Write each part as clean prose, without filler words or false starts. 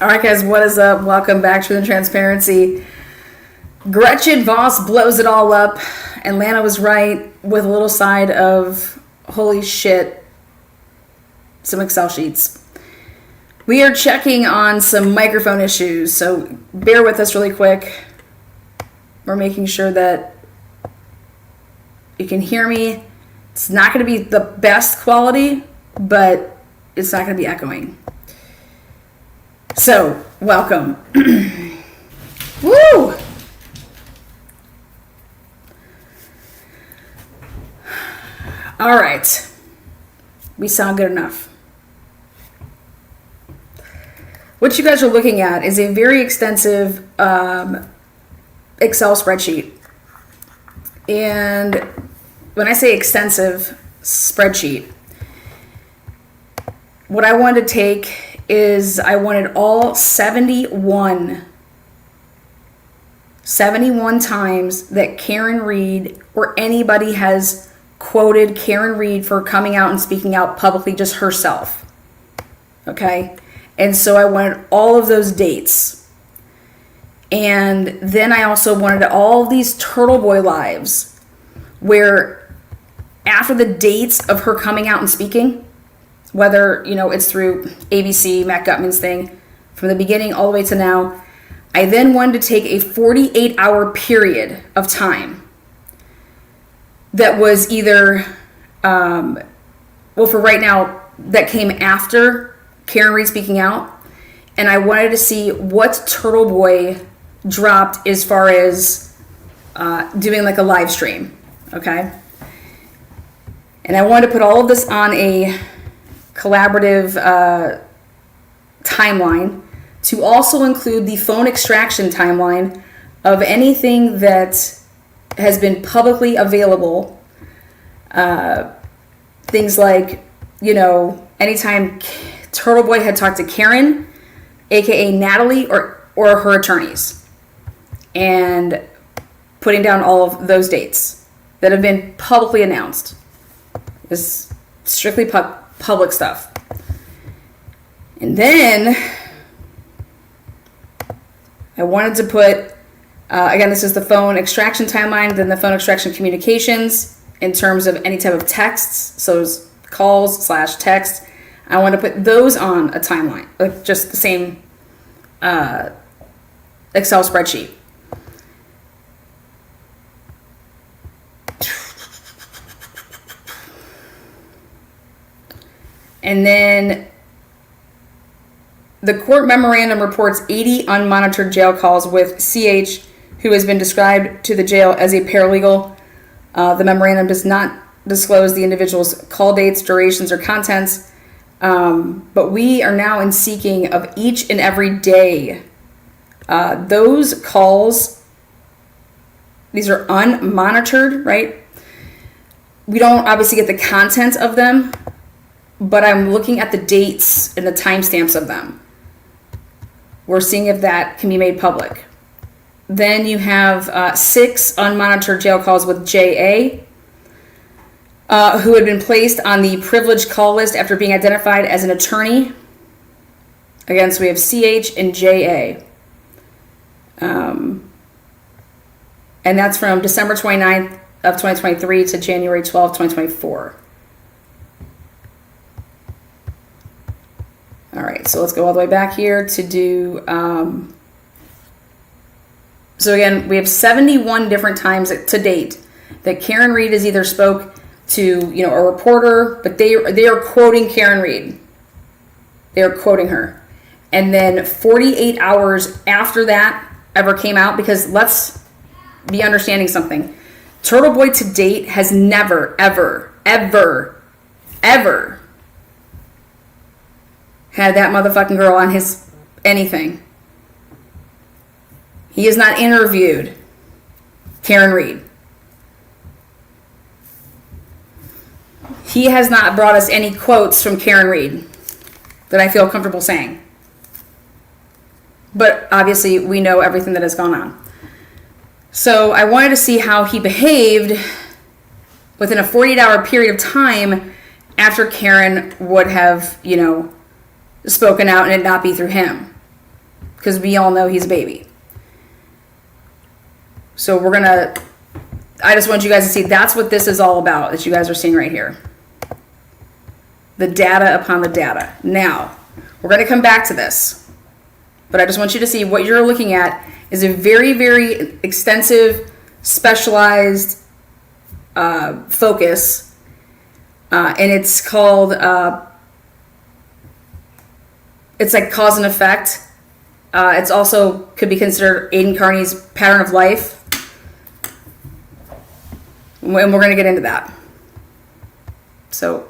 All right, guys, what is up? Welcome back to the Transparency. Gretchen Voss blows it all up, and Lana was right with a little side of, holy shit, some Excel sheets. We are checking on some microphone issues, so bear with us really quick. We're making sure that you can hear me. It's not going to be the best quality, but it's not going to be echoing. So, welcome. Woo! All right. We sound good enough. What you guys are looking at is a very extensive Excel spreadsheet. And when I say extensive spreadsheet, what I wanted to take is I wanted all 71 times that Karen Reed or anybody has quoted Karen Reed for coming out and speaking out publicly, just herself. Okay? And so I wanted all of those dates. And then I also wanted all these Turtle Boy lives where after the dates of her coming out and speaking, whether, it's through ABC, Matt Gutman's thing, from the beginning all the way to now, I then wanted to take a 48-hour period of time that was either, for right now, that came after Karen Reed speaking out, and I wanted to see what Turtle Boy dropped as far as doing like a live stream, okay? And I wanted to put all of this on a collaborative timeline to also include the phone extraction timeline of anything that has been publicly available. Things like, anytime Turtle Boy had talked to Karen, aka Natalie, or her attorneys, and putting down all of those dates that have been publicly announced. It's strictly public stuff. And then I wanted to put, again, this is the phone extraction timeline, then the phone extraction communications in terms of any type of texts, so it's calls / text. I want to put those on a timeline, like just the same Excel spreadsheet. And then the court memorandum reports 80 unmonitored jail calls with CH, who has been described to the jail as a paralegal. The memorandum does not disclose the individual's call dates, durations, or contents, but we are now in seeking of each and every day. Those calls, these are unmonitored, right? We don't obviously get the content of them, but I'm looking at the dates and the timestamps of them. We're seeing if that can be made public. Then you have 6 unmonitored jail calls with JA, who had been placed on the privileged call list after being identified as an attorney. Again, so we have CH and JA. And that's from December 29th of 2023 to January 12th, 2024. All right, so let's go all the way back here to do, so again, we have 71 different times to date that Karen Reed has either spoke to, a reporter, but they are quoting Karen Reed. They are quoting her. And then 48 hours after that ever came out, because let's be understanding something. Turtle Boy to date has never, ever, ever, ever had that motherfucking girl on his anything. He has not interviewed Karen Reed. He has not brought us any quotes from Karen Reed that I feel comfortable saying. But obviously we know everything that has gone on. So I wanted to see how he behaved within a 48-hour period of time after Karen would have, spoken out and it not be through him. because we all know he's a baby. So I just want you guys to see that's what this is all about that you guys are seeing right here. The data upon the data. Now, we're going to come back to this, but I just want you to see what you're looking at is a very, very extensive, specialized focus, and it's called, it's like cause and effect. It's also could be considered Aidan Carney's pattern of life. And we're going to get into that. So,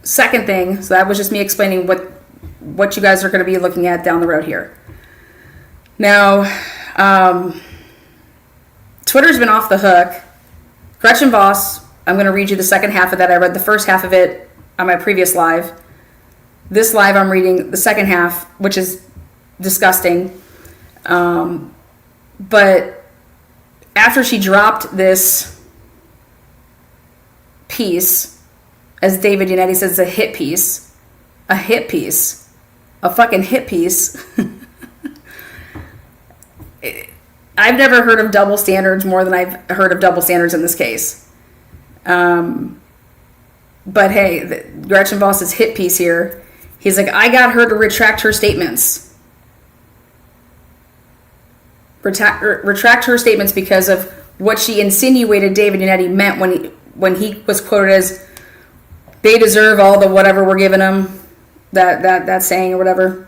second thing, so that was just me explaining what you guys are going to be looking at down the road here. Now, Twitter's been off the hook. Gretchen Voss, I'm going to read you the second half of that. I read the first half of it on my previous live. This live, I'm reading the second half, which is disgusting. But after she dropped this piece, as David Yannetti says, a hit piece, a fucking hit piece. I've never heard of double standards more than I've heard of double standards in this case. But hey, Gretchen Voss's hit piece here, he's like, I got her to retract her statements. Retract her statements because of what she insinuated David Yannetti meant when he was quoted as, they deserve all the whatever we're giving them, that saying or whatever.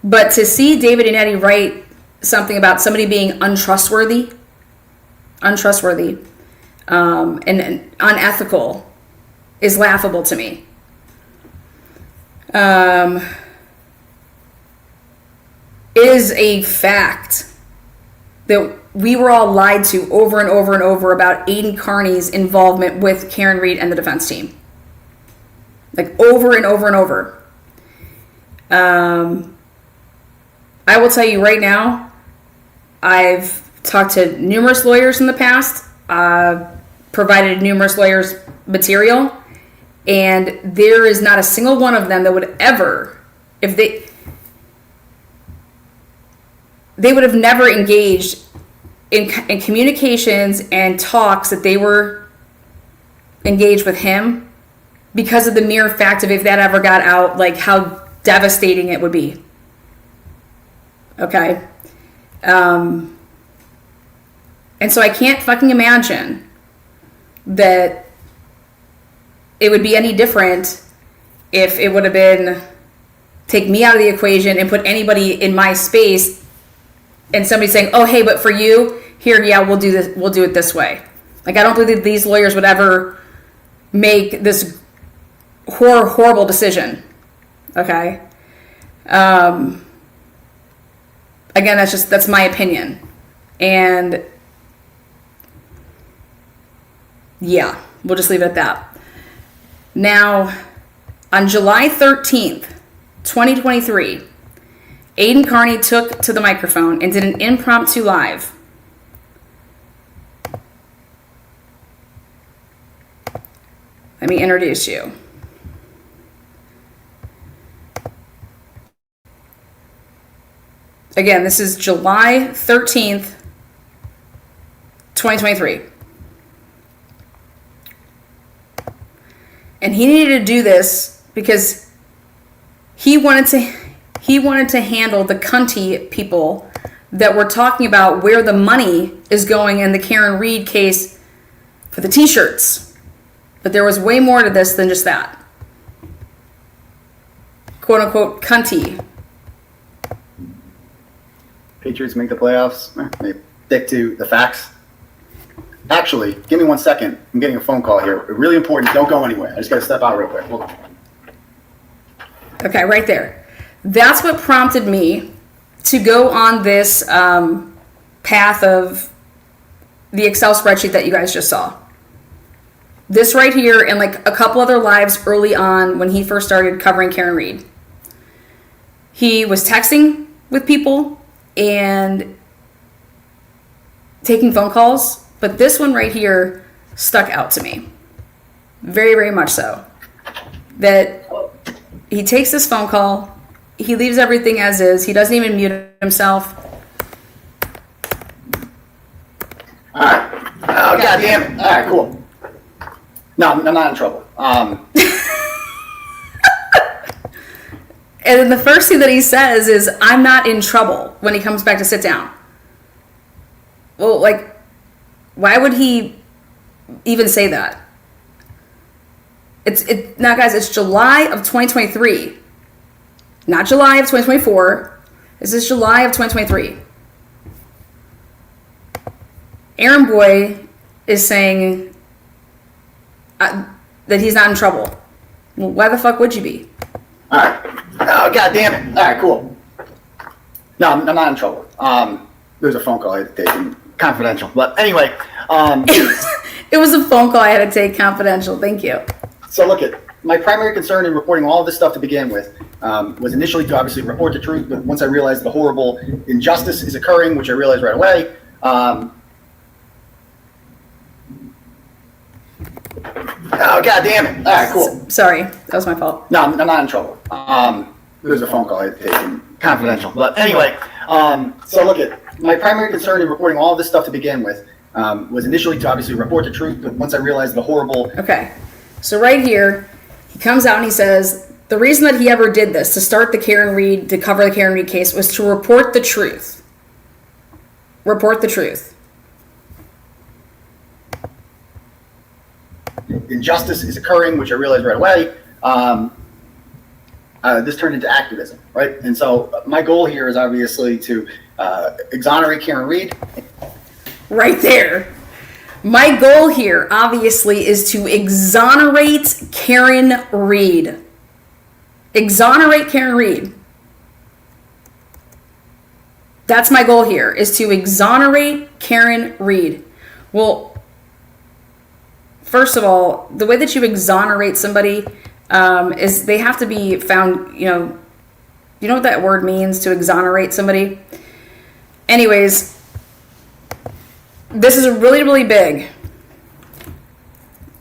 But to see David Yannetti write something about somebody being untrustworthy, and unethical is laughable to me. It is a fact that we were all lied to over and over and over about Aidan Carney's involvement with Karen Read and the defense team. Like over and over and over. I will tell you right now, I've talked to numerous lawyers in the past, provided numerous lawyers material, and there is not a single one of them that would ever, if they would have never engaged in communications and talks that they were engaged with him because of the mere fact of if that ever got out, like how devastating it would be. Okay. And so I can't fucking imagine that it would be any different if it would have been take me out of the equation and put anybody in my space and somebody saying, oh, hey, but for you, here, yeah, we'll do this. We'll do it this way. Like, I don't believe that these lawyers would ever make this horrible decision. Okay. Again, that's my opinion. And yeah, we'll just leave it at that. Now, on July 13th, 2023, Aidan Carney took to the microphone and did an impromptu live. Let me introduce you. Again, this is July 13th, 2023. And he needed to do this because he wanted to handle the cunty people that were talking about where the money is going in the Karen Read case for the t-shirts. But there was way more to this than just that. Quote unquote cunty. Patriots make the playoffs. They stick to the facts. Actually, give me 1 second. I'm getting a phone call here. Really important. Don't go anywhere. I just got to step out real quick. Hold on. Okay, right there. That's what prompted me to go on this path of the Excel spreadsheet that you guys just saw. This right here and like a couple other lives early on when he first started covering Karen Read. He was texting with people and taking phone calls, but this one right here stuck out to me. Very, very much so. That he takes this phone call he leaves everything as is. He doesn't even mute himself. All right. Oh, God damn it. All right, cool. No, I'm not in trouble. And then the first thing that he says is, I'm not in trouble, when he comes back to sit down. Well, like, why would he even say that? Now, guys, it's July of 2023. Not July of 2024. This is July of 2023. Aaron Boy is saying that he's not in trouble. Well, why the fuck would you be? All right. Oh, God damn it. All right, cool. No, I'm not in trouble. There's a phone call I had to take, confidential. But anyway. It was a phone call I had to take, confidential. Thank you. So look at my primary concern in reporting all of this stuff to begin with was initially to obviously report the truth, but once I realized the horrible injustice is occurring, which I realized right away, oh, God damn it. All right, cool. Sorry, that was my fault. No, I'm not in trouble. There's a phone call I had to take, confidential. But anyway, so look at my primary concern in reporting all of this stuff to begin with was initially to obviously report the truth, but once I realized the horrible... Okay, so right here, he comes out and he says, the reason that he ever did this, to start the Karen Reed, to cover the Karen Reed case, was to report the truth. Report the truth. Injustice is occurring, which I realized right away. This turned into activism, right? And so my goal here is obviously to exonerate Karen Reed. Right there. My goal here, obviously, is to exonerate Karen Reed. Exonerate Karen Reed. That's my goal here, is to exonerate Karen Reed. Well, first of all, the way that you exonerate somebody is they have to be found, you know what that word means, to exonerate somebody? Anyways, this is really, really big.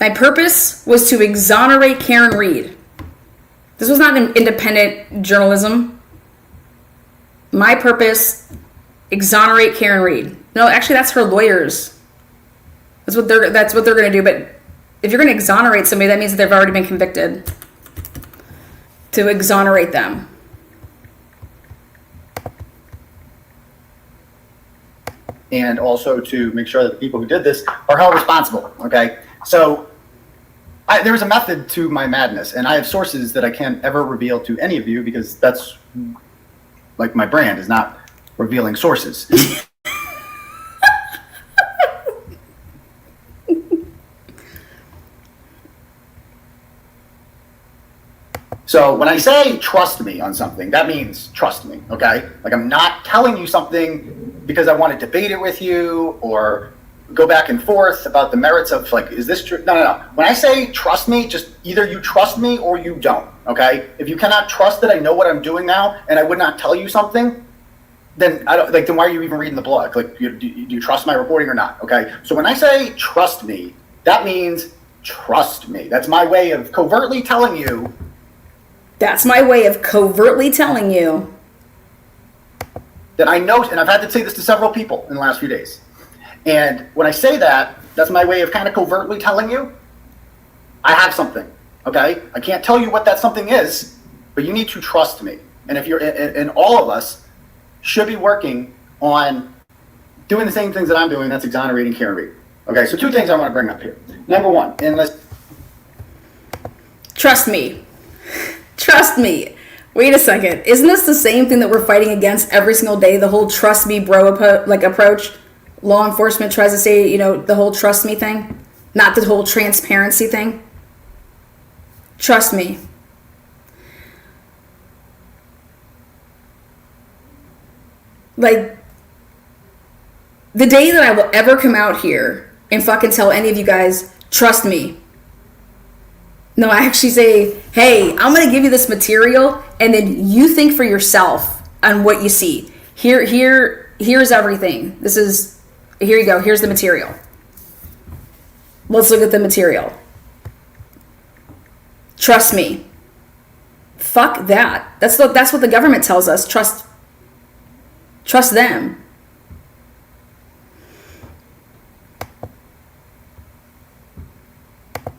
My purpose was to exonerate Karen Reed. This was not an independent journalism. My purpose, exonerate Karen Reed. No, actually, that's her lawyers. That's what they're going to do. But if you're going to exonerate somebody, that means that they've already been convicted. To exonerate them. And also to make sure that the people who did this are held responsible, okay? So there was a method to my madness, and I have sources that I can't ever reveal to any of you because that's, like, my brand is not revealing sources. So when I say trust me on something, that means trust me, okay? Like, I'm not telling you something because I want to debate it with you or go back and forth about the merits of, like, is this true? No. When I say trust me, just either you trust me or you don't, okay? If you cannot trust that I know what I'm doing now and I would not tell you something, then then why are you even reading the blog? Like, do you trust my reporting or not, okay? So when I say trust me, that means trust me. That's my way of covertly telling you. That's my way of covertly telling you that I know, and I've had to say this to several people in the last few days. And when I say that, that's my way of kind of covertly telling you I have something, okay? I can't tell you what that something is, but you need to trust me. And if you're, and all of us should be working on doing the same things that I'm doing, that's exonerating Karen Reed. Okay, so two things I want to bring up here. Number one, trust me. Trust me. Wait a second. Isn't this the same thing that we're fighting against every single day? The whole trust me bro approach. Law enforcement tries to say, the whole trust me thing. Not the whole transparency thing. Trust me. Like, the day that I will ever come out here and fucking tell any of you guys, trust me. No, I actually say, hey, I'm going to give you this material, and then you think for yourself on what you see. Here's everything. Here you go. Here's the material. Let's look at the material. Trust me. fuck that. That's what the government tells us. Trust them.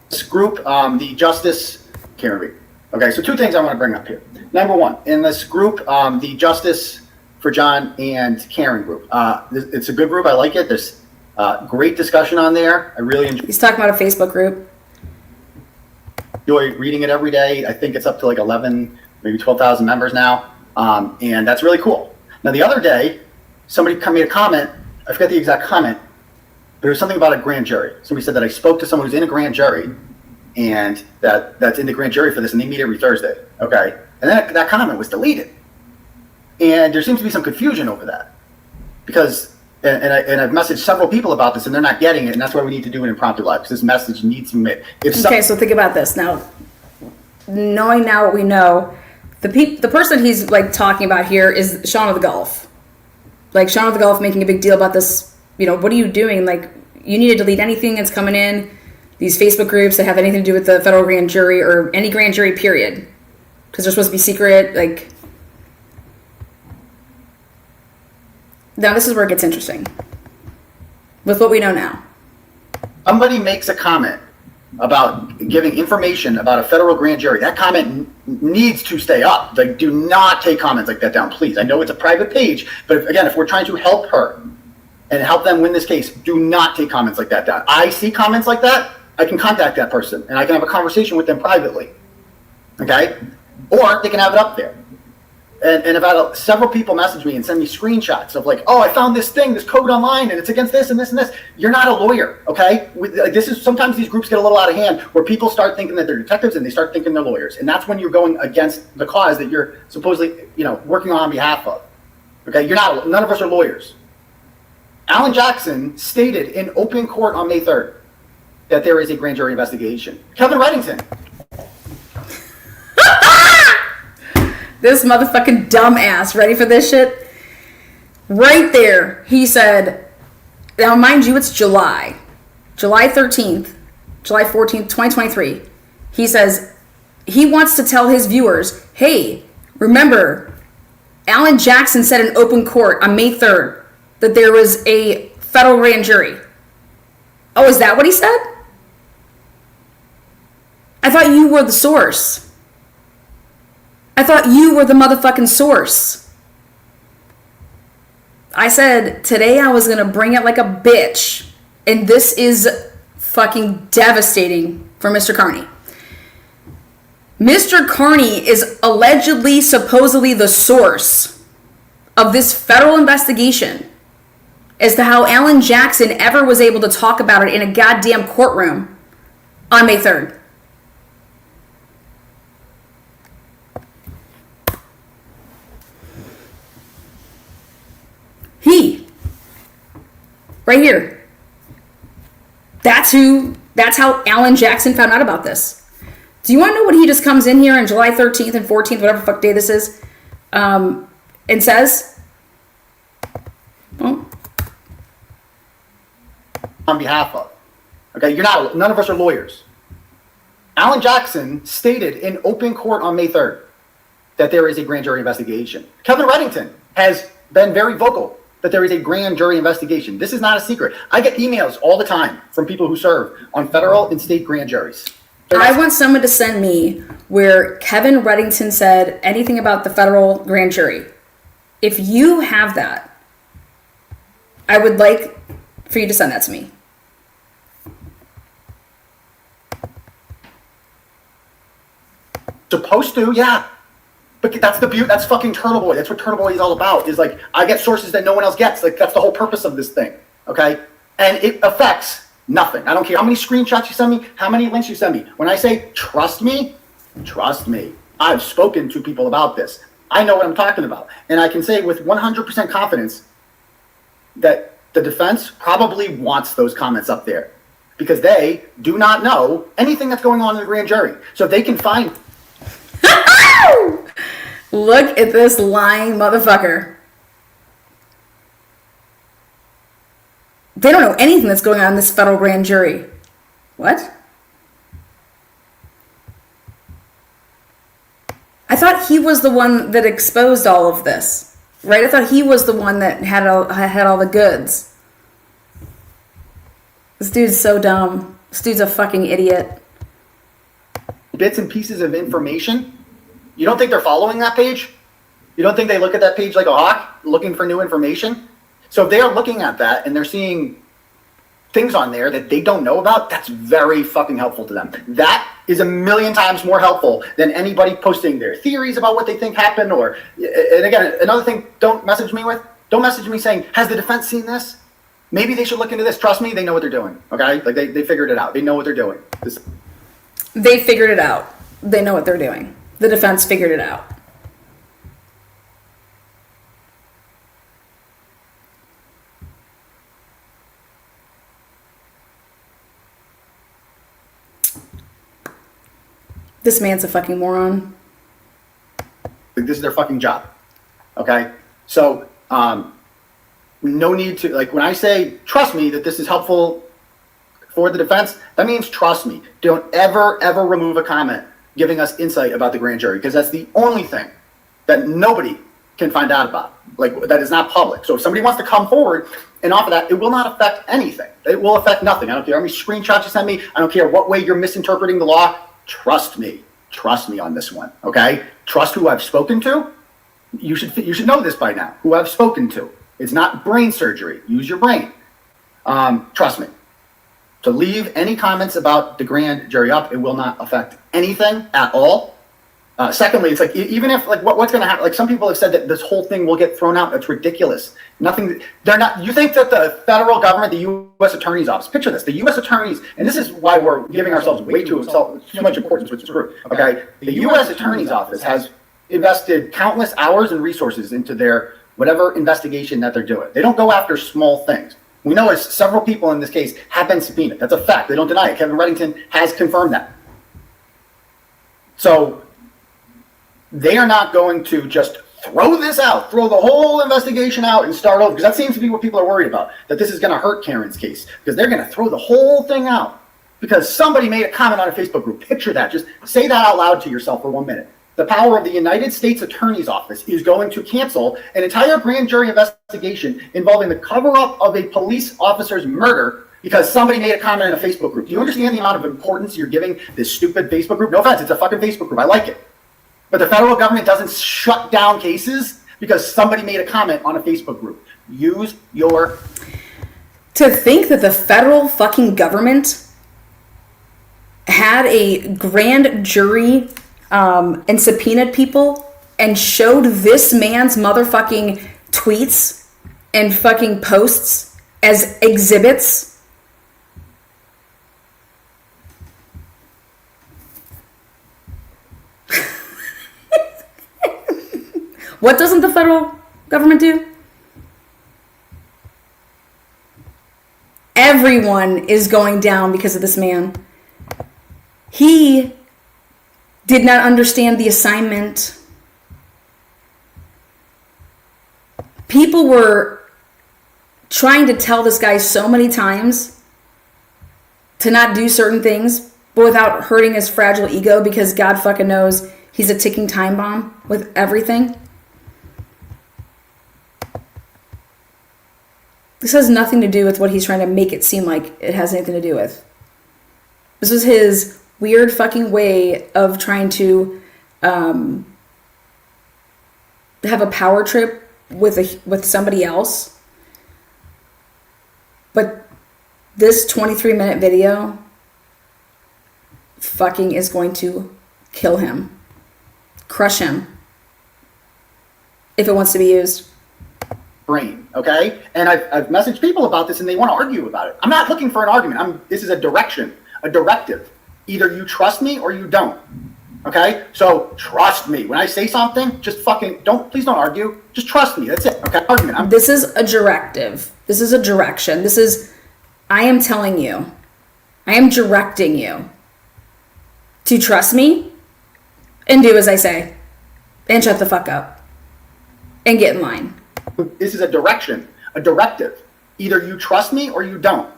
This group, the Justice, can't remember. Okay, so two things I want to bring up here. Number one, in this group, the Justice for John and Karen group, it's a good group. I like it. There's great discussion on there. I really He's talking about a Facebook group. enjoy reading it every day. I think it's up to like 11, maybe 12,000 members now, and that's really cool. Now, the other day, somebody made a comment. I forget the exact comment, but it was something about a grand jury. Somebody said that I spoke to someone who's in a grand jury, and that's in the grand jury for this, and they meet every Thursday. Okay, and then that comment was deleted, and there seems to be some confusion over that because. And I've messaged several people about this, and they're not getting it, and that's why we need to do an impromptu live, because this message needs to be made. Okay, so think about this now. Knowing now what we know, the person he's like talking about here is Sean of the Gulf. Like Sean of the Gulf making a big deal about this. You know, what are you doing? Like, you need to delete anything that's coming in these Facebook groups that have anything to do with the federal grand jury or any grand jury, period, because they're supposed to be secret. Like. Now, this is where it gets interesting. With what we know now. Somebody makes a comment about giving information about a federal grand jury. That comment needs to stay up. Like, do not take comments like that down, please. I know it's a private page, but again, if we're trying to help her and help them win this case, do not take comments like that down. I see comments like that, I can contact that person, and I can have a conversation with them privately. Okay? Or they can have it up there. And I've had several people message me and send me screenshots of like, oh, I found this thing, this code online, and it's against this and this and this. You're not a lawyer, okay? This is sometimes these groups get a little out of hand where people start thinking that they're detectives and they start thinking they're lawyers, and that's when you're going against the cause that you're supposedly, working on behalf of. Okay, none of us are lawyers. Alan Jackson stated in open court on May 3rd that there is a grand jury investigation. Kevin Reddington. This motherfucking dumbass, ready for this shit? Right there, he said, now mind you, it's July 13th, July 14th, 2023. He says he wants to tell his viewers, hey, remember, Alan Jackson said in open court on May 3rd that there was a federal grand jury. Oh, is that what he said? I thought you were the source. I thought you were the motherfucking source. I said today I was going to bring it like a bitch. And this is fucking devastating for Mr. Carney. Mr. Carney is allegedly, supposedly the source of this federal investigation as to how Alan Jackson ever was able to talk about it in a goddamn courtroom on May 3rd. Right here. That's how Alan Jackson found out about this. Do you want to know what he just comes in here on July 13th and 14th, whatever fuck day this is, and says? Well, on behalf of. Okay, none of us are lawyers. Alan Jackson stated in open court on May 3rd that there is a grand jury investigation. Kevin Reddington has been very vocal that there is a grand jury investigation. This is not a secret. I get emails all the time from people who serve on federal and state grand juries. I want someone to send me where Kevin Reddington said anything about the federal grand jury. If you have that, I would like for you to send that to me. Supposed to, yeah. But that's the beauty. That's fucking Turtle Boy. That's what Turtle Boy is all about. Is like, I get sources that no one else gets. Like, that's the whole purpose of this thing. Okay? And it affects nothing. I don't care how many screenshots you send me, how many links you send me. When I say trust me, trust me. I've spoken to people about this. I know what I'm talking about. And I can say with 100% confidence that the defense probably wants those comments up there because they do not know anything that's going on in the grand jury. So if they can find... Look at this lying motherfucker. They don't know anything that's going on in this federal grand jury. What? I thought he was the one that exposed all of this, right? I thought he was the one that had all the goods. This dude's so dumb. This dude's a fucking idiot. Bits and pieces of information. You don't think they're following that page? You don't think they look at that page like a hawk, looking for new information? So if they are looking at that and they're seeing things on there that they don't know about, that's very fucking helpful to them. That is a million times more helpful than anybody posting their theories about what they think happened. Or, and again, another thing, don't message me saying, has the defense seen this? Maybe they should look into this. Trust me, they know what they're doing, okay? Like, they figured it out. They know what they're doing. They figured it out. They know what they're doing. The defense figured it out. This man's a fucking moron. This is their fucking job, okay? So, no need to, like, when I say, trust me, that this is helpful for the defense, that means trust me. Don't ever remove a comment giving us insight about the grand jury, because that's the only thing that nobody can find out about, like, that is not public. So if somebody wants to come forward and offer that, it will not affect anything. It will affect nothing. I don't care how many screenshots you send me. I don't care what way you're misinterpreting the law. Trust me on this one, okay? Trust who I've spoken to. You should know this by now, who I've spoken to. It's not brain surgery. Use your brain. Trust me. To leave any comments about the grand jury up, it will not affect anything at all. Secondly, it's like, even if, like, what's going to happen? Like, some people have said that this whole thing will get thrown out. That's ridiculous. Nothing. They're not. You think that the federal government, the U.S. Attorney's Office, picture this: the U.S. Attorneys, and this is why we're giving ourselves way too much importance, which is true. Okay, the U.S. Attorney's Office has invested countless hours and resources into their whatever investigation that they're doing. They don't go after small things. We know several people in this case have been subpoenaed. That's a fact. They don't deny it. Kevin Reddington has confirmed that. So they are not going to just throw this out, throw the whole investigation out and start over, because that seems to be what people are worried about, that this is going to hurt Karen's case, because they're going to throw the whole thing out because somebody made a comment on a Facebook group. Picture that. Just say that out loud to yourself for 1 minute. The power of the United States Attorney's Office is going to cancel an entire grand jury investigation involving the cover-up of a police officer's murder because somebody made a comment in a Facebook group. Do you understand the amount of importance you're giving this stupid Facebook group? No offense, it's a fucking Facebook group. I like it. But the federal government doesn't shut down cases because somebody made a comment on a Facebook group. Use your... To think that the federal fucking government had a grand jury and subpoenaed people and showed this man's motherfucking tweets and fucking posts as exhibits. What doesn't the federal government do? Everyone is going down because of this man. He did not understand the assignment. People were trying to tell this guy so many times to not do certain things, but without hurting his fragile ego, because God fucking knows he's a ticking time bomb with everything. This has nothing to do with what he's trying to make it seem like it has anything to do with. This was his weird fucking way of trying to have a power trip with somebody else. But this 23-minute video fucking is going to kill him. Crush him. If it wants to be used. Brain, okay? And I've messaged people about this and they want to argue about it. I'm not looking for an argument. This is a direction, a directive. Either you trust me or you don't, okay? So trust me. When I say something, just fucking please don't argue. Just trust me. That's it, okay? Argument. This is a directive. This is a direction. I am telling you, I am directing you to trust me and do as I say and shut the fuck up and get in line. This is a direction, a directive. Either you trust me or you don't.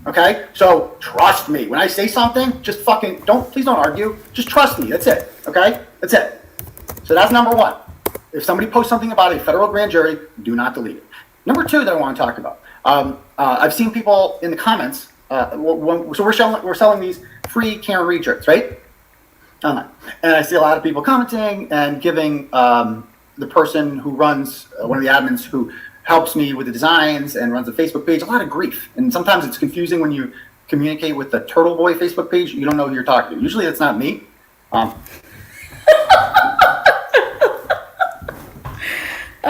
Okay? So trust me. When I say something, just fucking please don't argue. Just trust me. That's it. Okay? That's it. So that's number one. If somebody posts something about a federal grand jury, do not delete it. Number two that I want to talk about. I've seen people in the comments. So we're selling these free Karen Read shirts, right? And I see a lot of people commenting and giving the person who runs, one of the admins who helps me with the designs and runs the Facebook page, a lot of grief. And sometimes it's confusing when you communicate with the Turtle Boy Facebook page. You don't know who you're talking to. Usually it's not me.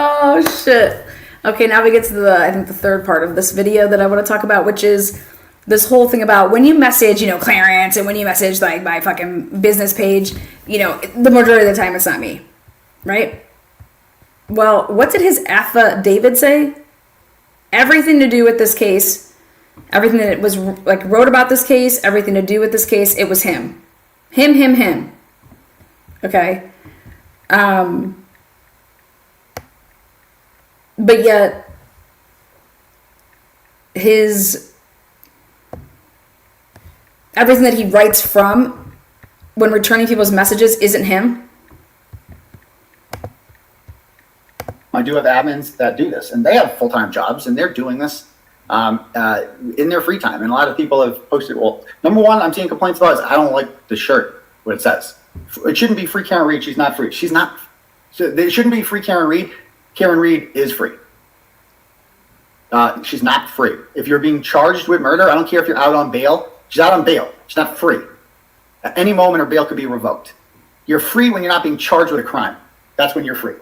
Oh, shit. Okay, now we get to the third part of this video that I want to talk about, which is this whole thing about when you message, Clarence, and when you message, like, my fucking business page, the majority of the time it's not me, right? Well, what did his affidavit say? Everything to do with this case, everything that was, like, wrote about this case, everything to do with this case, it was him. Him. Okay? But yet, everything that he writes from when returning people's messages isn't him. I do have admins that do this, and they have full-time jobs, and they're doing this in their free time. And a lot of people have posted, well, number one, I'm seeing complaints about is I don't like the shirt, what it says. It shouldn't be free Karen Read. She's not free. So they shouldn't be free Karen Read. Karen Read is free. She's not free. If you're being charged with murder, I don't care if you're out on bail. She's out on bail. She's not free. At any moment, her bail could be revoked. You're free when you're not being charged with a crime. That's when you're free.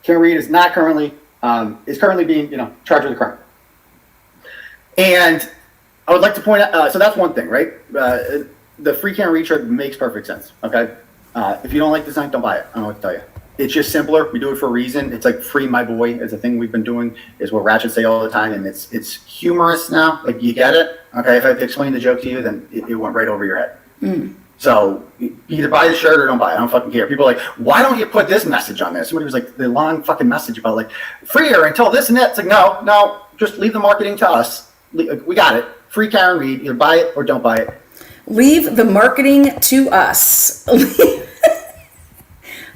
Karen Read is not currently being charged with a crime. And I would like to point out. So that's one thing, right? The free Karen Read shirt makes perfect sense. Okay. If you don't like the design, don't buy it. I don't know what to tell you. It's just simpler. We do it for a reason. It's like free my boy is a thing we've been doing, is what Ratchet say all the time, and it's humorous now. Like, you get it. Okay, if I explain the joke to you, then it went right over your head. So either buy the shirt or don't buy it. I don't fucking care. People are like, why don't you put this message on there? Somebody was like, the long fucking message about like freer until this and that. It's like, no, just leave the marketing to us. We got it. Free Karen Read. Either buy it or don't buy it. Leave the marketing to us.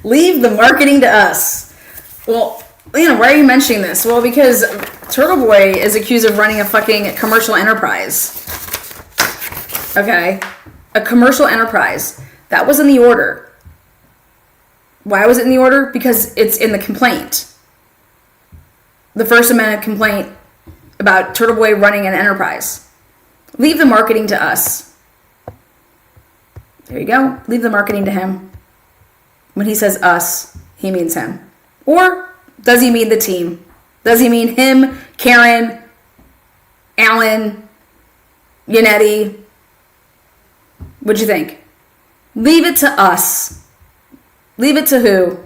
Leave the marketing to us. Well, why are you mentioning this? Well, because Turtle Boy is accused of running a fucking commercial enterprise. Okay? A commercial enterprise. That was in the order. Why was it in the order? Because it's in the complaint. The First Amendment complaint about Turtle Boy running an enterprise. Leave the marketing to us. There you go. Leave the marketing to him. When he says us, he means him. Or does he mean the team? Does he mean him, Karen, Alan, Yannetti? What'd you think? Leave it to us. Leave it to who?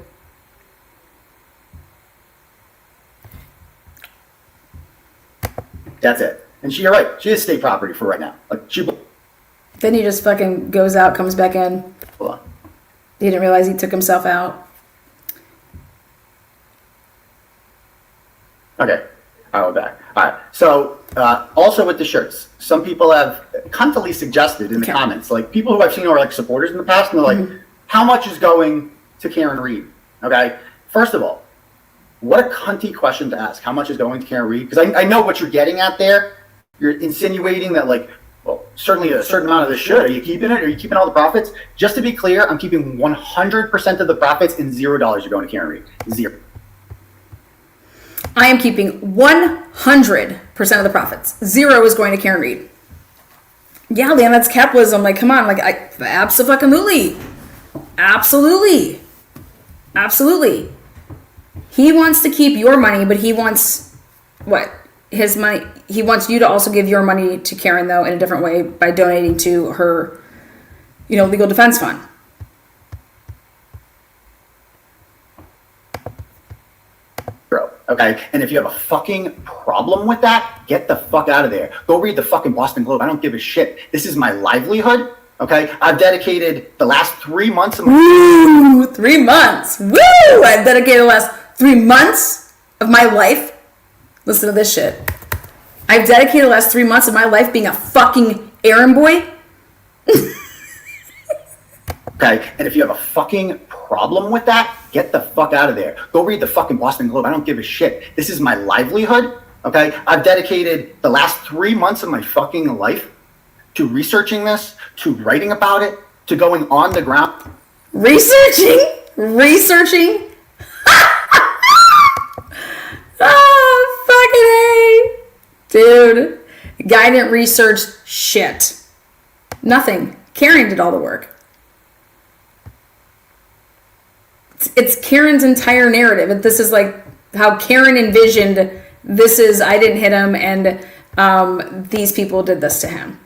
That's it. And you're right. She is state property for right now. Then he just fucking goes out, comes back in. Hold on. He didn't realize he took himself out. Okay. I'll go back. All right. So also with the shirts, some people have cuntily suggested in the comments, like people who I've seen are like supporters in the past, and they're like, how much is going to Karen Read? Okay. First of all, what a cunty question to ask. How much is going to Karen Read? Because I know what you're getting at there. You're insinuating that, like, well, certainly a certain amount of this should. Are you keeping it? Are you keeping all the profits? Just to be clear, I'm keeping 100% of the profits, and $0 are going to Karen Read. 0. I am keeping 100% of the profits. 0 is going to Karen Read. Yeah, Lana, that's capitalism. Like, come on. Like, absolutely. Absolutely. Absolutely. He wants to keep your money, but he wants what? His money. He wants you to also give your money to Karen, though, in a different way by donating to her, legal defense fund. Okay, and if you have a fucking problem with that, get the fuck out of there. Go read the fucking Boston Globe. I don't give a shit. This is my livelihood. Okay, I've dedicated the last 3 months of my 3 months. Woo! I've dedicated the last 3 months of my life. Listen to this shit. I've dedicated the last 3 months of my life being a fucking errand boy. Okay, and if you have a fucking problem with that, Get the fuck out of there. Go read the fucking Boston Globe. I don't give a shit. This is my livelihood, okay? I've dedicated the last 3 months of my fucking life to researching this, to writing about it, to going on the ground. Researching? Oh, fucking A. Dude, the guy didn't research shit. Nothing. Karen did all the work. It's Karen's entire narrative. This is like how Karen envisioned this is, I didn't hit him, and these people did this to him.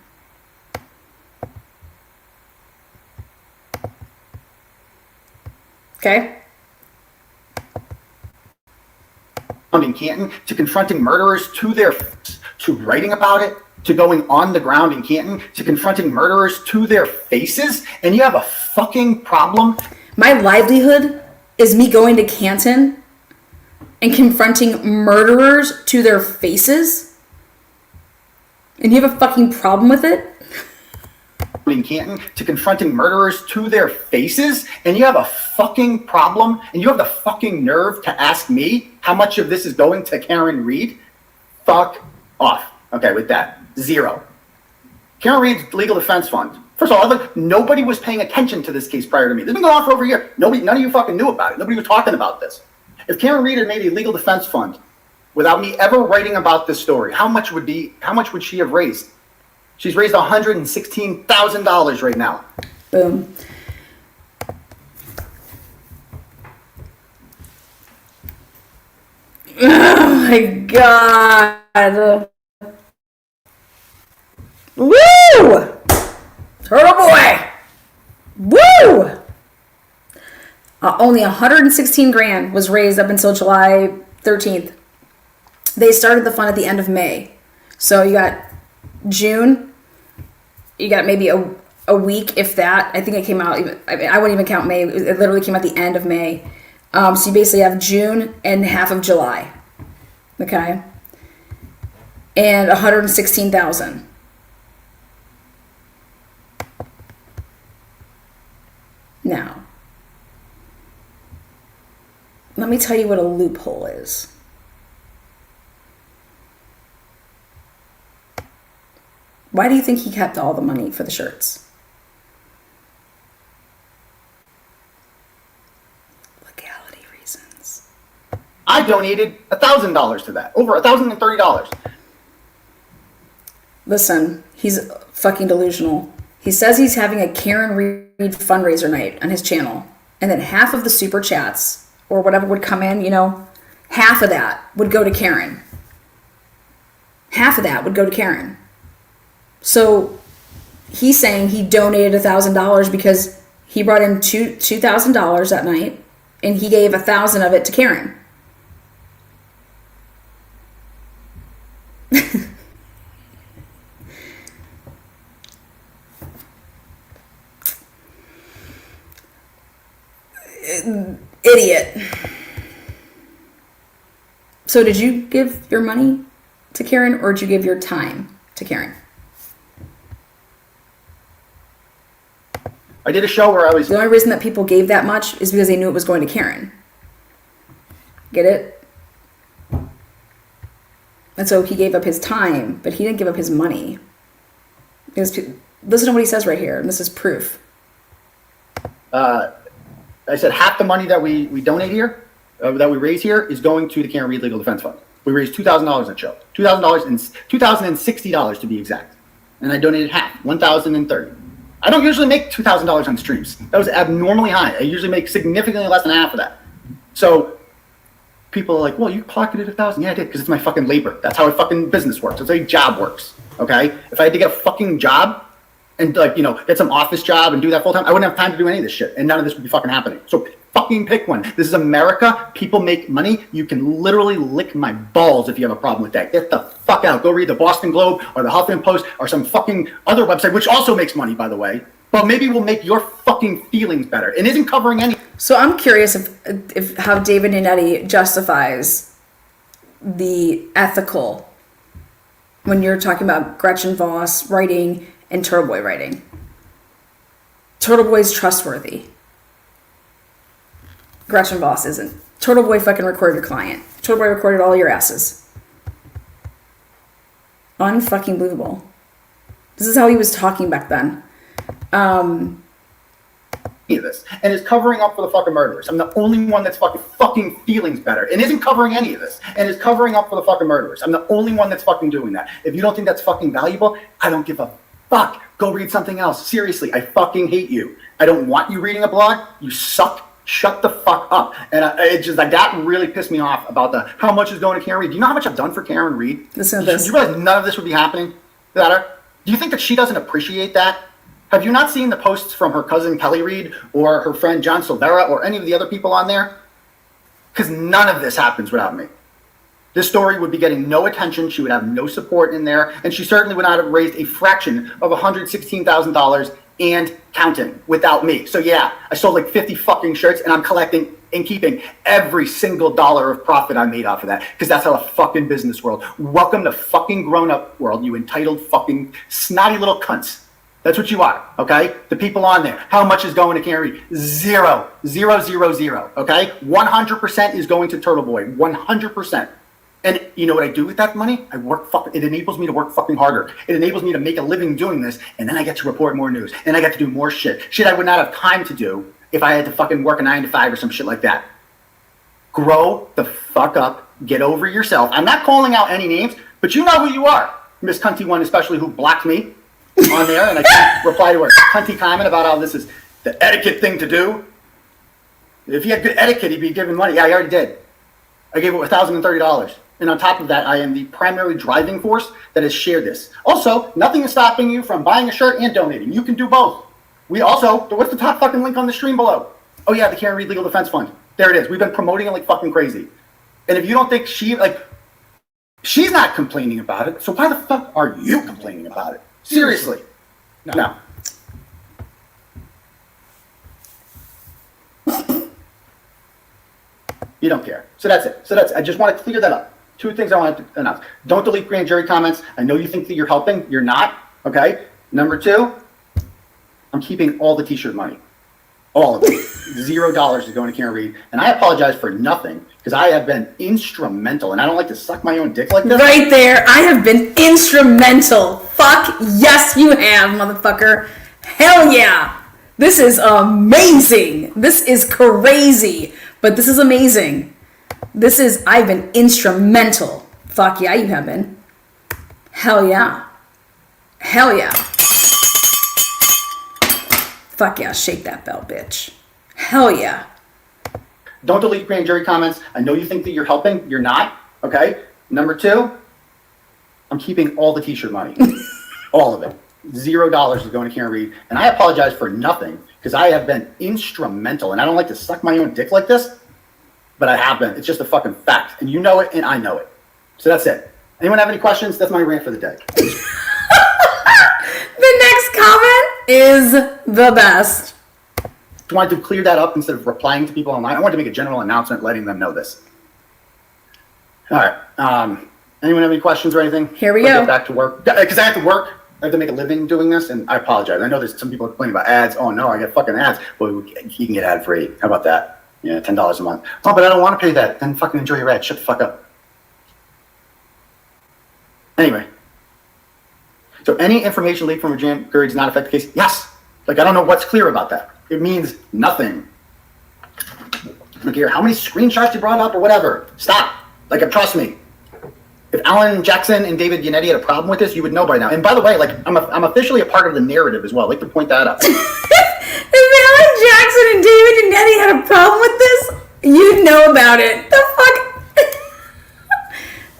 Okay? In Canton, to confronting murderers to their face, to writing about it, to going on the ground in Canton, to confronting murderers to their faces, and you have a fucking problem. My livelihood is me going to Canton and confronting murderers to their faces, and you have a fucking problem with it? In Canton, to confronting murderers to their faces, and you have a fucking problem, and you have the fucking nerve to ask me how much of this is going to Karen Reed? Fuck off. Okay, with that, 0. Karen Reed's legal defense fund. First of all, nobody was paying attention to this case prior to me. This has been going on for over a year. None of you fucking knew about it. Nobody was talking about this. If Karen Reed had made a legal defense fund without me ever writing about this story, how much would she have raised? She's raised $116,000 right now. Boom. Oh my God. Woo! Turtle boy! Woo! Only 116 grand was raised up until July 13th. They started the fund at the end of May. So you got June, you got maybe a week, if that. I think it came out, I wouldn't even count May. It literally came out the end of May. So you basically have June and half of July. Okay? And 116,000. Now, let me tell you what a loophole is. Why do you think he kept all the money for the shirts? Legality reasons. I donated $1,000 to that. Over $1,030. Listen, he's fucking delusional. He says he's having a Karen Reed fundraiser night on his channel, and then half of the super chats or whatever would come in, half of that would go to Karen. Half of that would go to Karen. So he's saying he donated $1,000 because he brought in $2,000 that night, and he gave $1,000 of it to Karen. Idiot. So did you give your money to Karen, or did you give your time to Karen? I did a show where I was... The only reason that people gave that much is because they knew it was going to Karen. Get it? And so he gave up his time, but he didn't give up his money. Listen to what he says right here, and this is proof. I said half the money that we donate here, that we raise here, is going to the Karen Reed Legal Defense Fund. We raised $2,000 on the show. $2,060 to be exact. And I donated half, $1,030. I don't usually make $2,000 on streams. That was abnormally high. I usually make significantly less than half of that. So people are like, well, you pocketed $1,000. Yeah, I did, because it's my fucking labor. That's how a fucking business works. That's how a job works. Okay? If I had to get a fucking job and get some office job and do that full time, I wouldn't have time to do any of this shit. And none of this would be fucking happening. So fucking pick one. This is America. People make money. You can literally lick my balls if you have a problem with that. Get the fuck out. Go read the Boston Globe or the Huffington Post or some fucking other website, which also makes money, by the way. But maybe will make your fucking feelings better. It isn't covering any. So I'm curious if how David Nanetti justifies the ethical when you're talking about Gretchen Voss writing and Turtle Boy writing. Turtle Boy's trustworthy. Gretchen Voss isn't. Turtle Boy fucking recorded your client. Turtle Boy recorded all your asses. Unfucking believable. This is how he was talking back then. This and is covering up for the fucking murderers. I'm the only one that's fucking feelings better and isn't covering any of this and is covering up for the fucking murderers. I'm the only one that's fucking doing that. If you don't think that's fucking valuable, I don't give a fuck. Go read something else. Seriously, I fucking hate you. I don't want you reading a blog. You suck. Shut the fuck up. And it just, like, that really pissed me off about the how much is going to Karen Reed. Do you know how much I've done for Karen Reed? Listen to this. Do you realize none of this would be happening without her? Do you think that she doesn't appreciate that? Have you not seen the posts from her cousin Kelly Reed or her friend John Silvera or any of the other people on there? Because none of this happens without me. This story would be getting no attention. She would have no support in there. And she certainly would not have raised a fraction of $116,000 and counting without me. So yeah, I sold like 50 fucking shirts and I'm collecting and keeping every single dollar of profit I made off of that. Because that's how the fucking business world. Welcome to fucking grown-up world, you entitled fucking snotty little cunts. That's what you are, okay? The people on there. How much is going to Karen Reed? Zero, okay? 100% is going to Turtle Boy, 100%. And you know what I do with that money? It enables me to work fucking harder. It enables me to make a living doing this, and then I get to report more news, and I get to do more shit. Shit I would not have time to do if I had to fucking work a 9 to 5 or some shit like that. Grow the fuck up. Get over yourself. I'm not calling out any names, but you know who you are. Miss Cunty one especially, who blocked me on there, and I can't reply to her cunty comment about how this is the etiquette thing to do. If he had good etiquette, he'd be giving money. Yeah, I already did. I gave it $1,030. And on top of that, I am the primary driving force that has shared this. Also, nothing is stopping you from buying a shirt and donating. You can do both. We also, what's the top fucking link on the stream below? Oh yeah, the Karen Reed Legal Defense Fund. There it is. We've been promoting it like fucking crazy. And if you don't think she's not complaining about it, so why the fuck are you complaining about it? Seriously. No. You don't care. So that's it. I just want to clear that up. 2 things I want to announce. Don't delete grand jury comments. I know you think that you're helping. You're not. Okay? Number 2, I'm keeping all the t-shirt money. All of it. $0 is going to Karen Reed. And I apologize for nothing because I have been instrumental. And I don't like to suck my own dick like this. Right there. I have been instrumental. Fuck yes, you have, motherfucker. Hell yeah. This is amazing. This is crazy. But this is amazing. I've been instrumental. Fuck yeah, you have been. Hell yeah. Hell yeah. Fuck yeah, shake that bell, bitch. Hell yeah. Don't delete grand jury comments. I know you think that you're helping. You're not. Okay? Number 2, I'm keeping all the t-shirt money. All of it. $0 is going to Karen Reed. And I apologize for nothing because I have been instrumental. And I don't like to suck my own dick like this, but I have been. It's just a fucking fact. And you know it, and I know it. So that's it. Anyone have any questions? That's my rant for the day. The next comment is the best. I wanted to clear that up instead of replying to people online. I wanted to make a general announcement letting them know this. All right. Anyone have any questions or anything? Here we go. Get back to work. Because I have to work. I have to make a living doing this, and I apologize. I know there's some people complaining about ads. Oh, no, I get fucking ads. Well, you can get ad-free. How about that? Yeah, $10 a month. Oh, but I don't want to pay that. Then fucking enjoy your ad. Shut the fuck up. Anyway. So any information leaked from a grand jury does not affect the case? Yes. Like, I don't know what's clear about that. It means nothing. Look here, how many screenshots you brought up or whatever. Stop. Like, trust me. If Alan Jackson and David Yannetti had a problem with this, you would know by now. And by the way, like, I'm officially a part of the narrative as well. I'd like to point that out. If Alan Jackson and David Yannetti had a problem with this, you'd know about it. The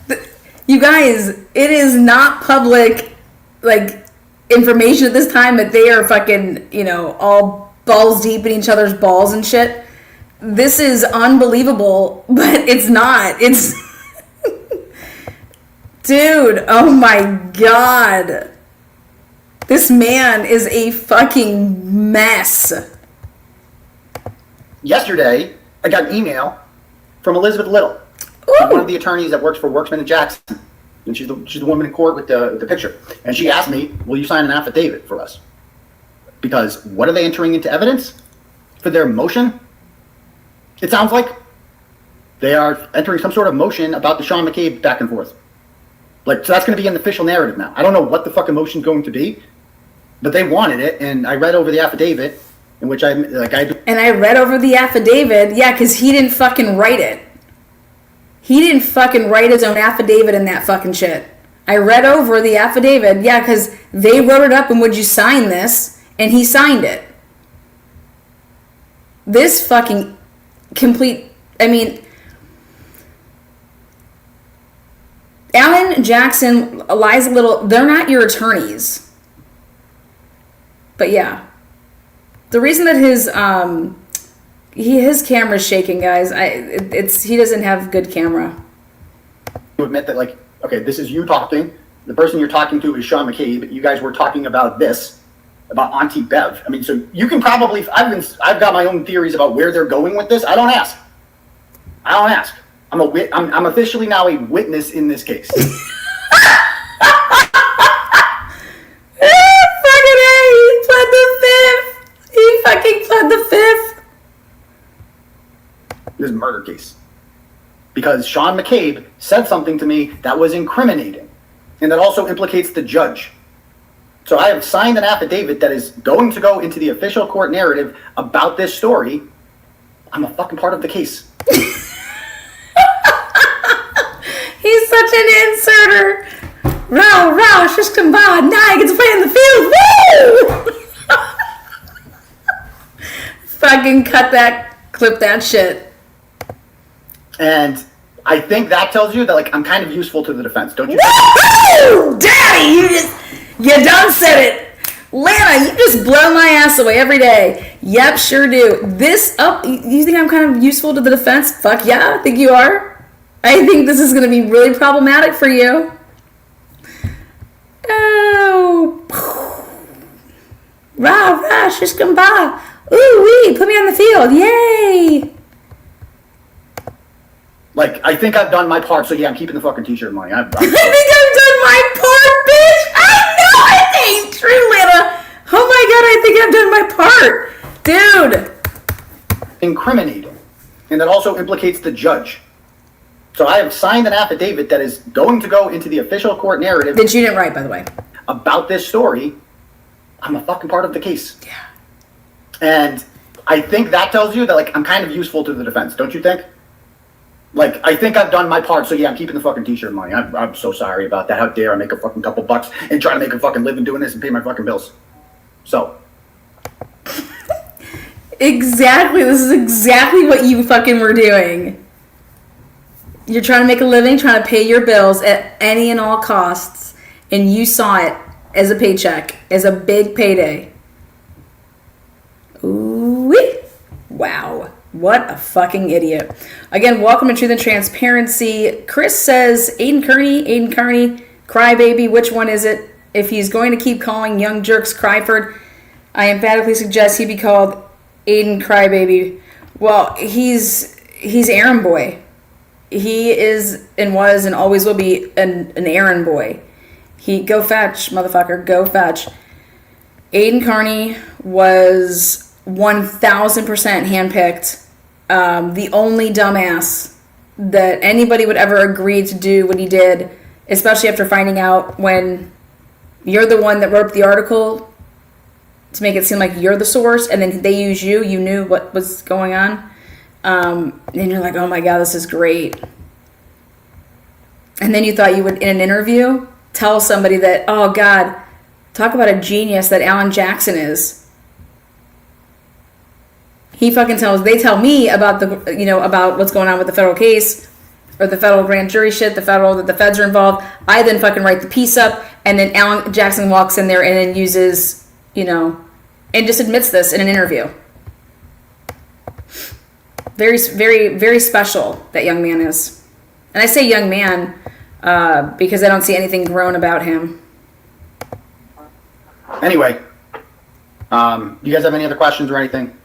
fuck? You guys, it is not public, like, information at this time that they are fucking, all balls deep in each other's balls and shit. This is unbelievable, but it's not. It's... Dude, oh my god. This man is a fucking mess. Yesterday, I got an email from Elizabeth Little, one of the attorneys that works for Worksman and Jackson. And she's the woman in court with the picture. And she asked me, will you sign an affidavit for us? Because what are they entering into evidence for their motion? it sounds like they are entering some sort of motion about the Sean McCabe back and forth. Like, so that's going to be an official narrative now. I don't know what the fucking motion's going to be, but they wanted it, and I read over the affidavit, in which I read over the affidavit, yeah, because he didn't fucking write it. He didn't fucking write his own affidavit in that fucking shit. I read over the affidavit, yeah, because they wrote it up and would you sign this? And he signed it. This fucking complete, I mean, Alan Jackson, Eliza Little, they're not your attorneys. But yeah. The reason that his camera's shaking, guys, he doesn't have good camera. To admit that, like, okay, this is you talking. The person you're talking to is Sean McCabe. You guys were talking about this, about Auntie Bev. I mean, so you can probably. I've got my own theories about where they're going with this. I don't ask. I'm officially now a witness in this case. He fucking pled the fifth. This is a murder case. Because Sean McCabe said something to me that was incriminating. And that also implicates the judge. So I have signed an affidavit that is going to go into the official court narrative about this story. I'm a fucking part of the case. He's such an inserter. Row, shush come by. Now he gets to play in the field. Woo! Fucking clip that shit. And I think that tells you that, like, I'm kind of useful to the defense, don't you? Woo! Daddy, you done said it. Lana, you just blow my ass away every day. Yep, sure do. You think I'm kind of useful to the defense? Fuck yeah, I think you are. I think this is going to be really problematic for you. Oh. Rah, just come by. Ooh wee, put me on the field. Yay. Like, I think I've done my part, so yeah, I'm keeping the fucking t-shirt money. I think I've done my part, bitch. I know it ain't true, Lana. Oh my god, I think I've done my part. Dude. Incriminating. And that also implicates the judge. So I have signed an affidavit that is going to go into the official court narrative. That you didn't write, by the way. About this story. I'm a fucking part of the case. Yeah. And I think that tells you that, like, I'm kind of useful to the defense, don't you think? Like, I think I've done my part, so yeah, I'm keeping the fucking t-shirt money. I'm so sorry about that. How dare I make a fucking couple bucks and try to make a fucking living doing this and pay my fucking bills. So. Exactly. This is exactly what you fucking were doing. You're trying to make a living, trying to pay your bills at any and all costs, and you saw it as a paycheck, as a big payday. Ooh-wee. Wow. What a fucking idiot. Again, welcome to Truth and Transparency. Chris says, Aiden Kearney, crybaby, which one is it? If he's going to keep calling young jerks Cryford, I emphatically suggest he be called Aiden Crybaby. Well, he's errand boy. He is and was and always will be an errand boy. Go fetch, motherfucker, go fetch. Aiden Kearney was 1,000% handpicked. The only dumbass that anybody would ever agree to do what he did, especially after finding out when you're the one that wrote the article to make it seem like you're the source, and then they use you knew what was going on. And you're like, oh my god, this is great. And then you thought you would, in an interview, tell somebody that, oh god, talk about a genius that Alan Jackson is. He fucking they tell me about about what's going on with the federal case or the federal grand jury shit, that the feds are involved. I then fucking write the piece up, and then Alan Jackson walks in there and then uses, and just admits this in an interview. Very, very, very special, that young man is. And I say young man because I don't see anything grown about him. Anyway, you guys have any other questions or anything?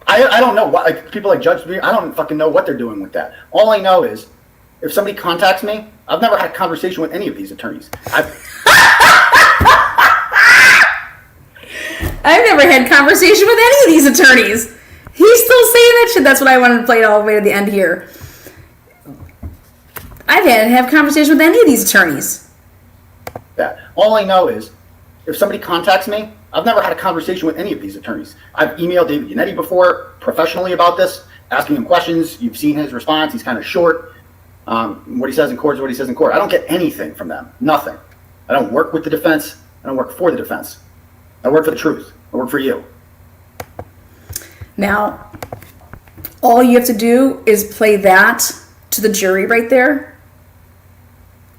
I don't know what, like, people like Judge B, I don't fucking know what they're doing with that. All I know is if somebody contacts me, I've never had a conversation with any of these attorneys. I've never had conversation with any of these attorneys. He's still saying that shit. That's what I wanted to play it all the way to the end here. I've had to have conversation with any of these attorneys. Yeah. All I know is if somebody contacts me, I've never had a conversation with any of these attorneys. I've emailed David Yannetti before professionally about this, asking him questions. You've seen his response. He's kind of short. What he says in court is what he says in court. I don't get anything from them. Nothing. I don't work with the defense. I don't work for the defense. I work for the truth. I work for you. Now, all you have to do is play that to the jury right there.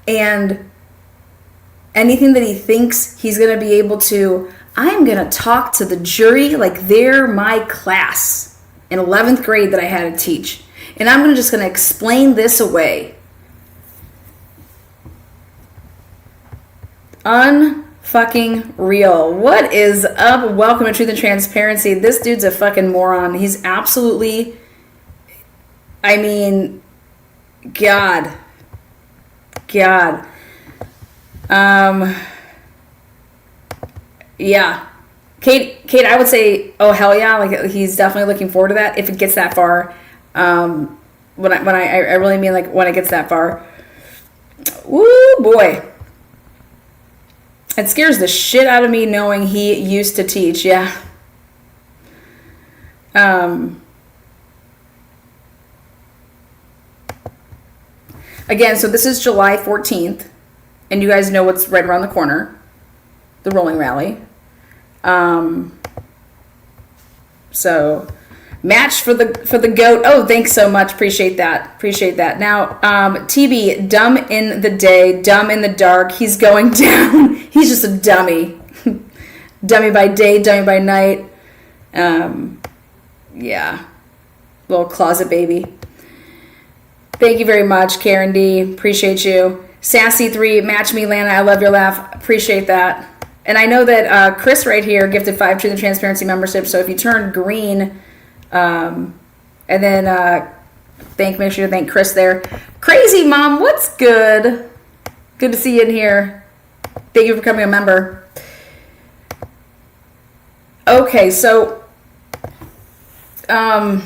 And anything that he thinks he's going to be able to, I'm going to talk to the jury like they're my class in 11th grade that I had to teach. And I'm just going to explain this away. Unfucking real. What is up? Welcome to Truth and Transparency. This dude's a fucking moron. He's absolutely, I mean, God. Yeah. Kate, I would say, oh hell yeah, like he's definitely looking forward to that if it gets that far. When I really mean like when it gets that far. Woo boy. It scares the shit out of me knowing he used to teach, yeah. Again, so this is July 14th, and you guys know what's right around the corner, the rolling rally. So match for the GOAT. Oh, thanks so much. Appreciate that. Now, TB, dumb in the day, dumb in the dark. He's going down. He's just a dummy. Dummy by day, dummy by night. Yeah. Little closet baby. Thank you very much, Karen D. Appreciate you. Sassy3, match me, Lana. I love your laugh. Appreciate that. And I know that Chris right here gifted 5 Truth and Transparency memberships. So if you turn green, and then make sure to thank Chris there. Crazy Mom, what's good? Good to see you in here. Thank you for becoming a member. Okay, so for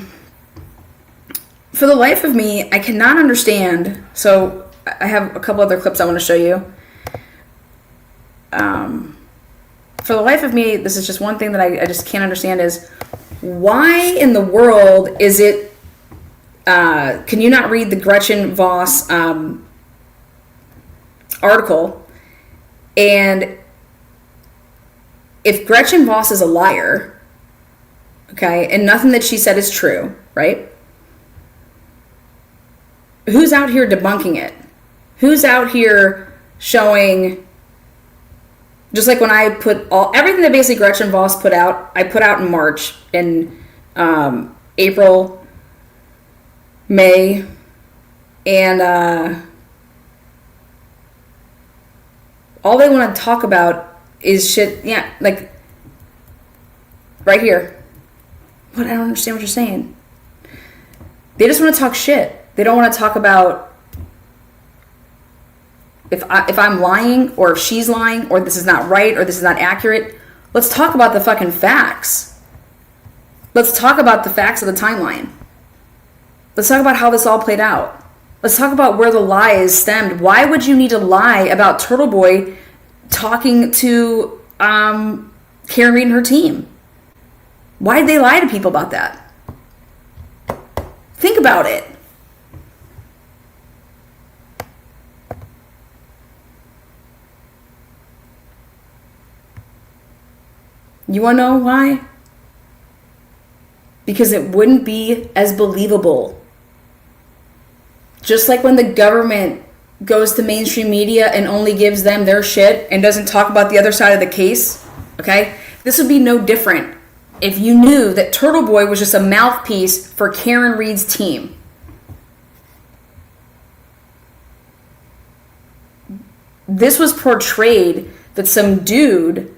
the life of me, I cannot understand. So I have a couple other clips I want to show you. For the life of me, this is just one thing that I just can't understand is why in the world is it, can you not read the Gretchen Voss article? And if Gretchen Voss is a liar, okay, and nothing that she said is true, right? Who's out here debunking it? Who's out here showing, just like when I put everything that basically Gretchen Voss put out, I put out in March, in April, May, and all they want to talk about is shit, yeah, like right here. What? I don't understand what you're saying. They just want to talk shit. They don't want to talk about if I'm lying or if she's lying or this is not right or this is not accurate. Let's talk about the fucking facts. Let's talk about the facts of the timeline. Let's talk about how this all played out. Let's talk about where the lie is stemmed. Why would you need to lie about Turtle Boy talking to Karen Reed and her team? Why did they lie to people about that? Think about it. You want to know why? Because it wouldn't be as believable. Just like when the government goes to mainstream media and only gives them their shit and doesn't talk about the other side of the case, okay? This would be no different if you knew that Turtle Boy was just a mouthpiece for Karen Reed's team. This was portrayed that some dude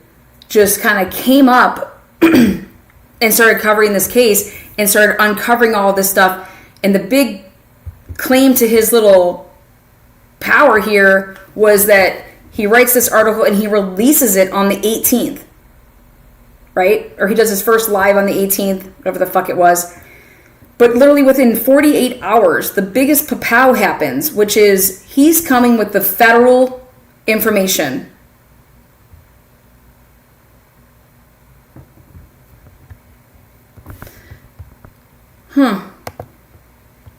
just kind of came up and started covering this case and started uncovering all this stuff. And the big claim to his little power here was that he writes this article and he releases it on the 18th. right? Or he does his first live on the 18th, whatever the fuck it was. But literally within 48 hours, the biggest papow happens, which is he's coming with the federal information.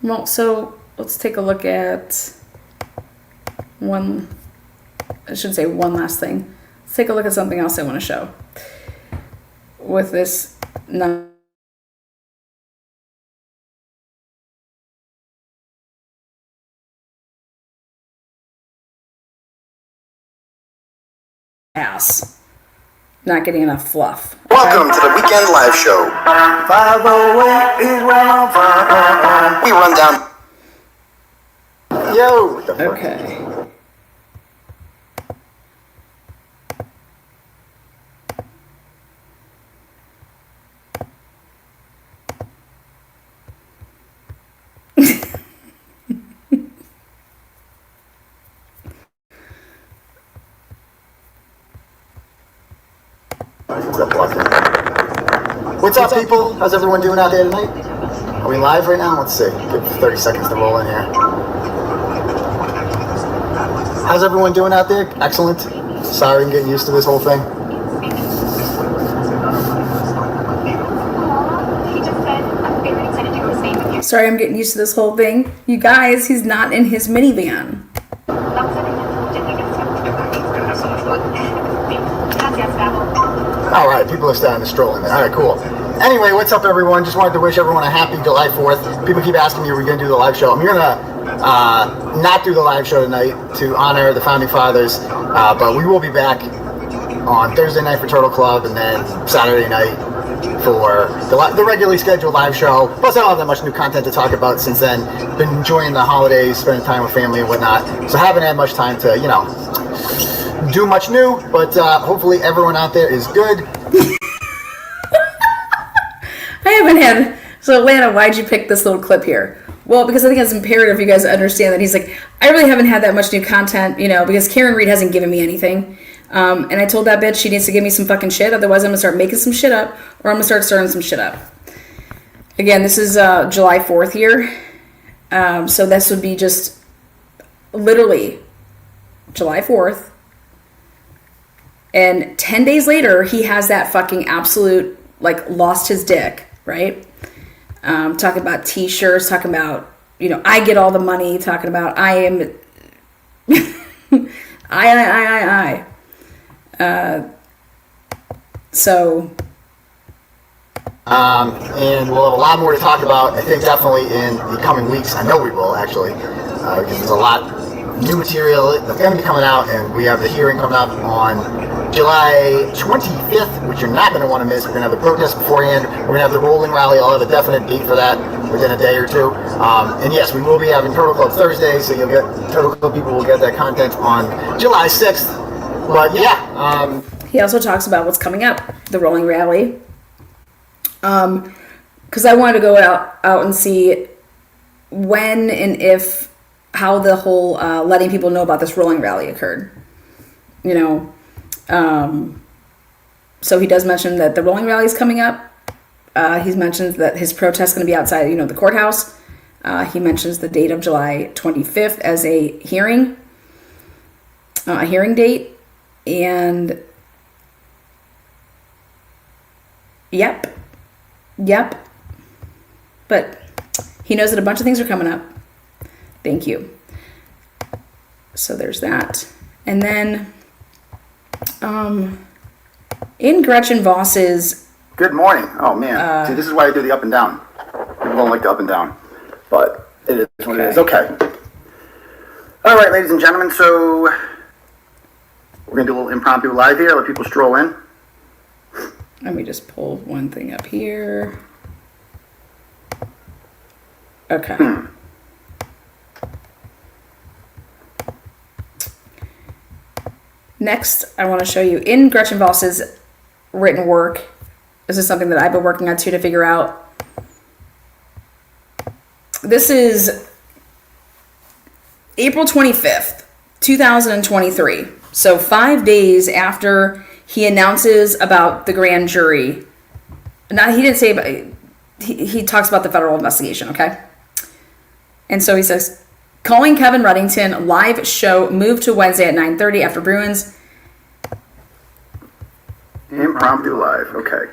Well, so let's take a look at one. I should say one last thing. Let's take a look at something else I want to show. With this ass. Not getting enough fluff. Welcome to the weekend live show. 508 is round 500. We run down. Yo, what the fuck? Okay. What's up, people? How's everyone doing out there tonight? Are we live right now? Let's see. Give 30 seconds to roll in here. How's everyone doing out there? Excellent. Sorry, I'm getting used to this whole thing. Sorry, I'm getting used to this whole thing. You guys, he's not in his minivan. All right, people are starting to stroll in there. All right, cool. Anyway, what's up, everyone? Just wanted to wish everyone a happy July 4th. People keep asking me, are we going to do the live show? I'm going to not do the live show tonight to honor the Founding Fathers, but we will be back on Thursday night for Turtle Club and then Saturday night for the regularly scheduled live show. Plus, I don't have that much new content to talk about since then. Been enjoying the holidays, spending time with family and whatnot, so haven't had much time to, you know, do much new, but hopefully everyone out there is good. I haven't had... So, Lana, why'd you pick this little clip here? Well, because I think it's imperative for you guys to understand that he's like, I really haven't had that much new content, you know, because Karen Reed hasn't given me anything. And I told that bitch she needs to give me some fucking shit, otherwise I'm going to start making some shit up, or I'm going to start stirring some shit up. Again, this is July 4th here. So this would be just literally July 4th. And 10 days later, he has that fucking absolute, like, lost his dick, right? Talking about t-shirts, talking about, you know, I get all the money, talking about I am... I. So... and we'll have a lot more to talk about, I think, definitely in the coming weeks. I know we will, actually, because there's a lot new material that's going to be coming out, and we have the hearing coming up on July 25th, which you're not going to want to miss. We're going to have the protest beforehand. We're going to have the rolling rally. I'll have a definite date for that within a day or two. And yes, we will be having Turtle Club Thursday, so you'll get Turtle Club people will get that content on July 6th. But yeah. He also talks about what's coming up, the rolling rally. Because I wanted to go out and see when and if, how the whole letting people know about this rolling rally occurred. You know, so he does mention that the rolling rally is coming up. He mentions that his protest is going to be outside, you know, the courthouse. He mentions the date of July 25th as a hearing date. And yep. But he knows that a bunch of things are coming up. Thank you. So there's that. And then in Gretchen Voss's... Good morning. Oh, man. See, this is why I do the up and down. People don't like the up and down. But it is what it is. Okay. All right, ladies and gentlemen. So we're going to do a little impromptu live here. Let people stroll in. Let me just pull one thing up here. Okay. Next, I want to show you in Gretchen Voss's written work. This is something that I've been working on too to figure out. This is April 25th, 2023. So 5 days after he announces about the grand jury. Now, he didn't say, but he talks about the federal investigation, okay? And so he says, calling Kevin Reddington, live show moved to Wednesday at 9:30 after Bruins. Impromptu live, okay.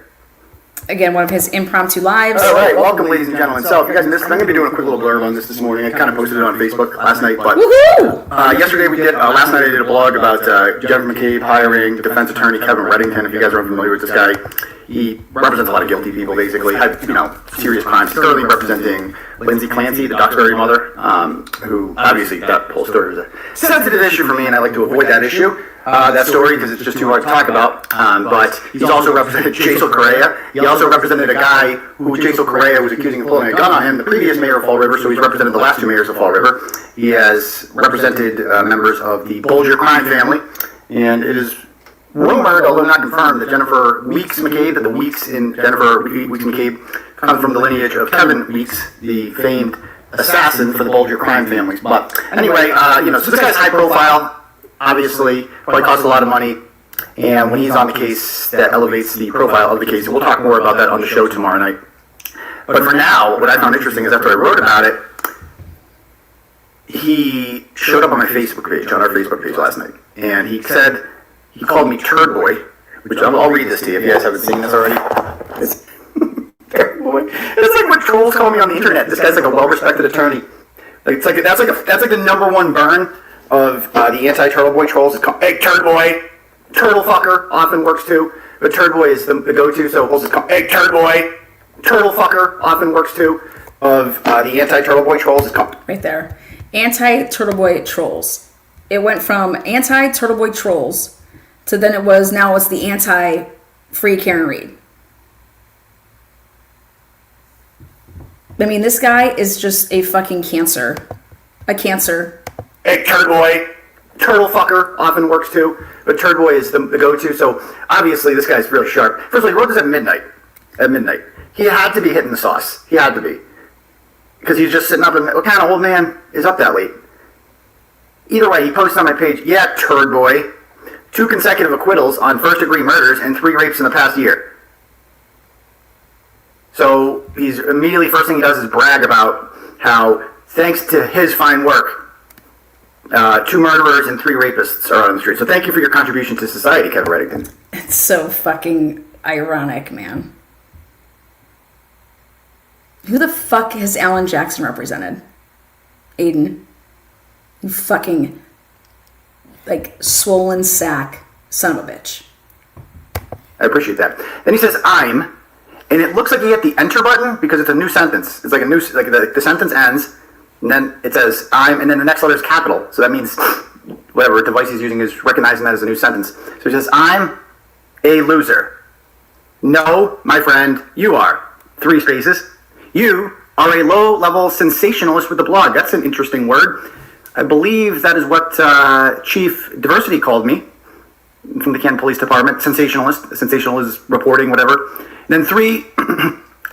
Again, one of his impromptu lives. All right, welcome, ladies and gentlemen. So, if you guys missed it, I'm going to be doing a quick little blurb on this morning. I kind of posted it on Facebook last night, but yesterday we did, last night I did a blog about Jennifer McCabe hiring defense attorney Kevin Reddington. If you guys are unfamiliar with this guy, he represents a lot of guilty people, basically, had, serious crimes. He's currently representing Lindsay Clancy, the Duxbury mother, who, obviously, that whole story was a sensitive issue for me, and I like to avoid that issue. That story, because it's just too hard to talk about. But he's also represented Jason Correa. He also represented a guy who Jason Correa was accusing of pulling a gun on him, the previous mayor of Fall River, so he's represented the last two mayors of Fall River. He has represented members of the Bolger crime family, and it is rumored, although not confirmed, that Jennifer Weeks McCabe, that the Weeks in Jennifer Weeks McCabe come from the lineage of Kevin Weeks, the famed assassin for the Bolger crime families. But anyway, so this guy's high profile. Obviously, probably costs a lot of money, and when he's on the case, that elevates the profile of the case. We'll talk more about that on the show tomorrow night. But for now, what I found interesting is after I wrote about it, he showed up on my Facebook page, on our Facebook page last night, and he said, he called me Turd Boy, which I'll read this to you if you guys haven't seen this already. It's Turd Boy. It's like what trolls call me on the internet. This guy's like a well-respected attorney. Like that's like the number one burn of the anti-Turtle Boy trolls. It's called, hey, Turd Boy, Turtle Fucker often works too, but Turd Boy is the go-to, so it's called, hey, Turd Boy, Turtle Fucker often works too, of the anti-Turtle Boy trolls. It's called. Right there. Anti-Turtle Boy trolls. It went from anti-Turtle Boy trolls to then now it's the anti-Free Karen Reed. I mean, this guy is just a fucking cancer. A cancer. Hey, Turd Boy, Turtle Fucker often works too, but Turd Boy is the go-to, so obviously this guy's really sharp. First of all, he wrote this at midnight. He had to be hitting the sauce. He had to be. Because he's just sitting up and, what kind of old man is up that late? Either way, he posts on my page, yeah, Turd Boy, 2 consecutive acquittals on first-degree murders and 3 rapes in the past year. So he's immediately, first thing he does is brag about how, thanks to his fine work, 2 murderers and 3 rapists are on the street. So thank you for your contribution to society, Kevin Reddington. It's so fucking ironic, man. Who the fuck has Alan Jackson represented? Aiden. You fucking, swollen sack son of a bitch. I appreciate that. Then he says, I'm, and it looks like he hit the enter button because it's a new sentence. It's like a new, the sentence ends, and then it says, I'm, and then the next letter is capital. So that means whatever device he's using is recognizing that as a new sentence. So he says, I'm a loser. No, my friend, you are. 3 spaces. You are a low-level sensationalist with the blog. That's an interesting word. I believe that is what Chief Diversity called me from the Canton Police Department. Sensationalist. Sensational is reporting, whatever. And then 3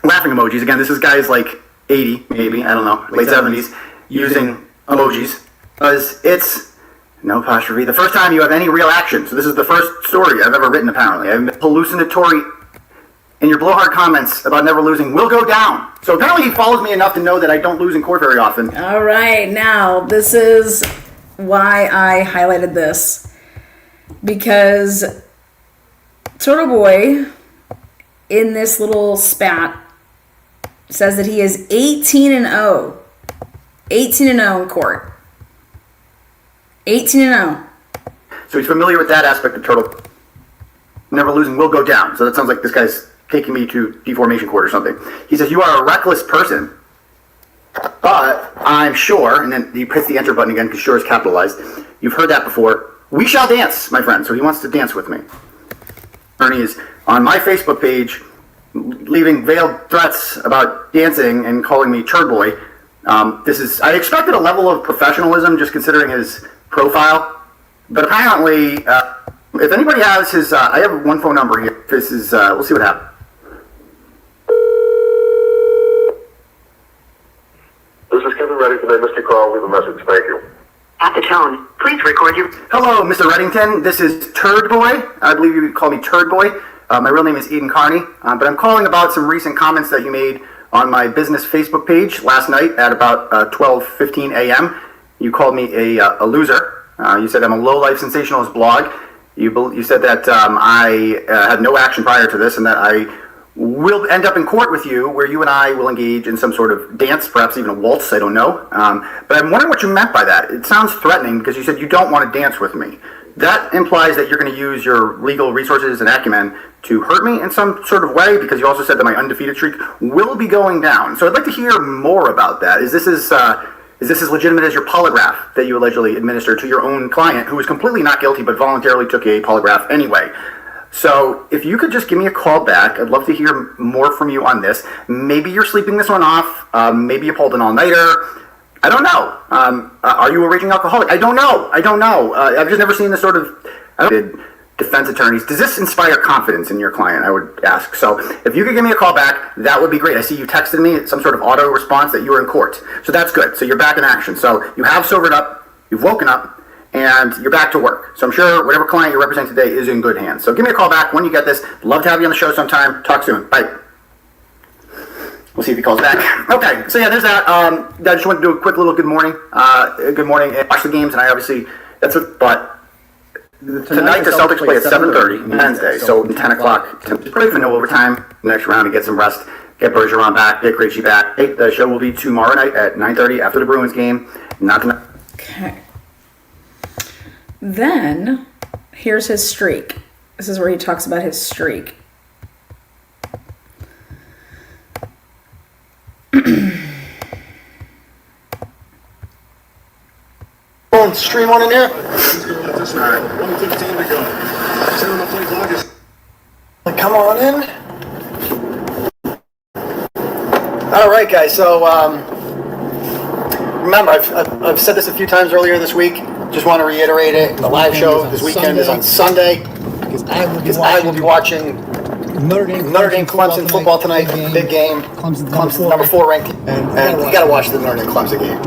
laughing emojis. Again, this is guys like 80, maybe, I don't know, late 70s, using emojis. Because it's, no apostrophe, the first time you have any real action. So this is the first story I've ever written, apparently. I've been hallucinatory, and your blowhard comments about never losing will go down. So apparently he follows me enough to know that I don't lose in court very often. All right, now, this is why I highlighted this. Because Turtle Boy, in this little spat, says that he is 18-0. 18-0 in court. 18-0. So he's familiar with that aspect of Turtle. Never losing will go down. So that sounds like this guy's taking me to deformation court or something. He says, you are a reckless person, but I'm sure, and then he hits the enter button again because sure is capitalized. You've heard that before. We shall dance, my friend. So he wants to dance with me. Ernie is on my Facebook page leaving veiled threats about dancing and calling me Turd Boy. I expected a level of professionalism just considering his profile, but apparently, if anybody has his, I have one phone number here. This is, we'll see what happens. This is Kevin Reddington. I missed your call. Leave a message. Thank you. At the tone, please record your... Hello, Mr. Reddington. This is Turd Boy. I believe you would call me Turd Boy. My real name is Eden Carney, but I'm calling about some recent comments that you made on my business Facebook page last night at about 12:15 a.m. You called me a loser. You said I'm a low-life sensationalist blog. You said that I had no action prior to this and that I will end up in court with you where you and I will engage in some sort of dance, perhaps even a waltz, I don't know. But I'm wondering what you meant by that. It sounds threatening because you said you don't want to dance with me. That implies that you're going to use your legal resources and acumen to hurt me in some sort of way, because you also said that my undefeated streak will be going down. So I'd like to hear more about that. Is this as legitimate as your polygraph that you allegedly administered to your own client, who was completely not guilty but voluntarily took a polygraph anyway? So if you could just give me a call back, I'd love to hear more from you on this. Maybe you're sleeping this one off. Maybe you pulled an all-nighter. I don't know. Are you a raging alcoholic? I don't know. I've just never seen this sort of defense attorneys. Does this inspire confidence in your client, I would ask. So if you could give me a call back, that would be great. I see you texted me some sort of auto response that you were in court. So that's good. So you're back in action. So you have sobered up, you've woken up, and you're back to work. So I'm sure whatever client you represent today is in good hands. So give me a call back when you get this. Love to have you on the show sometime. Talk soon. Bye. We'll see if he calls back. Okay, so yeah, there's that. I just want to do a quick little good morning. Good morning. Watch the games, and I obviously, that's what, but tonight the Celtics play at 7:30 Wednesday, so 10 o'clock. Probably for no overtime next round and get some rest. Get Bergeron back, get Krejci back. Hey, the show will be tomorrow night at 9:30 after the Bruins game. Not tonight. Okay. Then, here's his streak. This is where he talks about his streak. Stream on in there. 1:15 to go. Set on the play clock is... Come on in. All right, guys. So remember, I've said this a few times earlier this week. Just want to reiterate it. The live show this weekend is on Sunday because I will be watching Notre Dame Clemson football tonight. Big game. Clemson number 4 ranked, and you got to watch the Notre Dame Clemson game.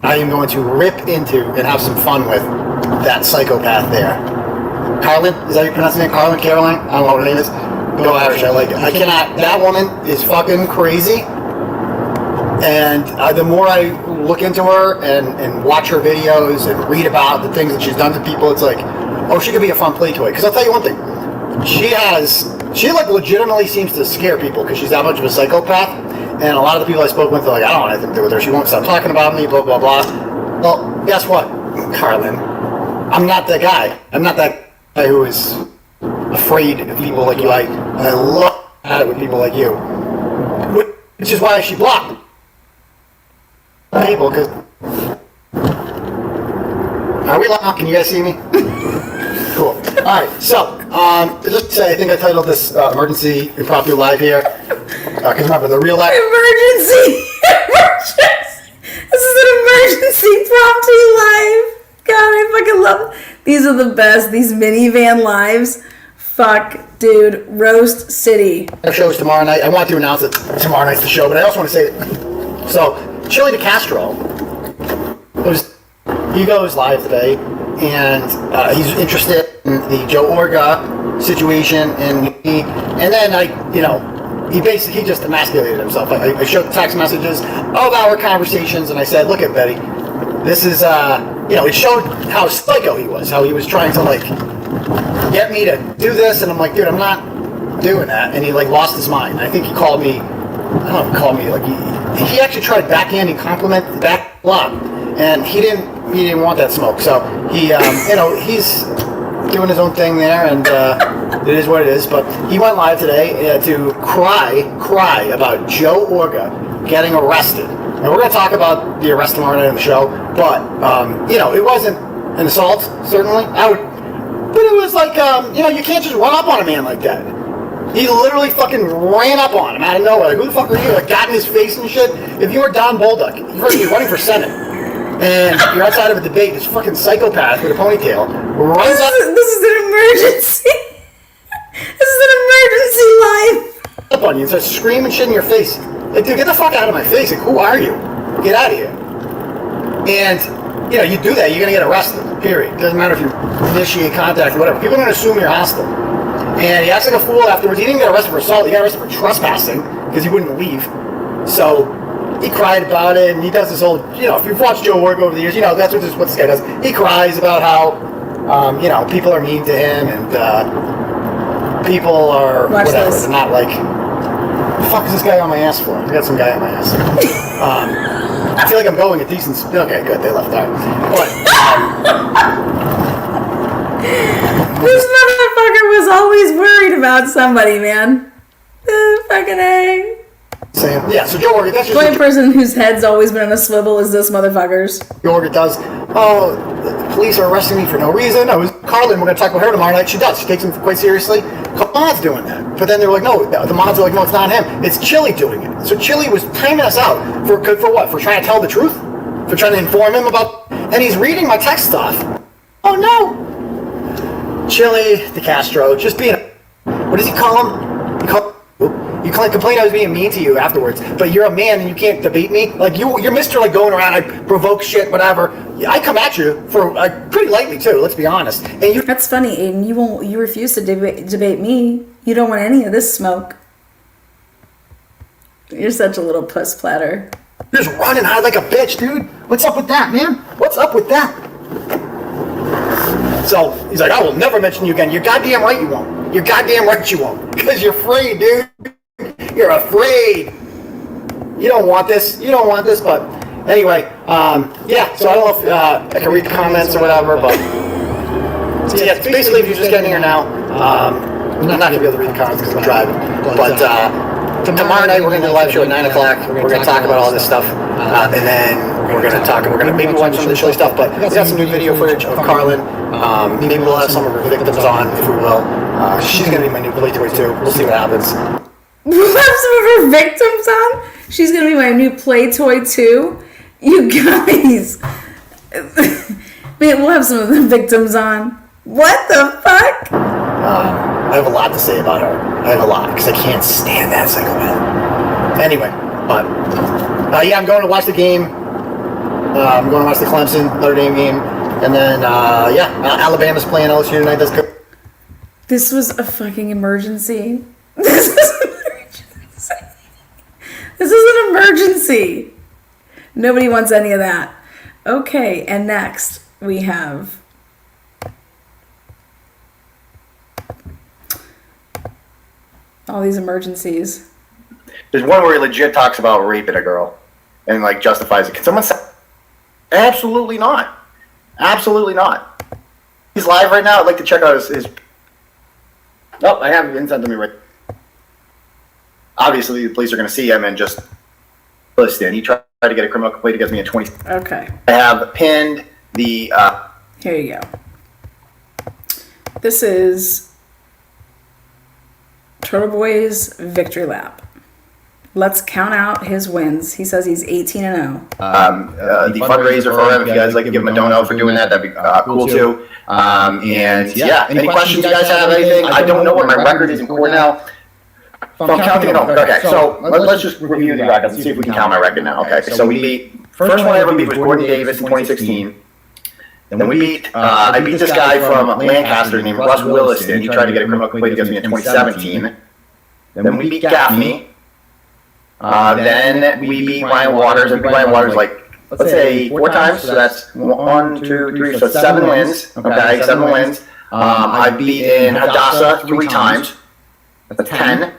I am going to rip into and have some fun with that psychopath there. Carlin, is that your pronunciation? Carlin, Caroline? I don't know what her name is. Go Irish, I like it. I cannot, that woman is fucking crazy. And the more I look into her and watch her videos and read about the things that she's done to people, it's like, oh, she could be a fun play toy. Because I'll tell you one thing, she like legitimately seems to scare people because she's that much of a psychopath. And a lot of the people I spoke with are like, I don't want anything to do with her. She won't stop talking about me, blah, blah, blah. Well, guess what, Carlin? I'm not that guy. I'm not that guy who is afraid of people like you. I love at it with people like you. Which is why she blocked people, because... Are we live? Can you guys see me? Cool. Alright, so, just to say, I think I titled this Emergency Impromptu Live here. Because remember, the real life... Emergency! This is an emergency impromptu live. God, I fucking love it. These are the best. These minivan lives. Fuck, dude. Roast City. Our show is tomorrow night. I want to announce it. Tomorrow night's the show, but I also want to say it. So, Chili DeCastro, he goes live today, and he's interested in the Joe Orga situation, and then he just emasculated himself. I showed text messages of our conversations, and I said, look at Betty, this is, it showed how psycho he was, how he was trying to, get me to do this, and I'm like, dude, I'm not doing that, and he, lost his mind. I think he called me, I don't know if he called me, he actually tried backhanding compliment, and he didn't want that smoke, so he, he's doing his own thing there, and it is what it is. But he went live today to cry about Joe Orga getting arrested. And we're going to talk about the arrest tomorrow night on the show, but it wasn't an assault, certainly. But it was you can't just run up on a man like that. He literally fucking ran up on him out of nowhere. Who the fuck are you? Got in his face and shit. If you were Don Bolduc, you're running for Senate, and you're outside of a debate, this fucking psychopath with a ponytail runs up. This is an emergency. This is an emergency live. Up on you and starts screaming shit in your face. Dude, get the fuck out of my face. Who are you? Get out of here. And you do that, you're going to get arrested, period. Doesn't matter if you initiate contact or whatever. People are going to assume you're hostile. And he acts like a fool afterwards. He didn't get arrested for assault. He got arrested for trespassing because he wouldn't leave. So he cried about it, and he does this whole, if you've watched Joe work over the years, that's what this guy does. He cries about how, people are mean to him, and people are Watch whatever. this. They're not like, what the fuck is this guy on my ass for? I got some guy on my ass. I feel like I'm going a decent. Okay, good. They left that. But This motherfucker was always worried about somebody, man. Fucking A. yeah. So Joe Organ, that's The just only person whose head's always been on a swivel is this motherfucker's. Joe Organ does. Oh, the police are arresting me for no reason. I was Carlin. We're going to talk about her tomorrow night. She does. She takes him quite seriously. Mods doing that, but then they were like, no. The mods are like, no, it's not him. It's Chili doing it. So Chili was timing us out for what? For trying to tell the truth? For trying to inform him about? And he's reading my text stuff. Oh no. Chili DeCastro, just being. What does he call him? You complain I was being mean to you afterwards, but you're a man and you can't debate me. Like you're Mr. Like going around, I provoke shit, whatever. I come at you for pretty lightly too. Let's be honest. And you. That's funny, Aiden. You refuse to debate me. You don't want any of this smoke. You're such a little puss platter. Just running hard like a bitch, dude. What's up with that, man? What's up with that? So he's like, I will never mention you again. You're goddamn right you won't. You're goddamn right you won't. Because you're afraid, dude. You're afraid. You don't want this. You don't want this, but anyway, yeah, so I don't know if I can read the comments or whatever, but so yeah, basically if you're just getting here now, I'm not going to be able to read the comments because I'm driving, but tomorrow night we're going to do a live show at 9 o'clock. We're going to talk about all this stuff, and then we're going to maybe watch some of the chilly stuff, but we got some new video footage of Carlin. Maybe we'll have some of her victims on, if we will. She's going to be my new play toy too. We'll see what happens. We'll have some of her victims on? She's gonna be my new play toy too? You guys. Man, we'll have some of the victims on. What the fuck? I have a lot to say about her. I have a lot, because I can't stand that psychopath. Anyway, but yeah, I'm going to watch the game. I'm going to watch the Clemson Notre Dame game. And then, Alabama's playing LSU tonight. That's good. This was a fucking emergency. This is an emergency. This is an emergency. Nobody wants any of that. Okay, and next we have all these emergencies. There's one where he legit talks about raping a girl and like justifies it. Can someone say? Absolutely not. Absolutely not. He's live right now. I'd like to check out his... Oh, I have him sent to me right. Obviously, the police are going to see him and just listen. He tried to get a criminal complaint against me in 20. Okay. I have pinned the. Here you go. This is Turtle Boy's victory lap. Let's count out his wins. He says he's 18-0. The fundraiser for him. If you guys like to give him a donut for doing that, that'd be cool too. And yeah, any questions you guys have? Anything? I don't know what my record is in court now. So I'm counting it over. Okay, so let's just review the records and see if we can count my record now. Okay, so we beat, first one I ever beat was Gordon Davis in 2016. Then we beat, I beat this guy from Lancaster named Russ Williston. He tried to get a criminal complaint against me in 2017. Then we beat Gaffney. Then we beat Ryan Waters. I beat Ryan Waters like, let's say 4 times. So that's 1, 2, 3, so 7 wins. Okay, 7 wins. I've beaten Hadassah 3 times. That's 10.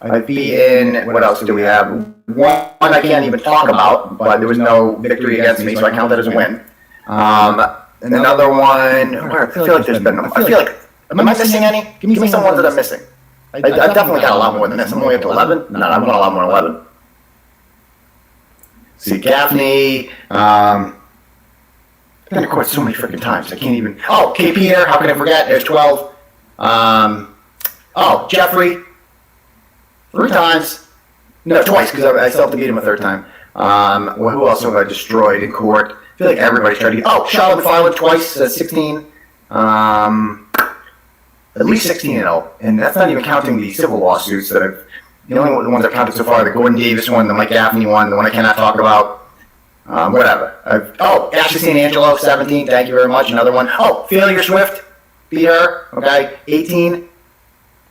I've beaten, what else do we have? One I can't even talk about, but there was no victory against me, so I count that as a win. Another one, I feel like there's been, I feel like, am I missing any? Give me some ones that I'm missing. I've definitely got a lot more than this. I'm only up to 11? No, I'm going a lot more than 11. See, Gaffney, I've been to court so many freaking times, I can't even, oh, K. Peter, how can I forget? There's 12. Jeffrey, 3 times. No, twice, because I still have to beat him a 3rd time. Who else have I destroyed in court? I feel like everybody's trying to get... Oh, Charlotte McFarland twice, 16. At least 16-0. And that's not even counting the civil lawsuits that I've... The only ones I've counted so far, the Gordon Davis one, the Mike Gaffney one, the one I cannot talk about. Whatever. Ashley St. Angelo, 17. Thank you very much. Another one. Oh, Failure Swift. Beat her. Okay. 18.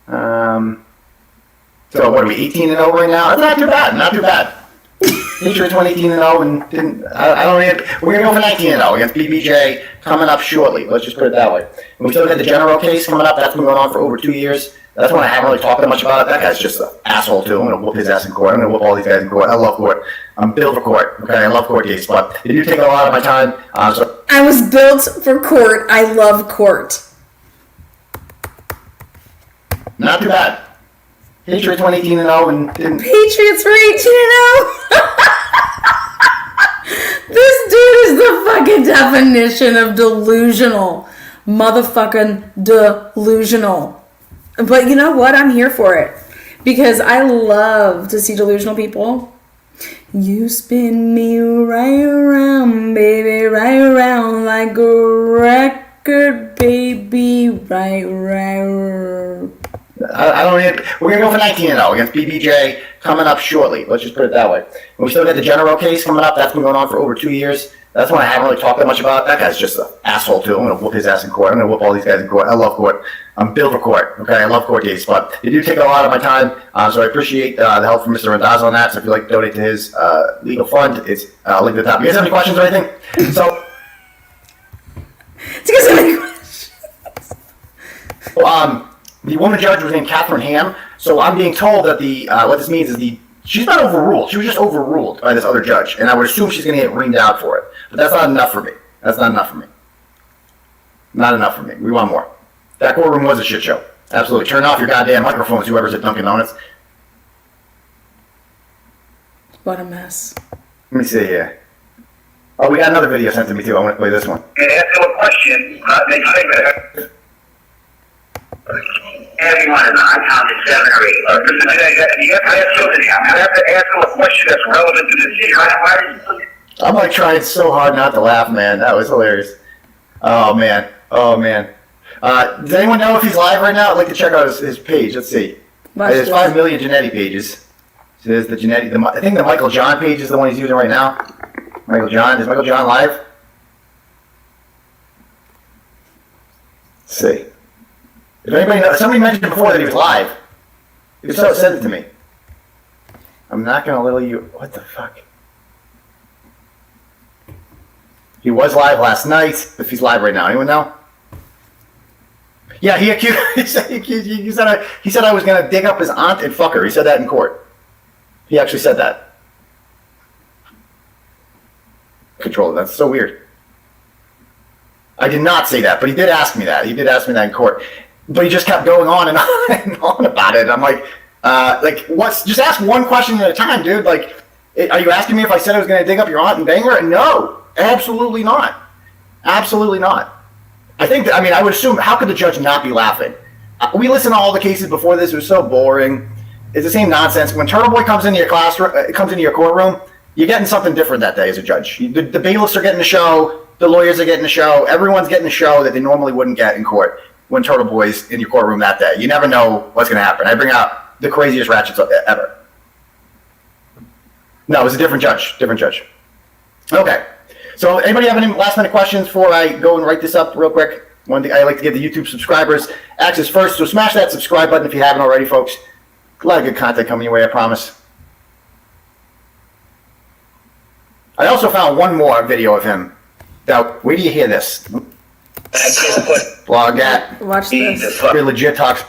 So what are we, 18-0 right now? That's not too bad. Not too bad. Patriots won 18-0 and didn't. I don't even. We're gonna go for 19-0 against BBJ coming up shortly. Let's just put it that way. And we still got the General case coming up. That's been going on for over 2 years. That's one I haven't really talked that much about. That guy's just an asshole too. I'm gonna whoop his ass in court. I'm gonna whoop all these guys in court. I love court. I'm built for court. Okay, I love court cases, but they do take a lot of my time. So I was built for court. I love court. not too bad. Patriots won 18-0 and didn't. Patriots were 18-0. This dude is the fucking definition of delusional. Motherfucking delusional. But you know what? I'm here for it. Because I love to see delusional people. You spin me right around, baby, right around like a record, baby, right. I don't even. We're gonna go for 19-0 against BBJ coming up shortly. Let's just put it that way. And we still got the General case coming up. That's been going on for over 2 years. That's one I haven't really talked that much about. That guy's just an asshole too. I'm gonna whoop his ass in court. I'm gonna whoop all these guys in court. I love court. I'm built for court. Okay, I love court cases, but they do take a lot of my time. So I appreciate the help from Mr. Randazzo on that. So if you'd like to donate to his legal fund, it's linked at the top. You guys have any questions or anything? So. Do you guys have any questions? The woman judge was named Catherine Ham, so I'm being told that what this means is she's not overruled. She was just overruled by this other judge, and I would assume she's going to get reamed out for it. But that's not enough for me. That's not enough for me. Not enough for me. We want more. That courtroom was a shit show. Absolutely. Turn off your goddamn microphones, whoever's at Dunkin' Donuts. What a mess. Let me see here. Oh, we got another video sent to me too. I want to play this one. Answer a question. They say that everyone in the I counted 7 or 8. You have to answer a question that's relevant to this issue. I'm like trying so hard not to laugh, man. That was hilarious. Oh man. Does anyone know if he's live right now? I'd like to check out his page. Let's see. There's 5 million Genetti pages. So there's the Genetti. I think the Michael John page is the one he's using right now. Michael John. Is Michael John live? Let's see. If anybody knows, somebody mentioned before that he was live. If so, send it to me. I'm not gonna little you. What the fuck? He was live last night. If he's live right now, anyone know? Yeah, he accused. He said I was gonna dig up his aunt and fuck her. He said that in court. He actually said that. Control. That's so weird. I did not say that, but he did ask me that. He did ask me that in court. But he just kept going on and on and on about it. I'm like, what's? Just ask one question at a time, dude. Like, are you asking me if I said I was going to dig up your aunt and bang her? No, absolutely not. Absolutely not. I would assume, how could the judge not be laughing? We listened to all the cases before this. It was so boring. It's the same nonsense. When Turtle Boy comes into your classroom, comes into your courtroom, you're getting something different that day as a judge. The bailiffs are getting a show. The lawyers are getting a show. Everyone's getting a show that they normally wouldn't get in court. When Turtle Boy's in your courtroom that day, you never know what's going to happen. I bring out the craziest ratchets ever. No, it was a different judge. Okay. So, anybody have any last minute questions before I go and write this up real quick? One thing I like to give the YouTube subscribers access first. So smash that subscribe button if you haven't already, folks. A lot of good content coming your way, I promise. I also found one more video of him. Now, where do you hear this? Blog at. Watch this. Pretty legit talks.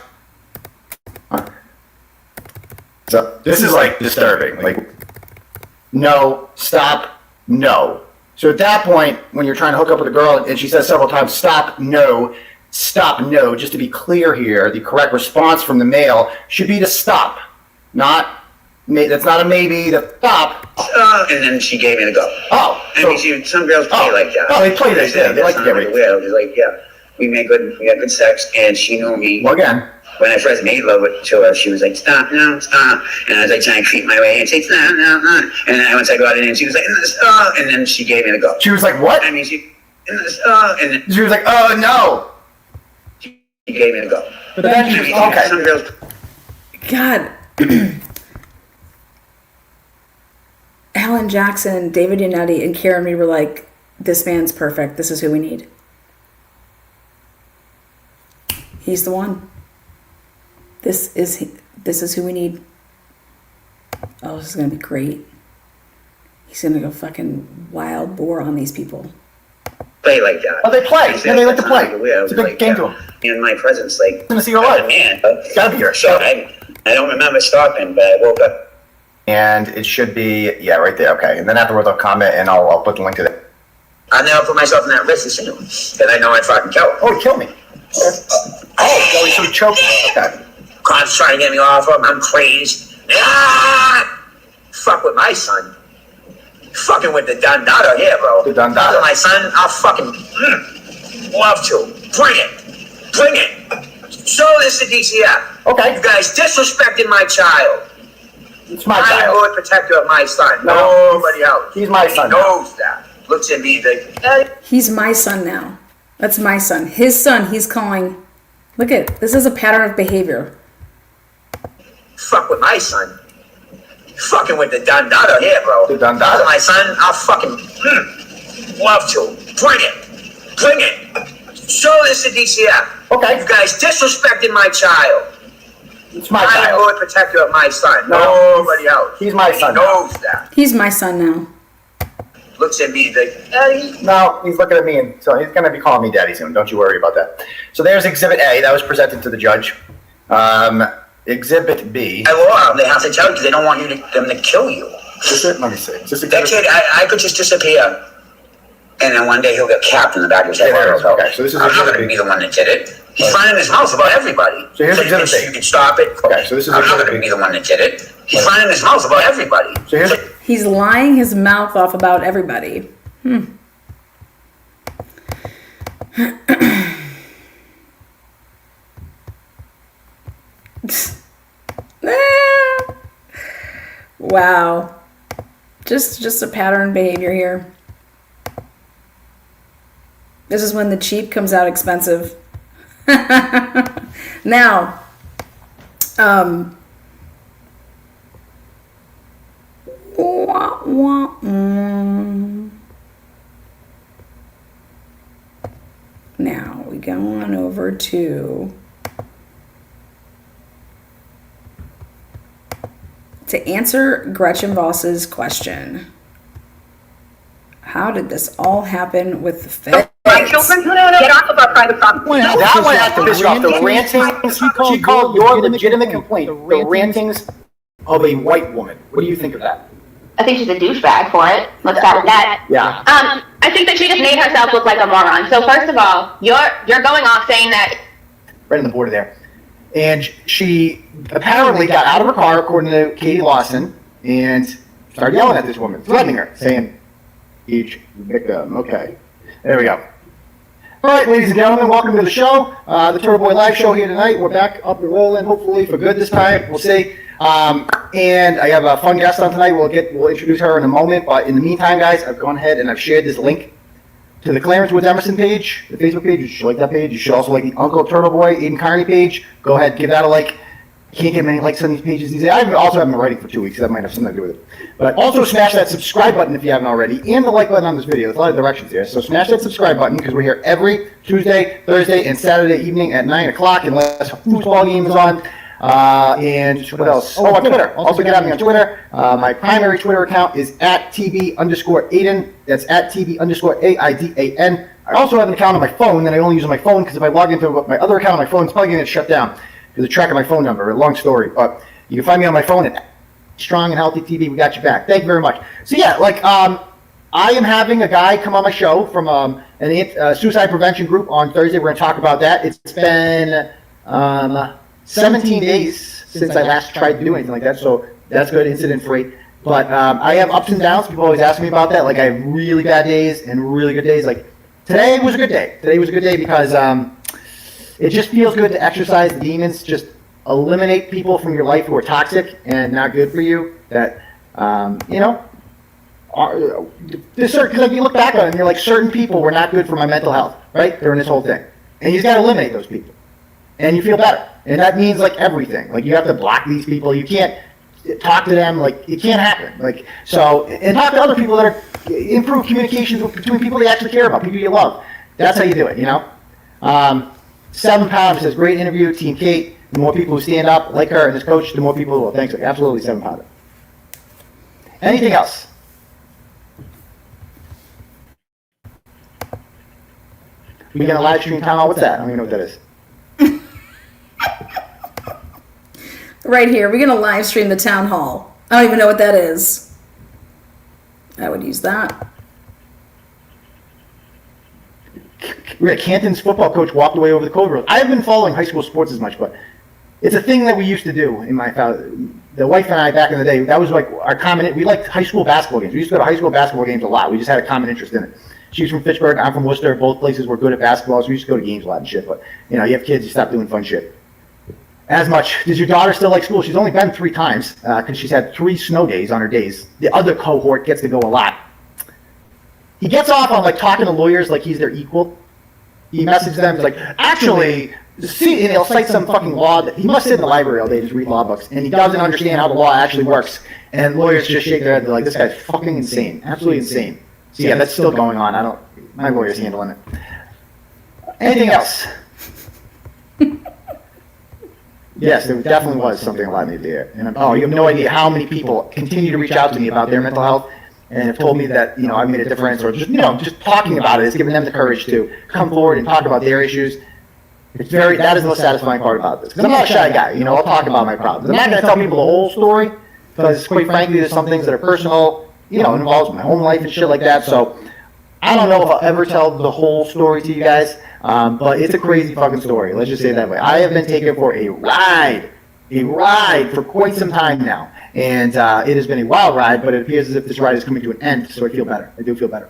So this is like disturbing. Like, no, stop, no. So at that point, when you're trying to hook up with a girl and she says several times, stop, no, just to be clear here, the correct response from the male should be to stop. That's not a maybe, the stop. And then she gave me the go. Oh. Some girls play like that. Oh, they play this, yeah. They like to get ready. Weird. I was like, yeah, we had good sex, and she knew me. Well, again. When I first made love to her, she was like, stop, no, stop. And I was like trying to creep my way and say, stop, no, no. And then once I got in, she was like, stop. And then she gave me the go. She was like, what? And then she was like, oh, no. She gave me the go. But then she was, okay. Some girls. God. Alan Jackson, David Yannetti, and Karen Reed were like, this man's perfect. This is who we need. He's the one. This is who we need. Oh, this is going to be great. He's going to go fucking wild boar on these people. Play like that. Oh, they play. Yeah, they like to play. It's a big game to them. In my presence, like, To see your life. man. Gotta be here. So I don't remember stopping, but I woke up. And it should be, yeah, right there. Okay. And then afterwards, I'll comment and I'll put the link to it. I never put myself in that risk because I know I'd fucking kill him. Oh, he killed me. Oh, so he choked me. Okay. Cops trying to get me off him. I'm crazed. Ah! Fuck with my son. Fucking with the Dundada here, bro. The Dundada. Fuck with my son, I'll fucking love to. Bring it. Bring it. Show this to DCF. Okay. You guys disrespected my child. It's my I'm child. Lord Protector of my son. No, Nobody else. he's my He son knows that. Looks at me like, He's my son now. That's my son. His son, he's calling. Look at, this is a pattern of behavior. fuck with my son. Fucking with the Dundada here, bro. The Dundada. Fuck my son, I'll fucking love to. Bring it. Bring it. Show this to DCF. Okay. You guys disrespected my child. It's my I'm child. Lord Protector of my son. No, Nobody else. He's my son. He knows that. He's my son now. Looks at me like, Daddy. No, he's looking at me, and so he's going to be calling me daddy soon. Don't you worry about that. So there's Exhibit A. That was presented to the judge. Exhibit B. I law, they have to tell you because they don't want them to kill you. Is it? Let me see. Is this That Exhibit kid, I could just disappear. And then one day he'll get capped in the back of his head. Yeah, there it is. Okay, so this is I'm not Exhibit going to B. be the one that did it. He's running his mouth about everybody. So here's Exhibit B. You can stop it. Okay, so this is I'm not Exhibit going to B. be the one that did it. He's running his mouth about everybody. So here's He's lying his mouth off about everybody. Wow. Just a pattern behavior here. This is when the cheap comes out expensive. Now, now we go on over to answer Gretchen Voss's question. How did this all happen with the feds? My children get off of our private property. that one has to piss off. The rantings. She called your legitimate complaint the rantings of a white woman. What do you think of that? I think she's a douchebag for it. Let's start with that. Yeah. I think that she just made herself look like a moron. So first of all, you're going off saying that. Right on the border there. And she apparently got out of her car, according to Katie Lawson, and started yelling at this woman, threatening her, saying, each victim. Okay. There we go. All right, ladies and gentlemen, welcome to the show. The Turtle Boy Live Show here tonight. We're back up and rolling, hopefully for good this time. We'll see. And I have a fun guest on tonight. We'll introduce her in a moment. But in the meantime, guys, I've gone ahead and I've shared this link to the Clarence Woods Emerson page, the Facebook page. You should like that page. You should also like the Uncle Turtle Boy Aiden Carney page. Go ahead, give that a like. Can't get many likes on these pages these days. I also haven't been writing for 2 weeks, so that might have something to do with it. But also smash that subscribe button if you haven't already, and the like button on this video. There's a lot of directions here. So smash that subscribe button because we're here every Tuesday, Thursday, and Saturday evening at 9 o'clock, unless football game is on. And what else? Oh, on Twitter. Also get at me on Twitter. My primary Twitter account is @TB_Aiden. That's @TB_AIDAN. I also have an account on my phone that I only use on my phone because if I log into my other account on my phone, it's probably going to get shut down because of tracking my phone number. A long story, but you can find me on my phone at Strong and Healthy TV. We got you back. Thank you very much. So yeah, I am having a guy come on my show from a suicide prevention group on Thursday. We're going to talk about that. It's been 17 days since I last tried to do anything like that, so that's good, incident free. But I have ups and downs. People always ask me about that. Like I have really bad days and really good days. Like today was a good day. Today was a good day because it just feels good to exercise the demons. Just eliminate people from your life who are toxic and not good for you. That there's certain, because if you look back on it, and you're like, certain people were not good for my mental health, right? During this whole thing, and you just got to eliminate those people, and you feel better. And that means like everything. Like you have to block these people. You can't talk to them. Like, it can't happen. Like, so, and talk to other people that are, improve communications between people you actually care about, people you love. That's how you do it, you know? 7 Pound says, great interview, Team Kate. The more people who stand up like her and this coach, the more people who will. Thanks. Absolutely, 7 Pound. Anything else? We got a live stream town hall. What's that? I don't even know what that is. Right here. We're going to live stream the town hall. I don't even know what that is. I would use that. Rick, Canton's football coach walked away over the COVID rules. I haven't been following high school sports as much, but it's a thing that we used to do in my family. The wife and I back in the day, that was like our common, we liked high school basketball games. We used to go to high school basketball games a lot. We just had a common interest in it. She's from Fitchburg, I'm from Worcester. Both places were good at basketball, so we used to go to games a lot and shit. But, you know, you have kids, you stop doing fun shit. As much. Does your daughter still like school? She's only been 3 times because she's had 3 snow days on her days. The other cohort gets to go a lot. He gets off on like talking to lawyers like he's their equal. He messages them, he's like, actually, see, and he'll cite some fucking law that he must sit in the library all day, just read law books, and he doesn't understand how the law actually works. And lawyers just shake their head, they're like, this guy's fucking insane, absolutely insane. So yeah, that's still going on. My lawyer's handling it. Anything else? Yes, there definitely was something a lot needed there. And you have no idea how many people continue to reach out to me about their mental health and have told me that, you know, I've made a difference, or just, you know, just talking about it is giving them the courage to come forward and talk about their issues. That is the most satisfying part about this. Because I'm not a shy guy, you know, I'll talk about my problems. I'm not going to tell people the whole story, because quite frankly, there's some things that are personal, you know, involves my home life and shit like that. So I don't know if I'll ever tell the whole story to you guys, but it's a crazy fucking story. Let's just say it that way. I have been taken for a ride for quite some time now. And it has been a wild ride, but it appears as if this ride is coming to an end, so I feel better. I do feel better.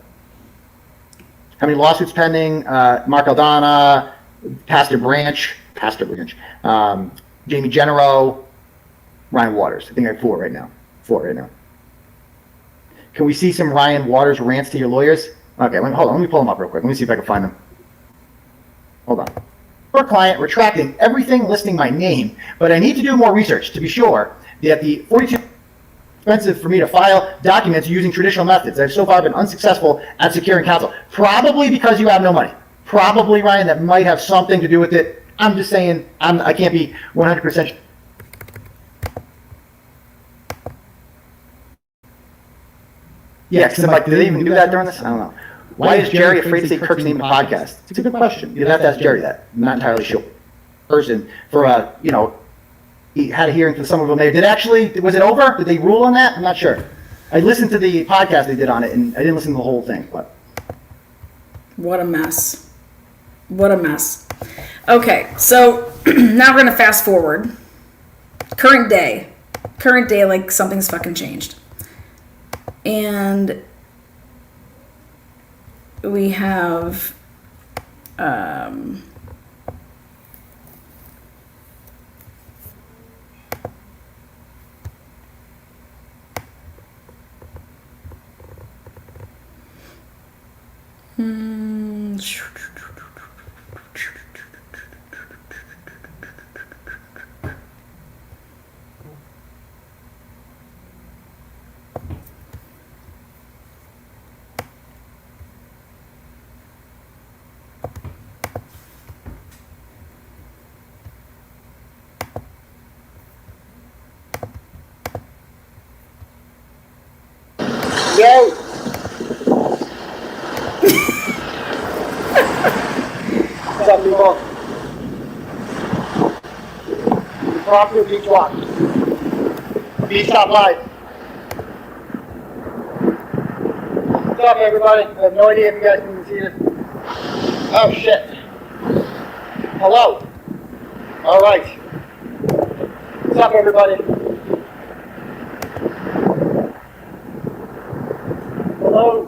How many lawsuits pending? Mark Aldana, Pastor Branch, Jamie Genero, Ryan Waters. I think I have 4 right now. 4 right now. Can we see some Ryan Waters rants to your lawyers? Okay, hold on. Let me pull them up real quick. Let me see if I can find them. Hold on. For a client, retracting everything listing my name, but I need to do more research to be sure that the 42 expensive for me to file documents using traditional methods. I've so far been unsuccessful at securing counsel. Probably because you have no money. Probably, Ryan, that might have something to do with it. I'm just saying, I can't be 100%. Yeah, because I'm like, did they even do that during this? I don't know. Why is Jerry afraid to say Kirk's name in the podcast? It's a good question. You'd have to ask Jerry that. I'm not entirely sure. Person for you know, he had a hearing for some of them there. Was it over? Did they rule on that? I'm not sure. I listened to the podcast they did on it, and I didn't listen to the whole thing. But what a mess. What a mess. Okay, so now we're going to fast forward. Current day, like something's fucking changed. And we have Yay! What's up, people? Property or Beach Walk? Beach Stop Live. What's up, everybody? I have no idea if you guys can see this. Oh, shit. Hello. All right. What's up, everybody? Hello?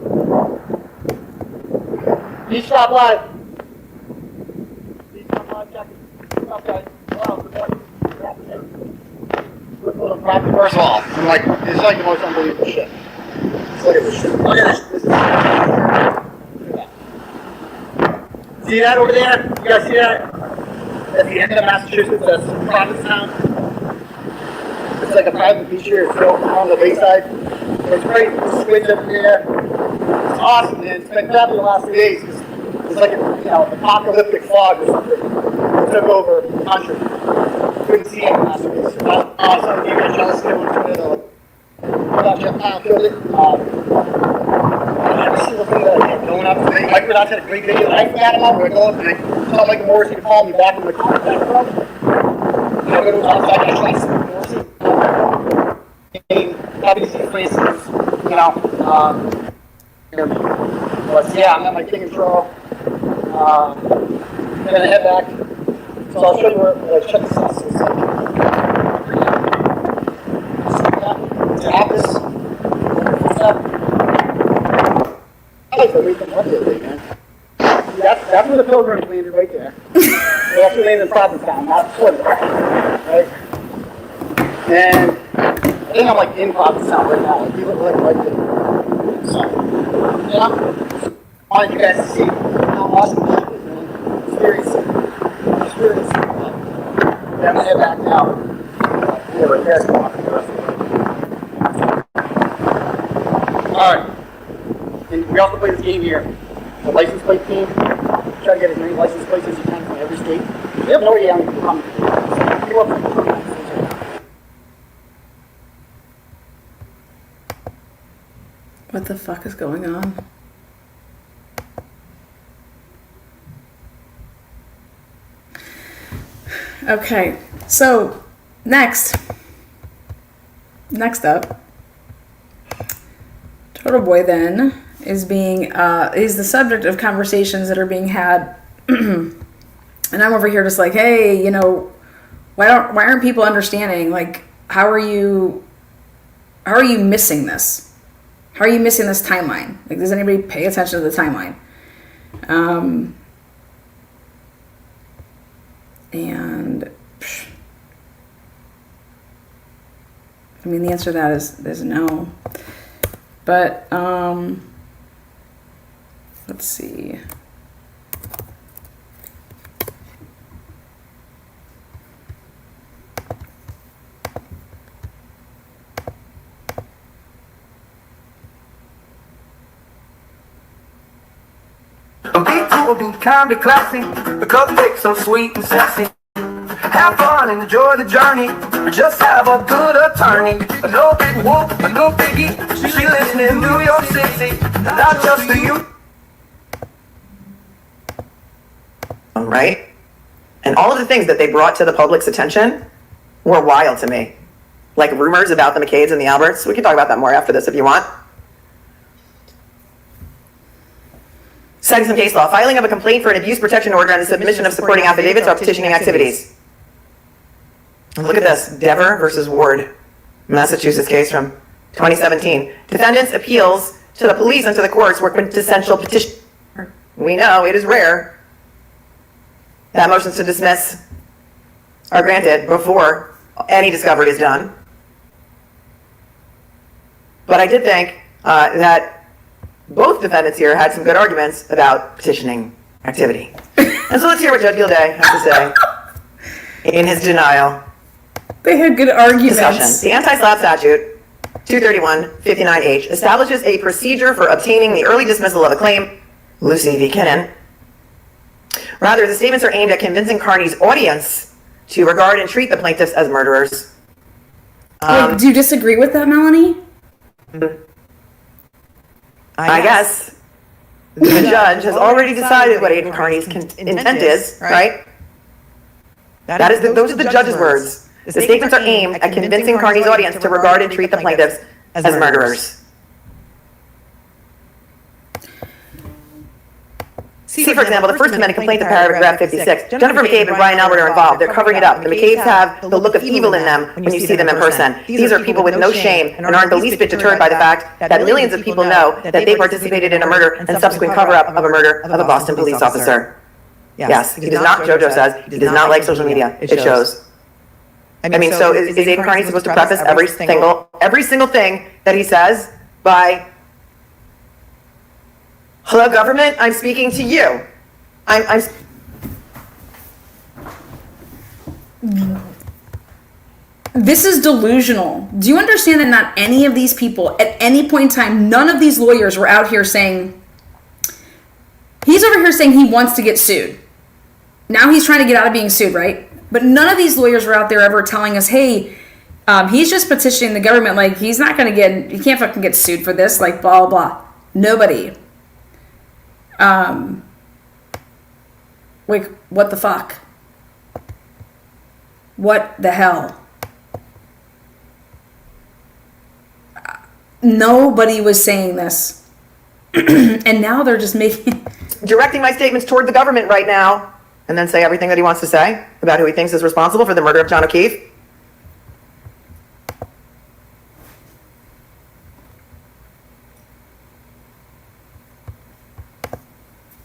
Beach Stop Live. Beach Stop Live, check. What's up, guys? Hello, good morning. First of all, I'm like, this is like the most unbelievable shit. Let's look at this shit. Look at this. Look at that. See that over there? You guys see that? At the end of Massachusetts, that's Provincetown. It's like a private beach here. It's built on the bayside. It's great. Squids up there. It's awesome, man. It's been crappy the last 3 days. It's like apocalyptic fog or something. It took over the country. Couldn't see it last 3 days. Awesome. You guys jealous of it. I killed it. Every single thing that I did going up today. Mike Renato had a great video that I forgot about. We're going and I told Mike Morrissey to call me back when the car back from. I'm going to go outside and try some Morrissey. Obviously, places, you know. But yeah, I'm at my king control. I'm going to head back. So I'll show you where, check this out. So it's like, it's an office. I like the way from Monday, man. That's where the Pilgrims landed right there. They actually landed in Provincetown, not Florida. Right? And I think I'm like in Provincetown right now. Like, people are like right there. So, yeah. I wanted you guys to see how awesome this shit is, man. Experience it. Yeah, I'm gonna head back now. Yeah, right there's the Alright. And we also play this game here. The license plate team. Try to get as many license plates as you can from every state. We have no idea how many people come. So people are from the United States right now. What the fuck is going on? Okay, so next up, Total Boy then is the subject of conversations that are being had, and I'm over here just like, hey, you know, why aren't people understanding? Like, how are you missing this? How are you missing this timeline? Like, does anybody pay attention to the timeline? And I mean, the answer to that is no. But let's see. Will be kind of classy because it's so sweet and sassy. Have fun and enjoy the journey. Just have a good attorney. No big whoop, no biggie. She lives in New York City, not just the youth. Right? And all of the things that they brought to the public's attention were wild to me. Like rumors about the McCades and the Alberts. We can talk about that more after this if you want. Citing some case law, filing of a complaint for an abuse protection order and the submission of supporting affidavits or petitioning activities. Look at this, Dever versus Ward, Massachusetts case from 2017. Defendants' appeals to the police and to the courts were quintessential petition. We know it is rare that motions to dismiss are granted before any discovery is done. But I did think that both defendants here had some good arguments about petitioning activity. And so let's hear what Judge Gilday has to say in his denial. They had good arguments. Discussion. The anti-SLAPP statute, 231-59H, establishes a procedure for obtaining the early dismissal of a claim, Lucy v. Kinnan. Rather, the statements are aimed at convincing Carney's audience to regard and treat the plaintiffs as murderers. Do you disagree with that, Melanie? I guess the judge has already decided what Aidan Carney's intent is, right? Those are the judge's words. The statements are aimed at convincing Carney's audience to regard and treat the plaintiffs as murderers. See, for example, the First Amendment complaint in paragraph 56. Jennifer McCabe and Brian Albert are involved. They're covering it up. The McCabes have the look of evil in them when you see them in person. These are people with no shame and aren't the least bit deterred by the fact that millions of people know that they participated in a murder and subsequent cover-up of a murder of a Boston police officer. Yes, he does not, JoJo says, he does not like social media. It shows. I mean, so is Aidan Carney supposed to preface every single thing that he says by, hello, government, I'm speaking to you. This is delusional. Do you understand that not any of these people, at any point in time, none of these lawyers were out here saying, he's over here saying he wants to get sued. Now he's trying to get out of being sued, right? But none of these lawyers were out there ever telling us, hey, he's just petitioning the government, like, he can't fucking get sued for this, like, blah, blah, blah. Nobody. Like, what the fuck? What the hell? Nobody was saying this. And now they're just making... Directing my statements toward the government right now, and then say everything that he wants to say about who he thinks is responsible for the murder of John O'Keefe.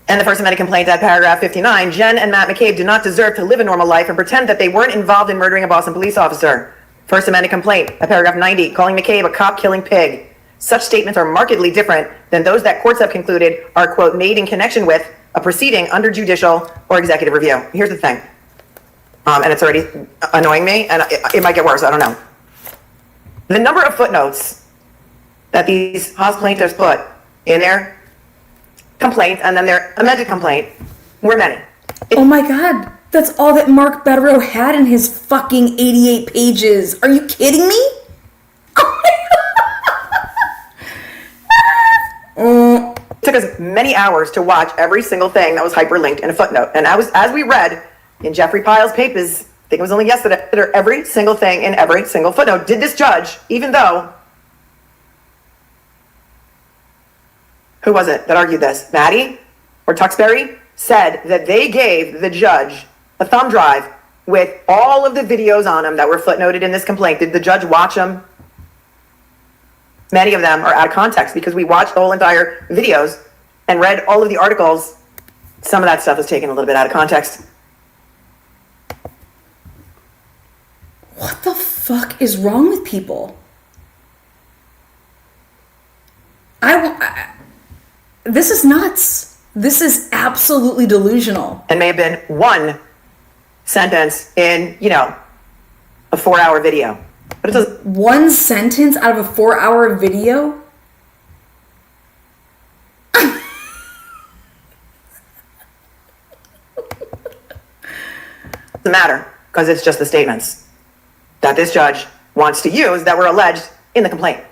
And the First Amendment complaint at paragraph 59, Jen and Matt McCabe do not deserve to live a normal life and pretend that they weren't involved in murdering a Boston police officer. First Amendment complaint at paragraph 90, calling McCabe a cop-killing pig. Such statements are markedly different than those that courts have concluded are, quote, made in connection with a proceeding under judicial or executive review. Here's the thing, and it's already annoying me, and it might get worse, I don't know. The number of footnotes that these Haas plaintiffs put in their complaint and then their amended complaint were many. Oh my God, that's all that Mark Betterow had in his fucking 88 pages. Are you kidding me? It took us many hours to watch every single thing that was hyperlinked in a footnote. And as we read in Jeffrey Pyle's papers, I think it was only yesterday, every single thing in every single footnote. Did this judge, even though, who was it that argued this? Maddie or Tuxbury said that they gave the judge a thumb drive with all of the videos on them that were footnoted in this complaint. Did the judge watch them? Many of them are out of context because we watched the whole entire videos and read all of the articles. Some of that stuff is taken a little bit out of context. What the fuck is wrong with people? This is nuts. This is absolutely delusional. And may have been one sentence in, a 4-hour video. But it does one sentence out of a 4-hour video? doesn't matter because it's just the statements that this judge wants to use that were alleged in the complaint.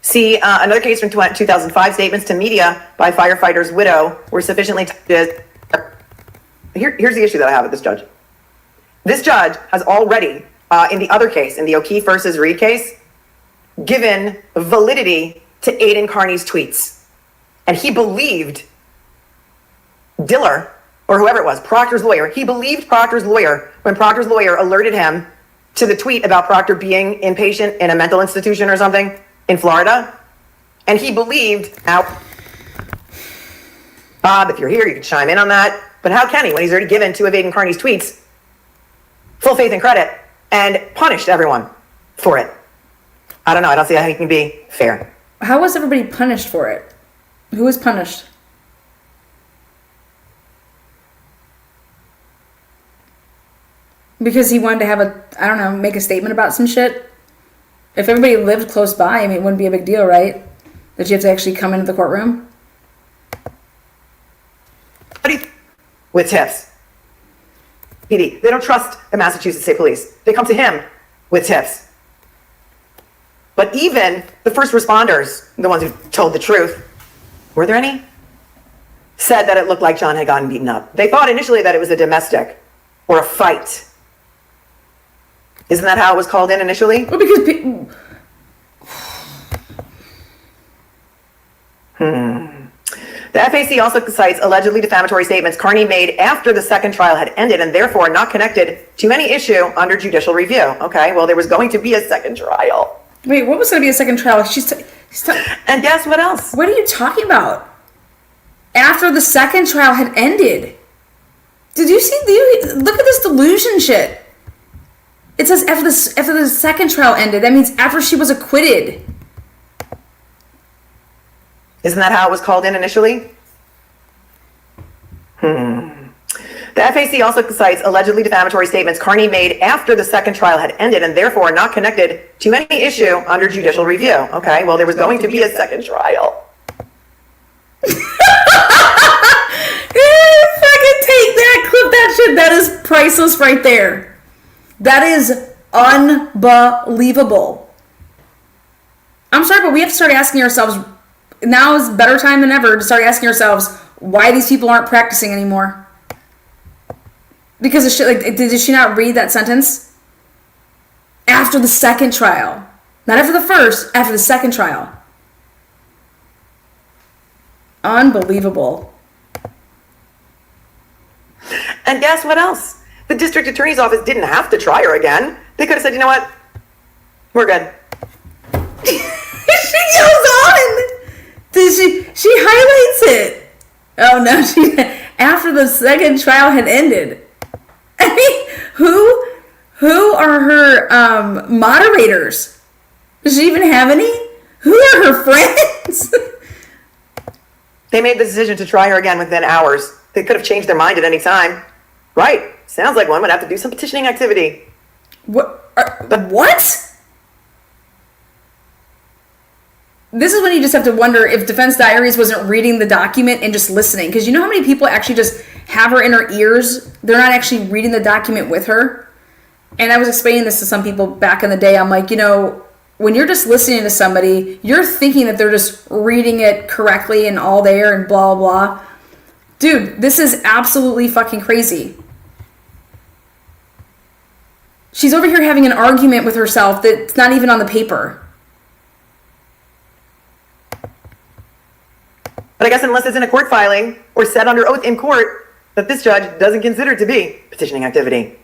See, another case from 2005, statements to media by firefighter's widow were sufficiently... Here's the issue that I have with this judge. This judge has already, in the other case, in the O'Keefe versus Reed case, given validity to Aidan Carney's tweets. And he believed Diller, or whoever it was, Proctor's lawyer, he believed Proctor's lawyer when Proctor's lawyer alerted him to the tweet about Proctor being inpatient in a mental institution or something in Florida. And he believed, now, Bob, if you're here, you can chime in on that. But how can he when he's already given two of Aidan Carney's tweets full faith and credit and punished everyone for it? I don't know. I don't see how he can be fair. How was everybody punished for it? Who was punished? Because he wanted to have make a statement about some shit? If everybody lived close by, it wouldn't be a big deal, right? That you have to actually come into the courtroom? With tips. PD. They don't trust the Massachusetts State Police. They come to him with tips. But even the first responders, the ones who told the truth, were there any? Said that it looked like John had gotten beaten up. They thought initially that it was a domestic or a fight. Isn't that how it was called in initially? Well, because The FAC also cites allegedly defamatory statements Carney made after the second trial had ended and therefore not connected to any issue under judicial review. Okay, well, there was going to be a second trial. Wait, what was going to be a second trial? And guess what else? What are you talking about? After the second trial had ended. Did you see? Look at this delusion shit. It says after the second trial ended. That means after she was acquitted. Isn't that how it was called in initially? The FAC also cites allegedly defamatory statements Carney made after the second trial had ended and therefore are not connected to any issue under judicial review. Okay, well, there was going to be a second trial. Fucking take that, clip that shit. That is priceless right there. That is unbelievable. I'm sorry, but we have to start asking ourselves, now is a better time than ever to start asking ourselves why these people aren't practicing anymore. Because of shit, like, did she not read that sentence? After the second trial. Not after the first, after the second trial. Unbelievable. And guess what else? The district attorney's office didn't have to try her again. They could have said, you know what? We're good. She goes on. She highlights it. Oh no, she after the second trial had ended. I mean, who are her moderators? Does she even have any? Who are her friends? They made the decision to try her again within hours. They could have changed their mind at any time. Right. Sounds like one would have to do some petitioning activity. What? What? This is when you just have to wonder if Defense Diaries wasn't reading the document and just listening. Because you know how many people actually just have her in her ears? They're not actually reading the document with her. And I was explaining this to some people back in the day. I'm like, you know, when you're just listening to somebody, you're thinking that they're just reading it correctly and all there and blah, blah. Dude, this is absolutely fucking crazy. She's over here having an argument with herself that's not even on the paper. But I guess unless it's in a court filing or said under oath in court that this judge doesn't consider to be petitioning activity.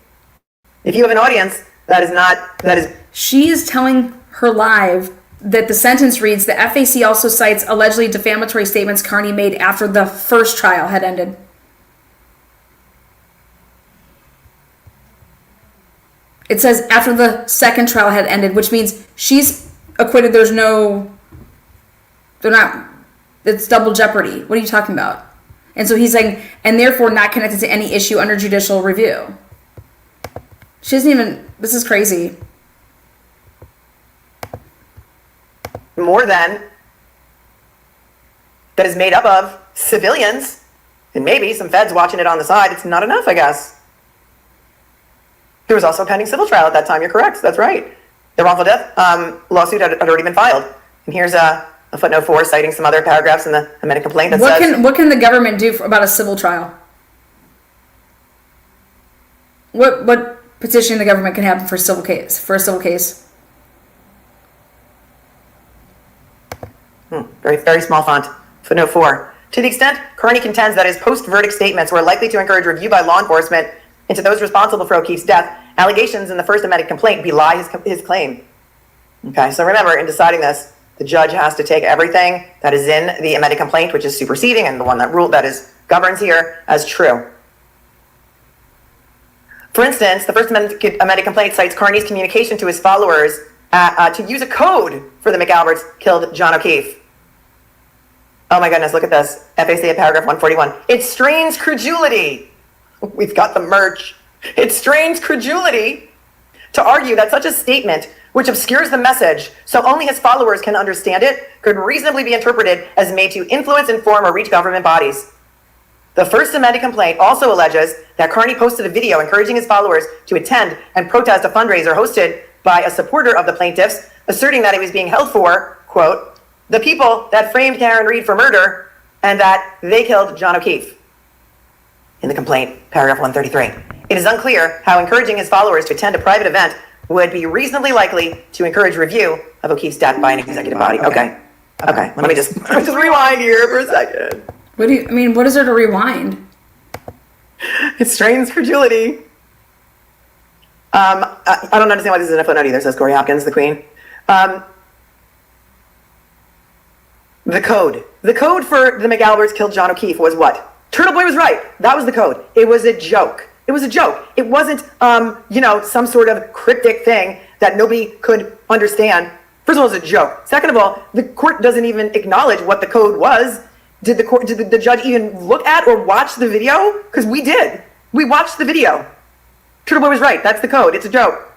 If you have an audience, that is... She is telling her live that the sentence reads, the FAC also cites allegedly defamatory statements Carney made after the first trial had ended. It says after the second trial had ended, which means she's acquitted. It's double jeopardy. What are you talking about? And so he's saying, and therefore not connected to any issue under judicial review. She doesn't even, this is crazy. More than that is made up of civilians and maybe some feds watching it on the side. It's not enough, I guess. There was also a pending civil trial at that time. You're correct. That's right. The wrongful death lawsuit had already been filed. And here's a footnote 4 citing some other paragraphs in the amended complaint that says... What can the government do about a civil trial? What petition the government can have for a civil case? Very, very small font. Footnote 4. To the extent Carney contends that his post-verdict statements were likely to encourage review by law enforcement into those responsible for O'Keefe's death, allegations in the first amended complaint belie his claim. Okay, so remember, in deciding this, the judge has to take everything that is in the amended complaint, which is superseding, and the one that governs here, as true. For instance, the first amended complaint cites Carney's communication to his followers to use a code for the McAlberts killed John O'Keefe. Oh my goodness, look at this. FAC at paragraph 141. It strains credulity. We've got the merch. It strains credulity to argue that such a statement, which obscures the message so only his followers can understand it, could reasonably be interpreted as made to influence, inform, or reach government bodies. The first amended complaint also alleges that Carney posted a video encouraging his followers to attend and protest a fundraiser hosted by a supporter of the plaintiffs, asserting that he was being held for, quote, the people that framed Karen Reed for murder and that they killed John O'Keefe. In the complaint, paragraph 133. It is unclear how encouraging his followers to attend a private event would be reasonably likely to encourage review of O'Keefe's death by an executive body. Okay. Let me just rewind here for a second. What is there to rewind? It strains credulity. I don't understand why this is in a footnote either, says Corey Hopkins, the Queen. The code for the McAlberts killed John O'Keefe was what? Turtle Boy was right. That was the code. It was a joke. It was a joke. It wasn't, some sort of cryptic thing that nobody could understand. First of all, it's a joke. Second of all, the court doesn't even acknowledge what the code was. Did the judge even look at or watch the video? Because we did. We watched the video. Turtle Boy was right. That's the code. It's a joke.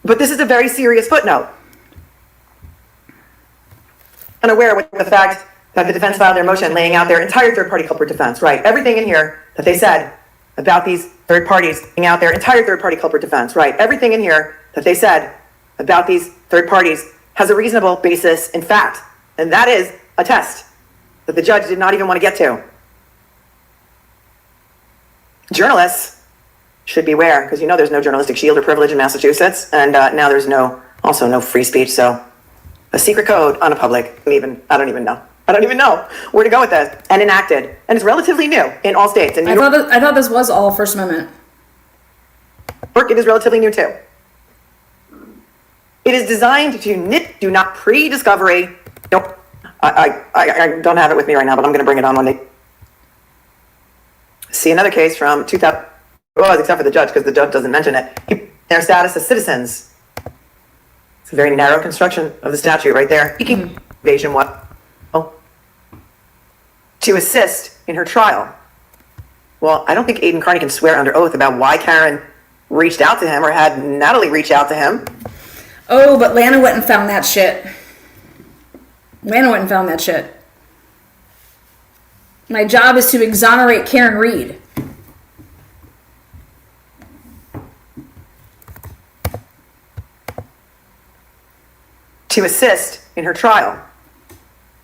But this is a very serious footnote. Unaware with the fact that the defense filed their motion laying out their entire third-party culprit defense, right? Everything in here that they said about these third parties laying out their entire third-party culprit defense, right? Everything in here that they said about these third parties has a reasonable basis in fact. And that is a test that the judge did not even want to get to. Journalists should beware, because you know there's no journalistic shield or privilege in Massachusetts, and now there's also no free speech, so a secret code on a public, I don't even know where to go with this, and enacted, and it's relatively new in all states. And I thought this was all First Amendment. It is relatively new too. It is designed to do not pre-discovery. Nope. I don't have it with me right now, but I'm going to bring it on one day. See another case from 2000, well, except for the judge, because the judge doesn't mention it. Their status as citizens. It's a very narrow construction of the statute right there. Evasion what? Oh. To assist in her trial. Well, I don't think Aidan Carney can swear under oath about why Karen reached out to him or had Natalie reach out to him. Oh, but Lana went and found that shit. My job is to exonerate Karen Reed. To assist in her trial.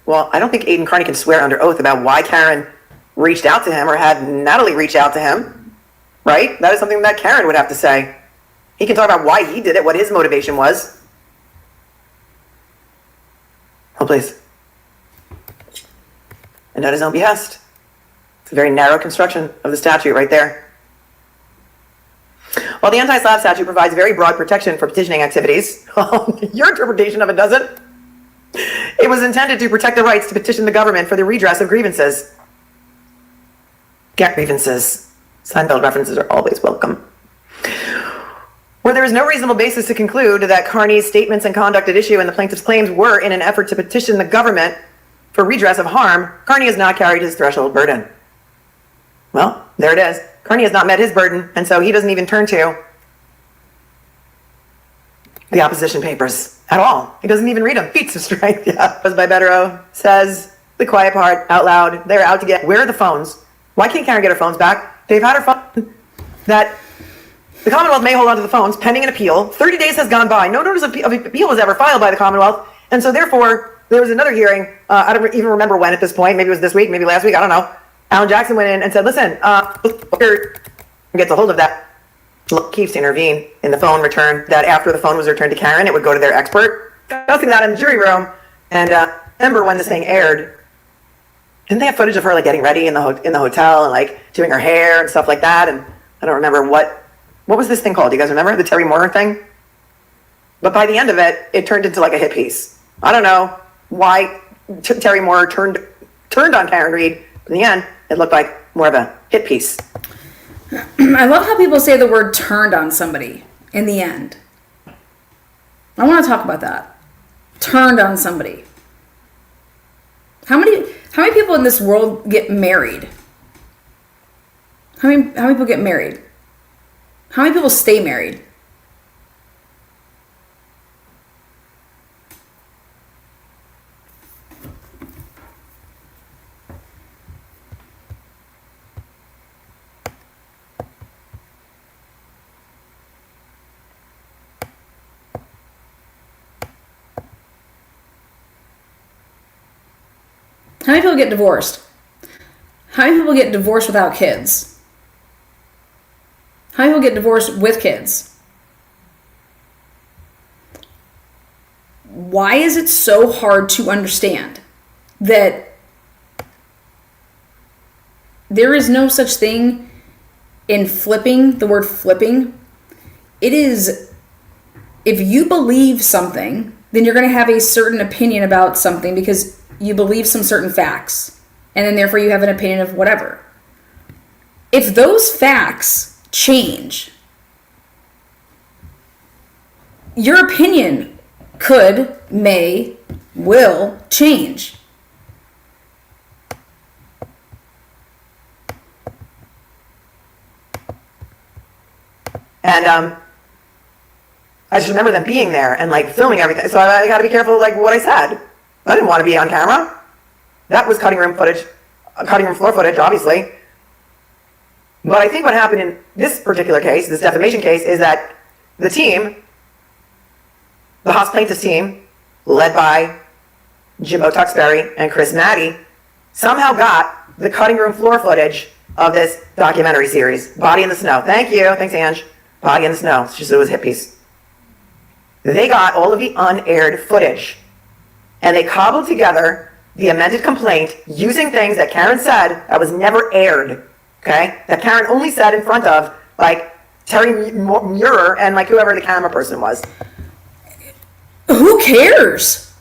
Well, I don't think Aidan Carney can swear under oath about why Karen reached out to him or had Natalie reach out to him, right? That is something that Karen would have to say. He can talk about why he did it, what his motivation was. Oh, please. And at his own behest. It's a very narrow construction of the statute right there. While the anti-SLAPP statute provides very broad protection for petitioning activities, your interpretation of it doesn't. It was intended to protect the rights to petition the government for the redress of grievances. Get grievances. Seinfeld references are always welcome. Where there is no reasonable basis to conclude that Carney's statements and conduct at issue in the plaintiff's claims were in an effort to petition the government for redress of harm, Carney has not carried his threshold burden. Well, there it is. Carney has not met his burden, and so he doesn't even turn to the opposition papers at all. He doesn't even read them. Feats of strength, yeah. By Betterow says the quiet part out loud. They're out to get, where are the phones? Why can't Karen get her phones back? They've had her phone that the Commonwealth may hold on to the phones pending an appeal. 30 days has gone by. No notice of appeal was ever filed by the Commonwealth. And so therefore, there was another hearing. I don't even remember when at this point. Maybe it was this week, maybe last week. I don't know. Alan Jackson went in and said, listen, gets a hold of that. Keeps to intervene in the phone return, that after the phone was returned to Karen, it would go to their expert. Discussing that in the jury room. And remember when this thing aired, didn't they have footage of her like getting ready in the hotel and like doing her hair and stuff like that? And I don't remember what was this thing called? Do you guys remember the Terry Moore thing? But by the end of it, it turned into like a hit piece. I don't know why Terry Moore turned on Karen Reed. In the end, it looked like more of a hit piece. I love how people say the word turned on somebody in the end. I want to talk about that. Turned on somebody. How many people in this world get married? How many people get married? How many people stay married? How many people get divorced? How many people get divorced without kids? How many people get divorced with kids? Why is it so hard to understand that there is no such thing in flipping, the word flipping? It is, if you believe something, then you're going to have a certain opinion about something because you believe some certain facts, and then therefore you have an opinion of whatever. If those facts change, your opinion could, may, will change. And I just remember them being there and like filming everything. So I got to be careful like what I said. I didn't want to be on camera. That was cutting room floor footage, obviously. But I think what happened in this particular case, this defamation case, is that the team, the Haas plaintiffs team, led by Jimbo Tuxbury and Chris Maddy, somehow got the cutting room floor footage of this documentary series, Body in the Snow. Thank you. Thanks, Ange. Body in the Snow. It's just, it was hit piece. They got all of the unaired footage, and they cobbled together the amended complaint using things that Karen said that was never aired, okay? That Karen only said in front of, like, Terry Muir and, like, whoever the camera person was. Who cares?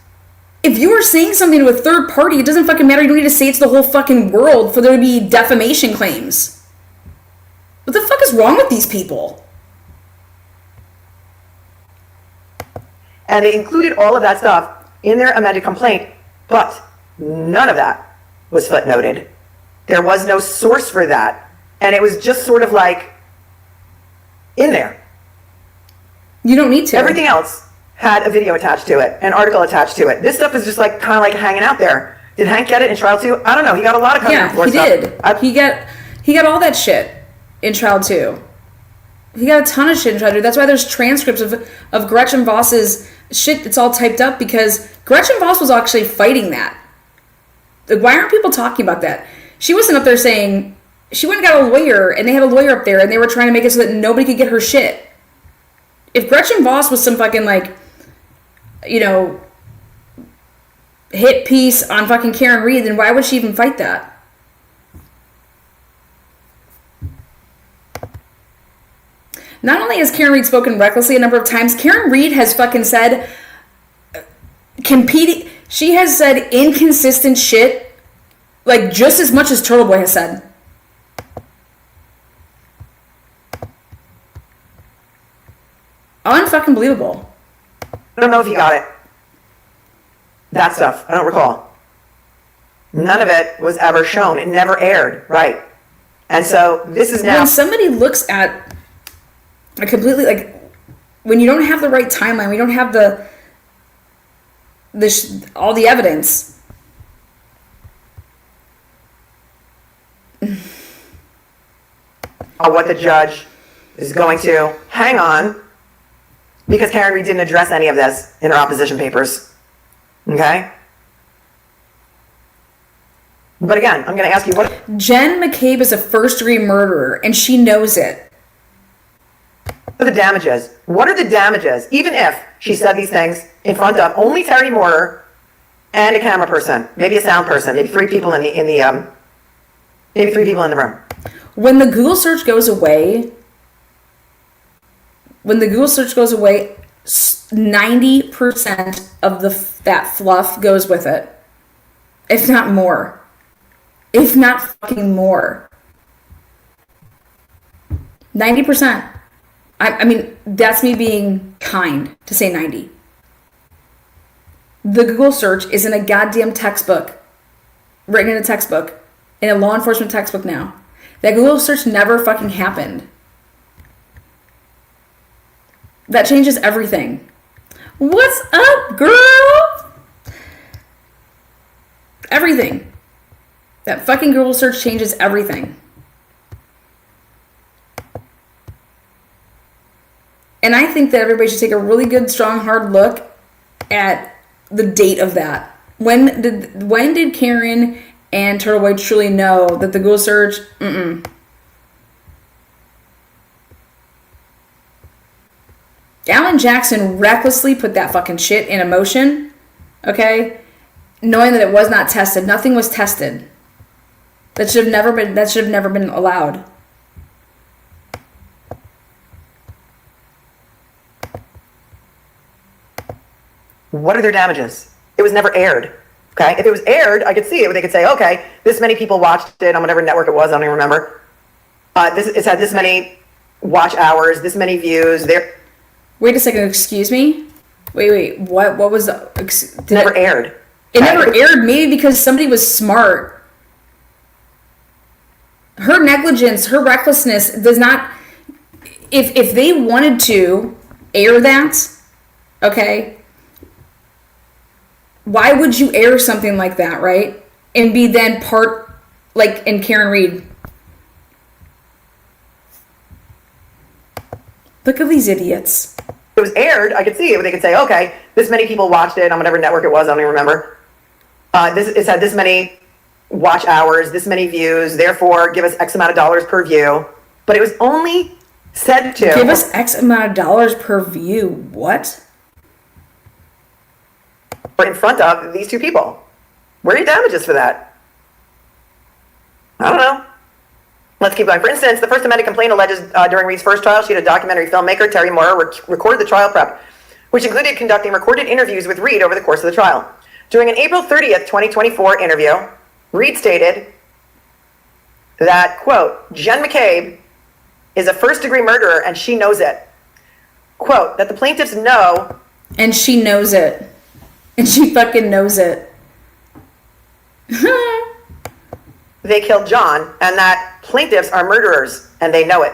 If you are saying something to a third party, it doesn't fucking matter. You don't need to say it to the whole fucking world for there to be defamation claims. What the fuck is wrong with these people? And they included all of that stuff in their amended complaint, but none of that was footnoted. There was no source for that. And it was just sort of like in there. You don't need to. Everything else had a video attached to it, an article attached to it. This stuff is just like kind of like hanging out there. Did Hank get it in trial 2? I don't know. He got a lot of Yeah, he stuff. did. He got all that shit in trial 2. He got a ton of shit in trial 2. That's why there's transcripts of Gretchen Voss's shit. It's all typed up because Gretchen Voss was actually fighting that. Like, why aren't people talking about that? She wasn't up there saying, she went and got a lawyer, and they had a lawyer up there, and they were trying to make it so that nobody could get her shit. If Gretchen Voss was some fucking, like, you know, hit piece on fucking Karen Reed, then why would she even fight that? Not only has Karen Reed spoken recklessly a number of times, Karen Reed has fucking said she has said inconsistent shit like just as much as Turtle Boy has said. Unfucking believable. I don't know if you got it. That stuff, I don't recall. None of it was ever shown. It never aired, right? And so this is now. When somebody looks at a completely, like, when you don't have the right timeline, we don't have all the evidence. What the judge is going to hang on, because Karen Reed didn't address any of this in her opposition papers. Okay? But again, I'm going to ask you what. Jen McCabe is a first-degree murderer, and she knows it. What are the damages? What are the damages, even if she said these things in front of only Terry Moore and a camera person, maybe a sound person, maybe three people in the room? When the Google search goes away, 90% of that fluff goes with it. If not more. If not fucking more. 90%. I mean, that's me being kind to say 90. The Google search is in a goddamn textbook. Written in a textbook. In a law enforcement textbook now. That Google search never fucking happened. That changes everything. What's up, girl? Everything. That fucking Google search changes everything. And I think that everybody should take a really good, strong, hard look at the date of that. When did Karen and Turtle Boy truly know that the Google search? Alan Jackson recklessly put that fucking shit in motion, okay? Knowing that it was not tested. Nothing was tested. That should have never been allowed. What are their damages? It was never aired. Okay? If it was aired, I could see it. They could say, okay, this many people watched it on whatever network it was. I don't even remember. It's had this many watch hours, this many views. Wait a second, excuse me? Wait, what was the... Never aired. It never aired, maybe because somebody was smart. Her negligence, her recklessness does not... if they wanted to air that, okay, why would you air something like that, right? And be then part, like in Karen Reed. Look at these idiots. It was aired, I could see it. They could say, okay, this many people watched it on whatever network it was, I don't even remember. It's had this many watch hours, this many views, therefore give us X amount of dollars per view. But it was only said to... Give us X amount of dollars per view. What? In front of these two people. Where are your damages for that? I don't know. Let's keep going. For instance, the First Amendment complaint alleges during Reed's first trial, she had a documentary filmmaker, Terry Moore, recorded the trial prep, which included conducting recorded interviews with Reed over the course of the trial. During an April 30th, 2024 interview, Reed stated that, quote, Jen McCabe is a first-degree murderer and she knows it. Quote, that the plaintiffs know... And she knows it. And she fucking knows it. They killed John, and that plaintiffs are murderers, and they know it.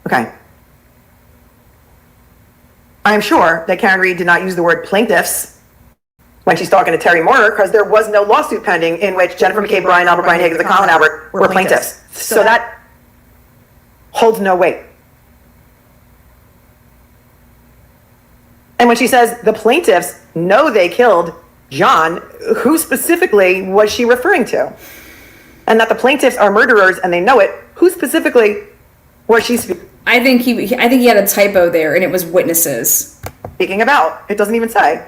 Okay. I am sure that Karen Reed did not use the word plaintiffs when she's talking to Terry Moore, because there was no lawsuit pending in which Jennifer McCabe, Brian Albert, Brian Higgins, and Colin Albert were plaintiffs. So that holds no weight. And when she says the plaintiffs know they killed John, who specifically was she referring to? And that the plaintiffs are murderers and they know it, who specifically was she speaking? I think he had a typo there, and it was witnesses. Speaking about. It doesn't even say.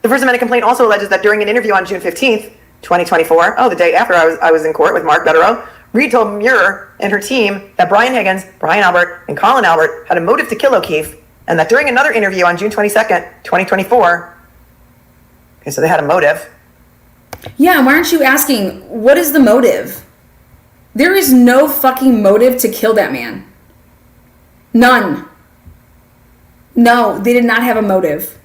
The First Amendment complaint also alleges that during an interview on June 15th, 2024, the day after I was in court with Mark Betterow, Reed told Muir and her team that Brian Higgins, Brian Albert, and Colin Albert had a motive to kill O'Keefe, and that during another interview on June 22nd, 2024, okay, so they had a motive. Yeah, why aren't you asking, what is the motive? There is no fucking motive to kill that man. None. No, they did not have a motive.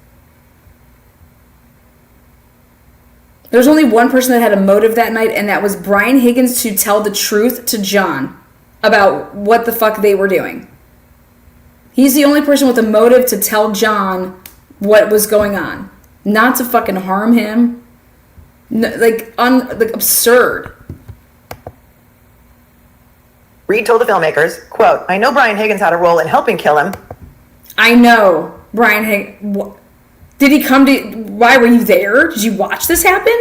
There's only one person that had a motive that night, and that was Brian Higgins, to tell the truth to John about what the fuck they were doing. He's the only person with a motive to tell John what was going on. Not to fucking harm him. No, like absurd. Reed told the filmmakers, quote, I know Brian Higgins had a role in helping kill him. I know Brian Higgins. Did he come to... Why were you there? Did you watch this happen?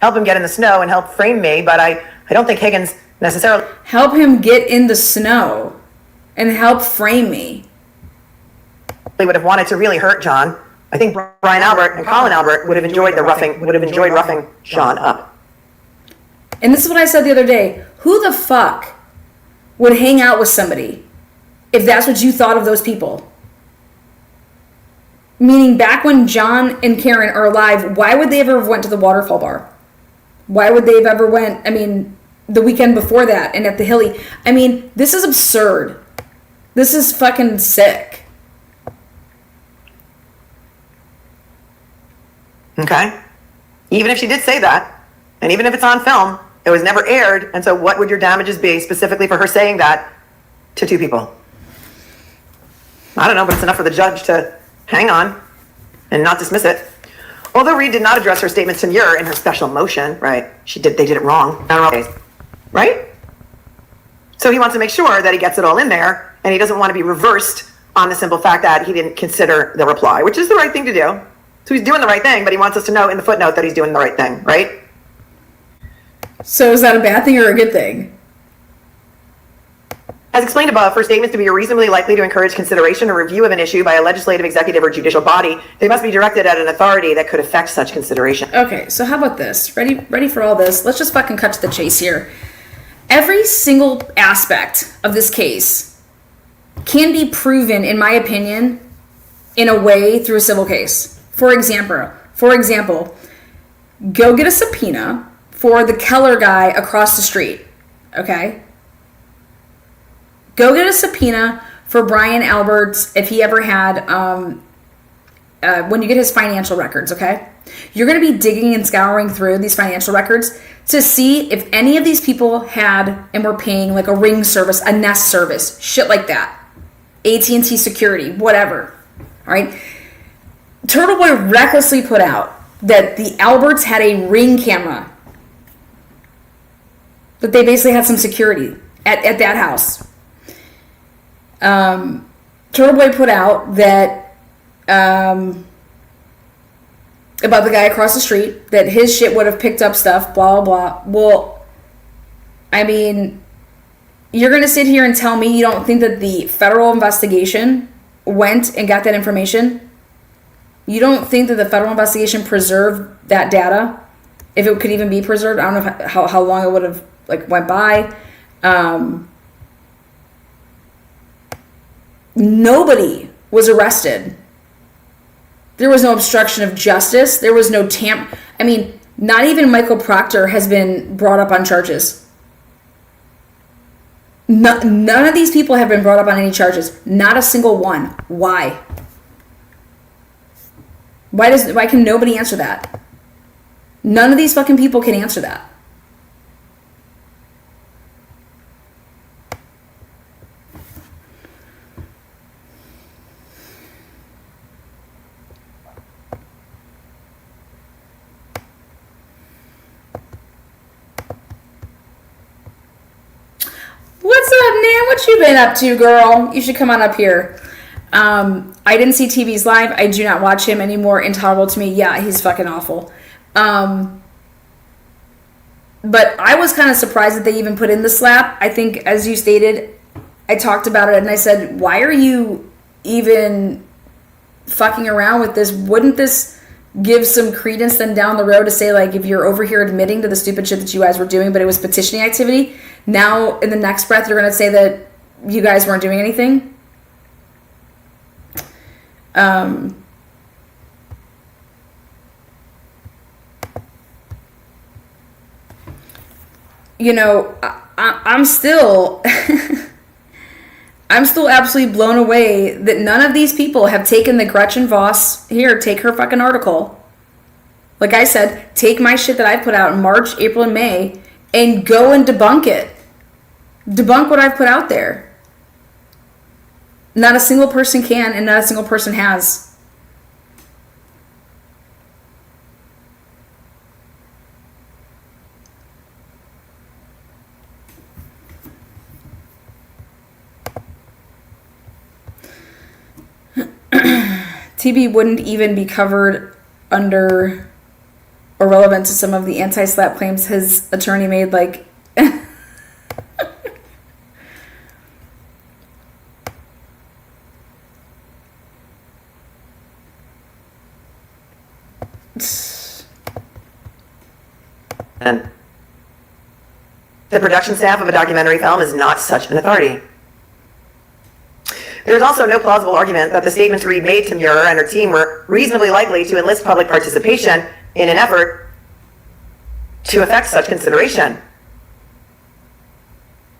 Help him get in the snow and help frame me, but I don't think Higgins necessarily... Help him get in the snow and help frame me. They would have wanted to really hurt John. I think Brian Albert and Colin Albert would have enjoyed roughing John up. And this is what I said the other day. Who the fuck would hang out with somebody if that's what you thought of those people? Meaning, back when John and Karen are alive, why would they ever have went to the waterfall bar? Why would they have ever went, the weekend before that and at the Hilly? This is absurd. This is fucking sick. Okay? Even if she did say that, and even if it's on film, it was never aired, and so what would your damages be specifically for her saying that to two people? I don't know, but it's enough for the judge to hang on and not dismiss it. Although Reed did not address her statements to Muir in her special motion, right? They did it wrong. Right? So he wants to make sure that he gets it all in there, and he doesn't want to be reversed on the simple fact that he didn't consider the reply, which is the right thing to do. So he's doing the right thing, but he wants us to know in the footnote that he's doing the right thing, right? So is that a bad thing or a good thing? As explained above, for statements to be reasonably likely to encourage consideration or review of an issue by a legislative, executive, or judicial body, they must be directed at an authority that could affect such consideration. Okay, so how about this? Ready for all this? Let's just fucking cut to the chase here. Every single aspect of this case can be proven, in my opinion, in a way through a civil case. For example, go get a subpoena for the Keller guy across the street, okay? Go get a subpoena for Brian Alberts if he ever had, when you get his financial records, okay? You're going to be digging and scouring through these financial records to see if any of these people had and were paying like a Ring service, a Nest service, shit like that. AT&T security, whatever. All right. Turtle Boy recklessly put out that the Alberts had a Ring camera. That they basically had some security at that house. Turtle Boy put out that about the guy across the street, that his shit would have picked up stuff, blah, blah, blah. Well, I mean, you're going to sit here and tell me you don't think that the federal investigation went and got that information? You don't think that the federal investigation preserved that data? If it could even be preserved? I don't know how long it would have like went by. Nobody was arrested. There was no obstruction of justice. There was no I mean, not even Michael Proctor has been brought up on charges. None of these people have been brought up on any charges. Not a single one. Why? Why can nobody answer that? None of these fucking people can answer that. What's up, Nan? What you been up to, girl? You should come on up here. I didn't see TV's live. I do not watch him anymore. Intolerable to me. Yeah, he's fucking awful. But I was kind of surprised that they even put in the slap. I think, as you stated, I talked about it and I said, why are you even fucking around with this? Wouldn't this give some credence then down the road to say, like, if you're over here admitting to the stupid shit that you guys were doing, but it was petitioning activity, now in the next breath you're going to say that you guys weren't doing anything? You know, I'm still I'm still absolutely blown away that none of these people have taken the Gretchen Voss, here, take her fucking article. Like I said, take my shit that I put out in March, April, and May and go and debunk it. Debunk what I've put out there. Not a single person can, and not a single person has. TB wouldn't even be covered under or relevant to some of the anti-slap claims his attorney made, like... And the production staff of a documentary film is not such an authority. There is also no plausible argument that the statements Reed made to Muir and her team were reasonably likely to enlist public participation in an effort to effect such consideration.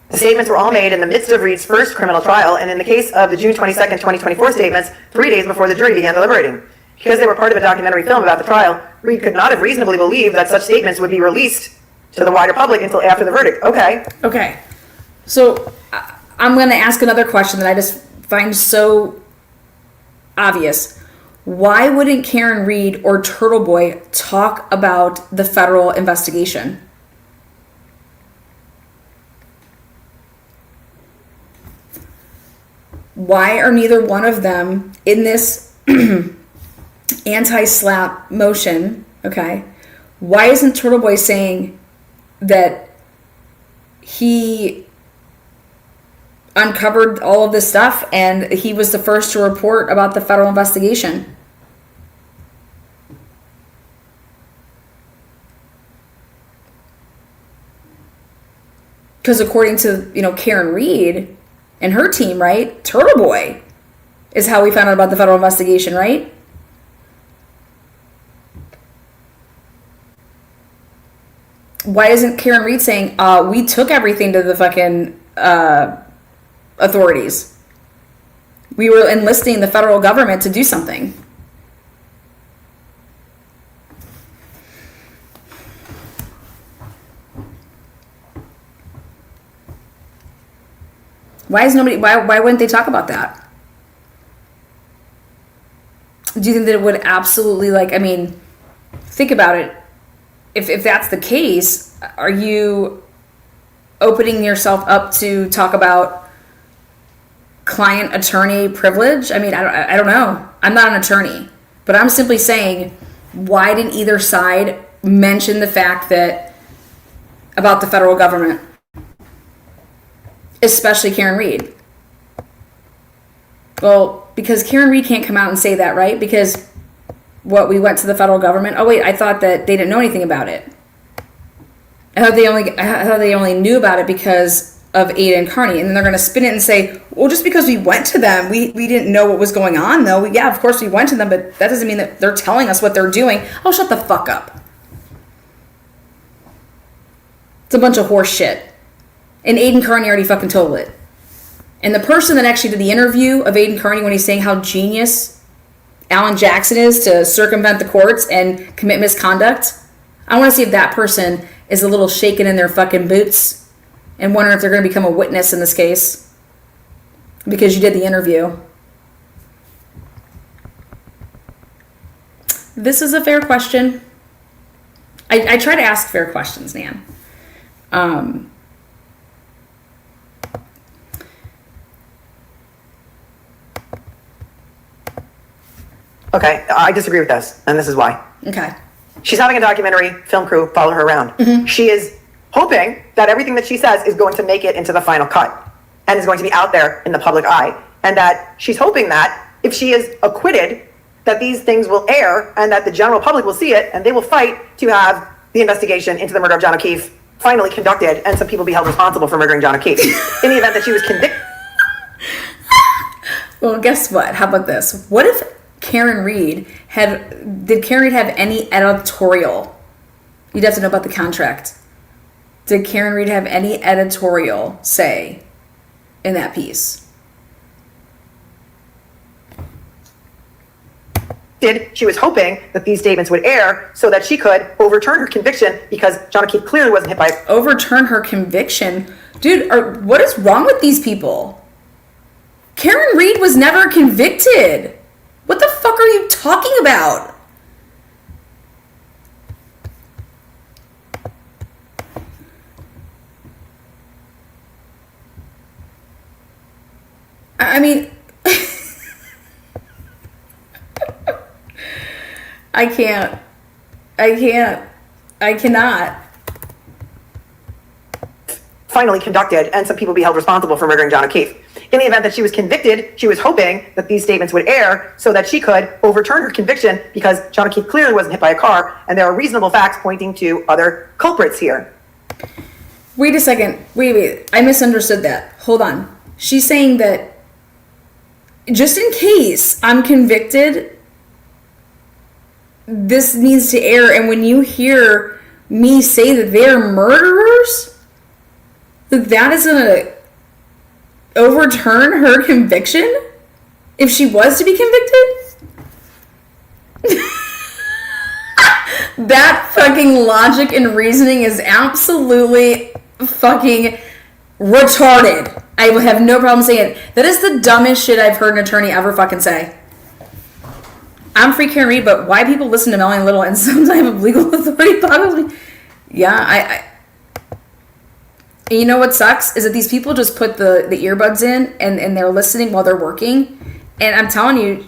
The statements were all made in the midst of Reed's first criminal trial, and in the case of the June 22nd, 2024 statements, 3 days before the jury began deliberating. Because they were part of a documentary film about the trial, Reed could not have reasonably believed that such statements would be released to the wider public until after the verdict. Okay. So I'm going to ask another question that I just find so obvious. Why wouldn't Karen Reed or Turtle Boy talk about the federal investigation? Why are neither one of them in this anti-slap motion? Okay. Why isn't Turtle Boy saying that he uncovered all of this stuff and he was the first to report about the federal investigation? Because according to, Karen Reed and her team, right, Turtle Boy is how we found out about the federal investigation, right? Why isn't Karen Reed saying, we took everything to the fucking authorities? We were enlisting the federal government to do something. Why wouldn't they talk about that? Do you think that it would absolutely, think about it. If that's the case, are you opening yourself up to talk about client attorney privilege? I don't know. I'm not an attorney, but I'm simply saying, why didn't either side mention the fact that about the federal government, especially Karen Reed? Well, because Karen Reed can't come out and say that, right? Because we went to the federal government. Oh wait, I thought that they didn't know anything about it. I thought they only knew about it because of Ada and Carney, and then they're going to spin it and say, well, just because we went to them, we didn't know what was going on, though. Yeah, of course we went to them, but that doesn't mean that they're telling us what they're doing. Oh, shut the fuck up. It's a bunch of horse shit. And Aiden Carney already fucking told it. And the person that actually did the interview of Aiden Carney when he's saying how genius Alan Jackson is to circumvent the courts and commit misconduct, I want to see if that person is a little shaken in their fucking boots and wondering if they're going to become a witness in this case because you did the interview. This is a fair question. I try to ask fair questions, Nan. Okay, I disagree with this, and this is why. Okay. She's having a documentary film crew follow her around. Mm-hmm. She is hoping that everything that she says is going to make it into the final cut and is going to be out there in the public eye, and that she's hoping that if she is acquitted, that these things will air and that the general public will see it and they will fight to have the investigation into the murder of John O'Keefe finally conducted and some people be held responsible for murdering John O'Keefe. In the event that she was convicted. Well, guess what? How about this? What if Karen Reed did Karen Reed have any editorial? You'd have to know about the contract. Did Karen Reed have any editorial say in that piece? She was hoping that these statements would air so that she could overturn her conviction because John O'Keefe clearly wasn't hit by... Overturn her conviction? Dude, what is wrong with these people? Karen Reed was never convicted. What the fuck are you talking about? I mean... I cannot. Finally conducted and some people be held responsible for murdering John O'Keefe. In the event that she was convicted, she was hoping that these statements would air so that she could overturn her conviction because John O'Keefe clearly wasn't hit by a car and there are reasonable facts pointing to other culprits here. Wait a second. Wait. I misunderstood that. Hold on. She's saying that just in case I'm convicted, this needs to air, and when you hear me say that they're murderers, that is going to overturn her conviction if she was to be convicted? That fucking logic and reasoning is absolutely fucking retarded. I will have no problem saying it. That is the dumbest shit I've heard an attorney ever fucking say. I'm free Karen Reed, but why people listen to Melanie Little and some type of legal authority boggles me. Yeah, and you know what sucks is that these people just put the earbuds in and they're listening while they're working. And I'm telling you,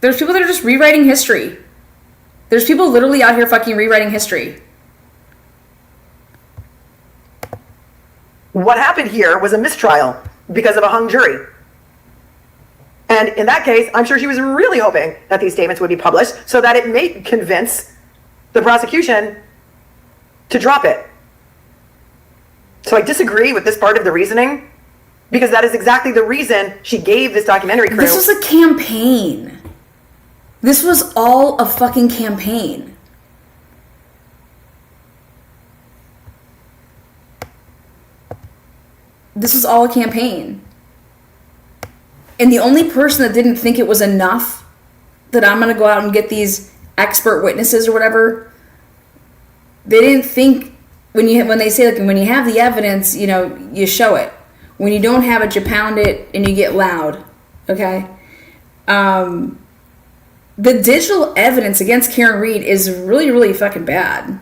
there's people that are just rewriting history. There's people literally out here fucking rewriting history. What happened here was a mistrial because of a hung jury. And in that case, I'm sure she was really hoping that these statements would be published so that it may convince the prosecution to drop it. So I disagree with this part of the reasoning because that is exactly the reason she gave this documentary crew. This was a campaign. This was all a fucking campaign. This was all a campaign. And the only person that didn't think it was enough that I'm going to go out and get these expert witnesses or whatever, they didn't think when they say, like, when you have the evidence, you show it. When you don't have it, you pound it and you get loud. Okay. The digital evidence against Karen Read is really, really fucking bad.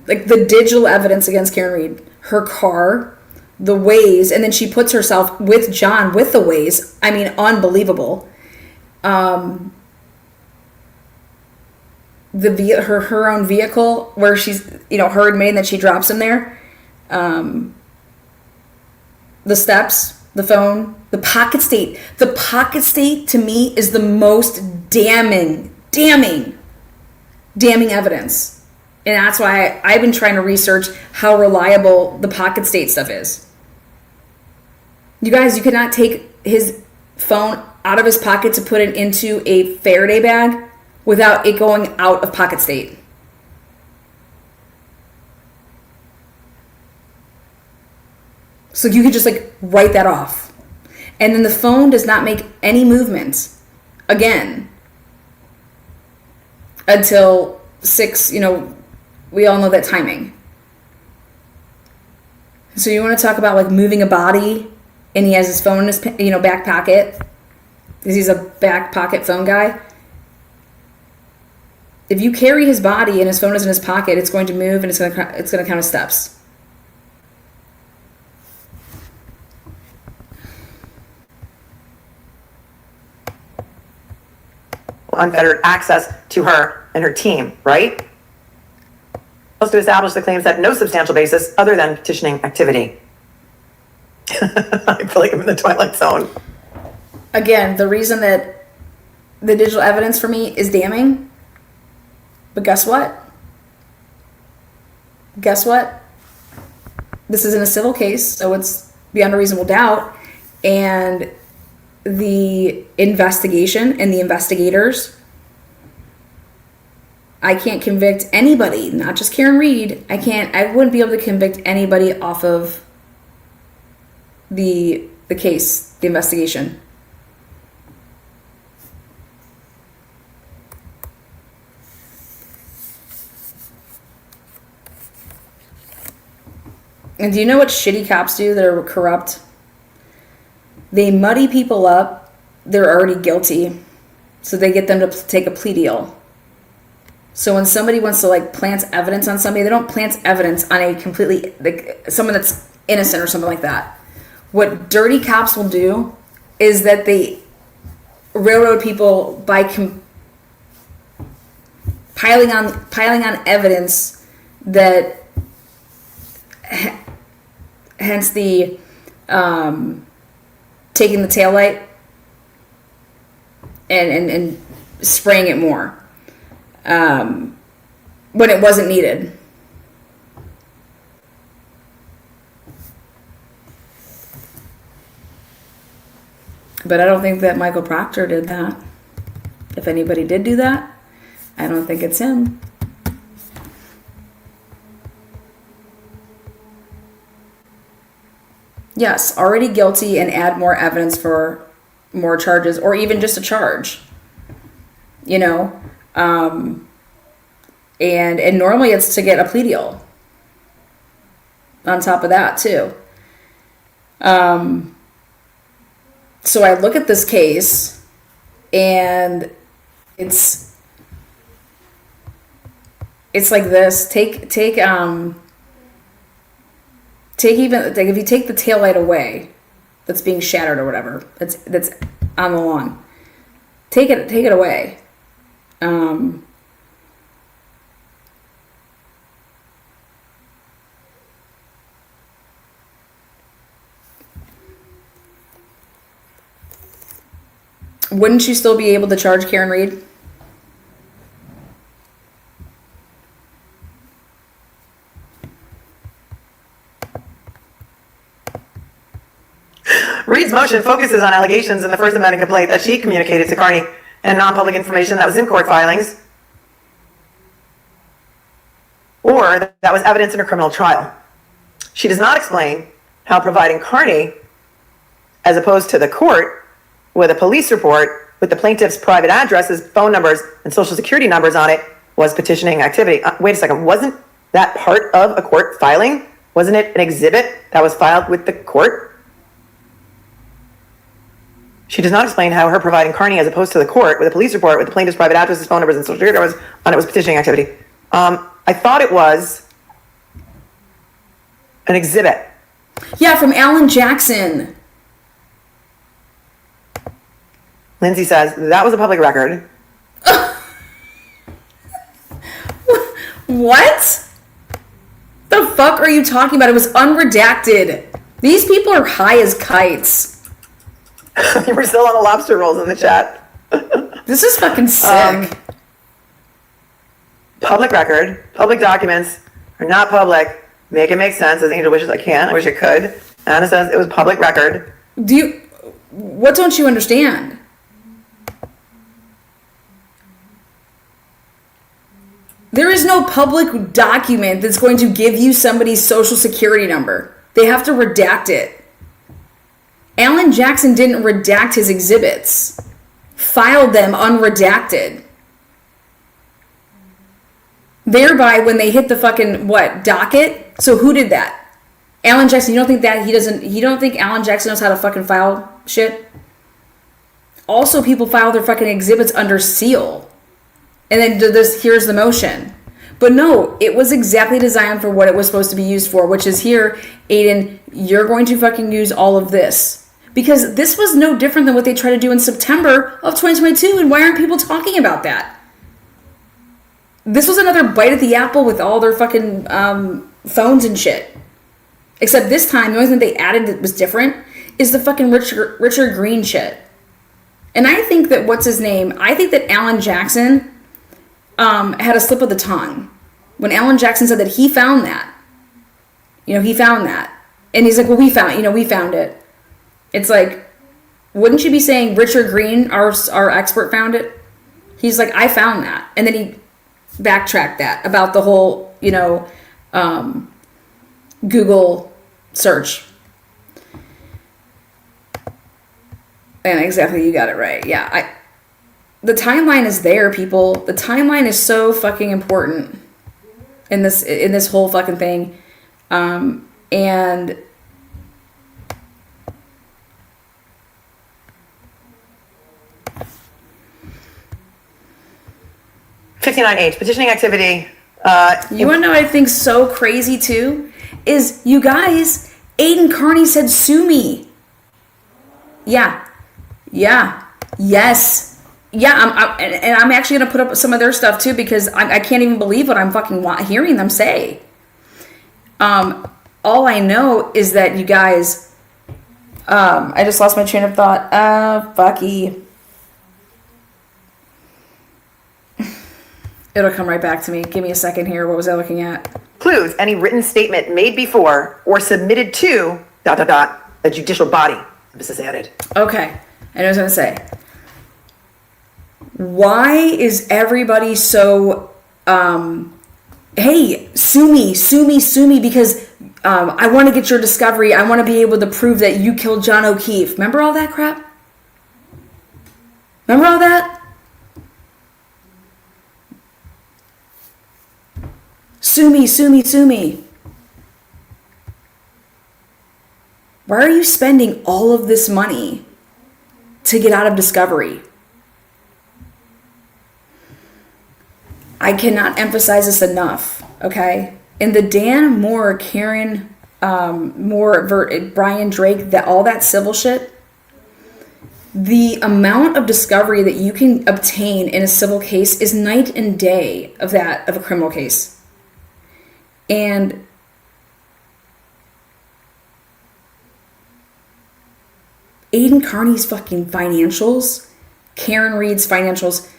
Like, the digital evidence against Karen Read, her car, the Waze, and then she puts herself with John with the Waze. I mean, unbelievable. Her own vehicle, where she's, her admitting that she drops him there. The steps, the phone, the pocket state. The pocket state, to me, is the most damning evidence. And that's why I've been trying to research how reliable the pocket state stuff is. You guys, you could not take his phone out of his pocket to put it into a Faraday bag without it going out of pocket state. So you could just, like, write that off. And then the phone does not make any movements again until 6, we all know that timing. So you want to talk about, like, moving a body, and he has his phone in his, back pocket, because he's a back pocket phone guy. If you carry his body and his phone is in his pocket, it's going to move, and it's going to count as steps. Unfettered access to her and her team, right? Supposed to establish the claims that no substantial basis other than petitioning activity. I feel like I'm in the Twilight Zone. Again, the reason that the digital evidence for me is damning, but guess what? This isn't a civil case, so it's beyond a reasonable doubt, and the investigation and the investigators, I can't convict anybody, not just Karen Read. I wouldn't be able to convict anybody off of the case, the investigation. And do you know what shitty cops do that are corrupt? They muddy people up. They're already guilty. So they get them to take a plea deal. So when somebody wants to, like, plant evidence on somebody, they don't plant evidence on a completely, like, someone that's innocent or something like that. What dirty cops will do is that they railroad people by piling on evidence that, hence the taking the taillight and spraying it more when it wasn't needed. But I don't think that Michael Proctor did that. If anybody did do that, I don't think it's him. Yes, already guilty, and add more evidence for more charges, or even just a charge. And normally it's to get a plea deal. On top of that, too. So I look at this case, and it's like this. Take even, like, if you take the taillight away, that's being shattered or whatever, that's on the lawn. Take it away. Wouldn't you still be able to charge Karen Read? Reed's motion focuses on allegations in the First Amendment complaint that she communicated to Carney and non-public information that was in court filings or that was evidence in her criminal trial. She does not explain how providing Carney, as opposed to the court, with a police report with the plaintiff's private addresses, phone numbers, and social security numbers on it was petitioning activity. Wait a second, wasn't that part of a court filing? Wasn't it an exhibit that was filed with the court? She does not explain how her providing Carney as opposed to the court with a police report with the plaintiff's private addresses, phone numbers, and social security numbers on it was petitioning activity. I thought it was an exhibit. Yeah, from Alan Jackson. Lindsay says that was a public record. What? The fuck are you talking about? It was unredacted. These people are high as kites. You were still on the lobster rolls in the chat. This is fucking sick. Public record, public documents are not public. Make it make sense. As Angel wishes I can. I wish it could. Anna says it was public record. What don't you understand? There is no public document that's going to give you somebody's social security number. They have to redact it. Alan Jackson didn't redact his exhibits. Filed them unredacted. Thereby, when they hit the fucking, docket? So who did that? Alan Jackson, you don't think Alan Jackson knows how to fucking file shit? Also, people file their fucking exhibits under seal. And then here's the motion. But no, it was exactly designed for what it was supposed to be used for, which is here, Aiden, you're going to fucking use all of this. Because this was no different than what they tried to do in September of 2022, and why aren't people talking about that? This was another bite at the apple with all their fucking phones and shit. Except this time, the only thing they added that was different is the fucking Richard Green shit. And I think that, I think that Alan Jackson had a slip of the tongue. When Alan Jackson said that he found that. He found that. And he's like, well, we found it. It's like, wouldn't you be saying Richard Green, our expert, found it? He's like, I found that. And then he backtracked that about the whole, Google search. And exactly, you got it right. Yeah, the timeline is there, people. The timeline is so fucking important in this whole fucking thing. And 59H, petitioning activity. You want to know what I think so crazy too? Is you guys, Aiden Carney said, sue me. Yeah. Yes. Yeah, I'm actually going to put up some of their stuff too, because I can't even believe what I'm fucking hearing them say. All I know is that you guys, I just lost my train of thought. Fucky. It'll come right back to me. Give me a second here. What was I looking at? Includes any written statement made before or submitted to ... a judicial body. This is added. Okay. I know what I was going to say. Why is everybody so, hey, sue me, because I want to get your discovery. I want to be able to prove that you killed John O'Keefe. Remember all that crap? Remember all that? Sue me. Why are you spending all of this money to get out of discovery? I cannot emphasize this enough, okay? In the Dan Moore, Karen Moore, Brian Drake, all that civil shit, the amount of discovery that you can obtain in a civil case is night and day of a criminal case. And Aiden Carney's fucking financials, Karen Reed's financials,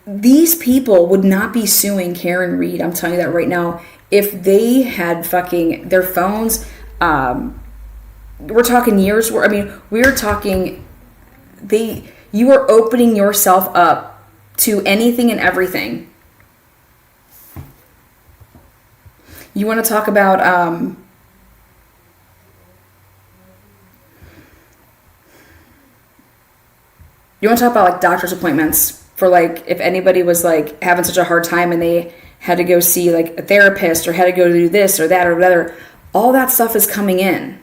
these people would not be suing Karen Reed, I'm telling you that right now, if they had fucking their phones, we're talking years, we're talking, you are opening yourself up to anything and everything. You want to talk about, like doctor's appointments for like if anybody was like having such a hard time and they had to go see like a therapist or had to go do this or that or whatever. All that stuff is coming in.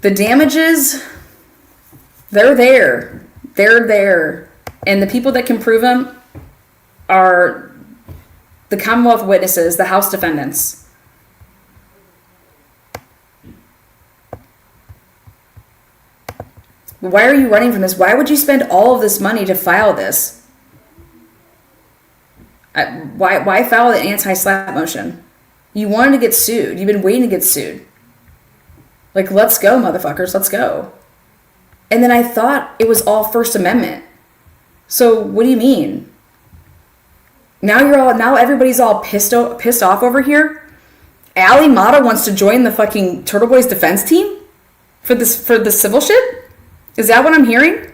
The damages, they're there. They're there. And the people that can prove them are the Commonwealth witnesses, the House defendants. Why are you running from this? Why would you spend all of this money to file this? Why file the anti-SLAPP motion? You wanted to get sued. You've been waiting to get sued. Like, let's go, motherfuckers. Let's go. And then I thought it was all First Amendment. So what do you mean? Now everybody's all pissed off over here. Ali Mata wants to join the fucking Turtle Boys defense team for the civil shit. Is that what I'm hearing?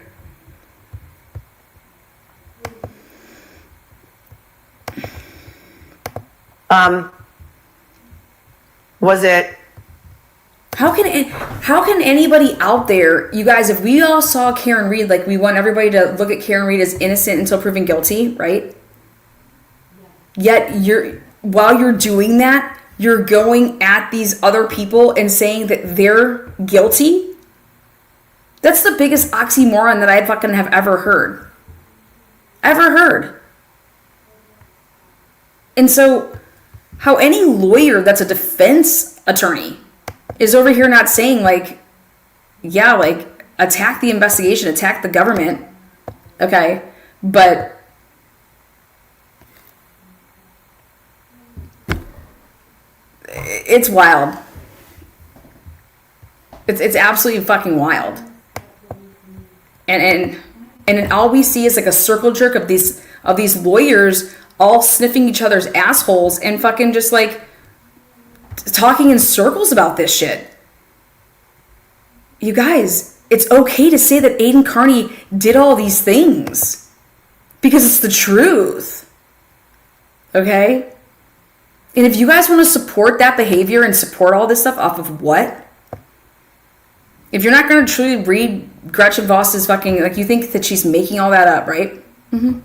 Was it? How can anybody out there, you guys, if we all saw Karen Read, like we want everybody to look at Karen Read as innocent until proven guilty, right? Yet while you're doing that, you're going at these other people and saying that they're guilty. That's the biggest oxymoron that I fucking have ever heard. And so, how any lawyer that's a defense attorney is over here not saying like, yeah, like attack the investigation, attack the government, okay, but it's wild. It's absolutely fucking wild. And then all we see is like a circle jerk of these lawyers all sniffing each other's assholes and fucking just like talking in circles about this shit. You guys, it's okay to say that Aiden Carney did all these things because it's the truth. Okay? And if you guys want to support that behavior and support all this stuff off of what? If you're not going to truly read Gretchen Voss's fucking, like, you think that she's making all that up, right? Mm-hmm.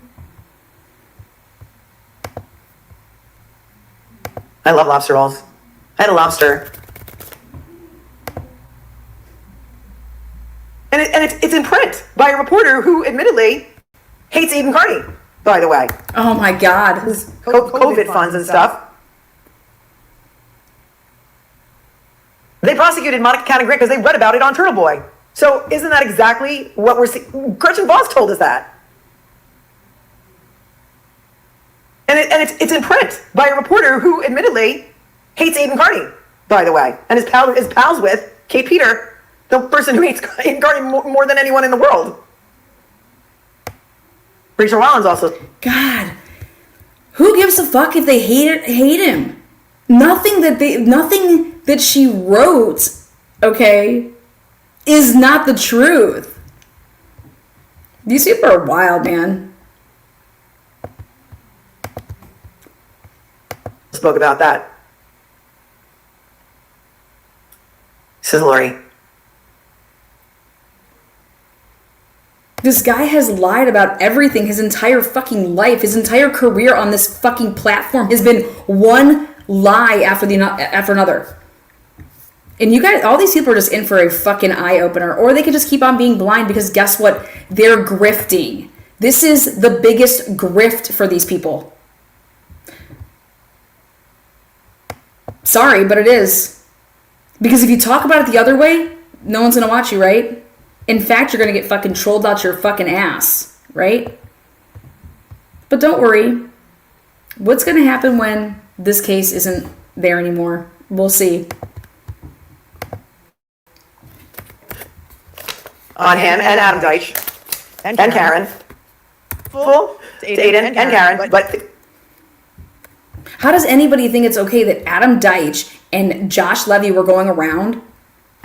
I love lobster rolls. I had a lobster. And it's in print by a reporter who admittedly hates Aiden Carney, by the way. Oh my God. His COVID funds and stuff. They prosecuted Monica County Grit because they read about it on Turtle Boy. So isn't that exactly what we're seeing? Gretchen Voss told us that. And it's in print by a reporter who admittedly hates Aiden Carney, by the way, and is pals with Kate Peter, the person who hates Aiden Carney more than anyone in the world. Rachel Rollins also. God, who gives a fuck if they hate him? Nothing that she wrote, okay, is not the truth. These people are wild, man. Spoke about that. Says Lori. This guy has lied about everything his entire fucking life. His entire career on this fucking platform has been one lie after another. And you guys, all these people are just in for a fucking eye-opener. Or they could just keep on being blind because guess what? They're grifting. This is the biggest grift for these people. Sorry, but it is. Because if you talk about it the other way, no one's going to watch you, right? In fact, you're going to get fucking trolled out your fucking ass, right? But don't worry. What's going to happen when this case isn't there anymore? We'll see. On him and Adam Deitch and Karen. Full to Aiden and Karen, but how does anybody think it's okay that Adam Deitch and Josh Levy were going around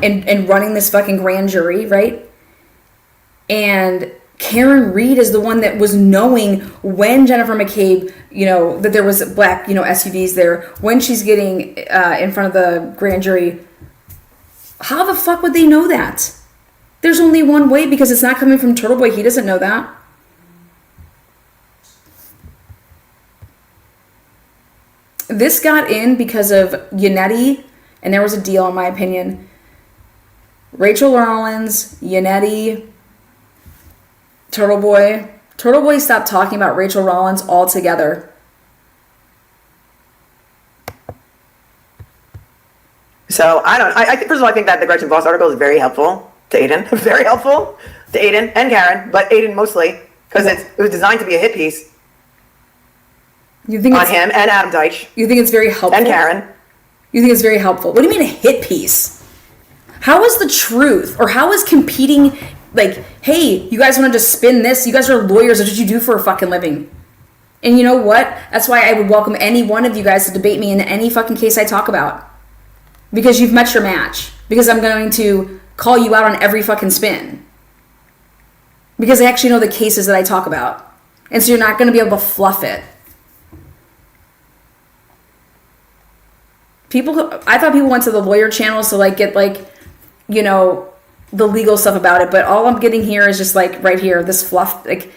and running this fucking grand jury, right? And Karen Read is the one that was knowing when Jennifer McCabe, that there was black, SUVs there, when she's getting in front of the grand jury. How the fuck would they know that? There's only one way because it's not coming from Turtle Boy. He doesn't know that. This got in because of Yannetti, and there was a deal, in my opinion. Rachel Rollins, Yannetti, Turtle Boy. Turtle Boy stopped talking about Rachel Rollins altogether. So I think, first of all, I think that the Gretchen Voss article is very helpful to Aiden. Very helpful to Aiden and Karen, but Aiden mostly, because it was designed to be a hit piece You think on it's, him and Adam Deitch you think it's very helpful? and Karen. You think it's very helpful? What do you mean a hit piece? How is the truth, or how is competing, like, hey, you guys want to just spin this? You guys are lawyers. That's what you do for a fucking living. And you know what? That's why I would welcome any one of you guys to debate me in any fucking case I talk about. Because you've met your match. Because I'm going to call you out on every fucking spin. Because I actually know the cases that I talk about. And so you're not going to be able to fluff it. I thought people went to the lawyer channels to like get like, you know, the legal stuff about it. But all I'm getting here is just like right here, this fluff. Like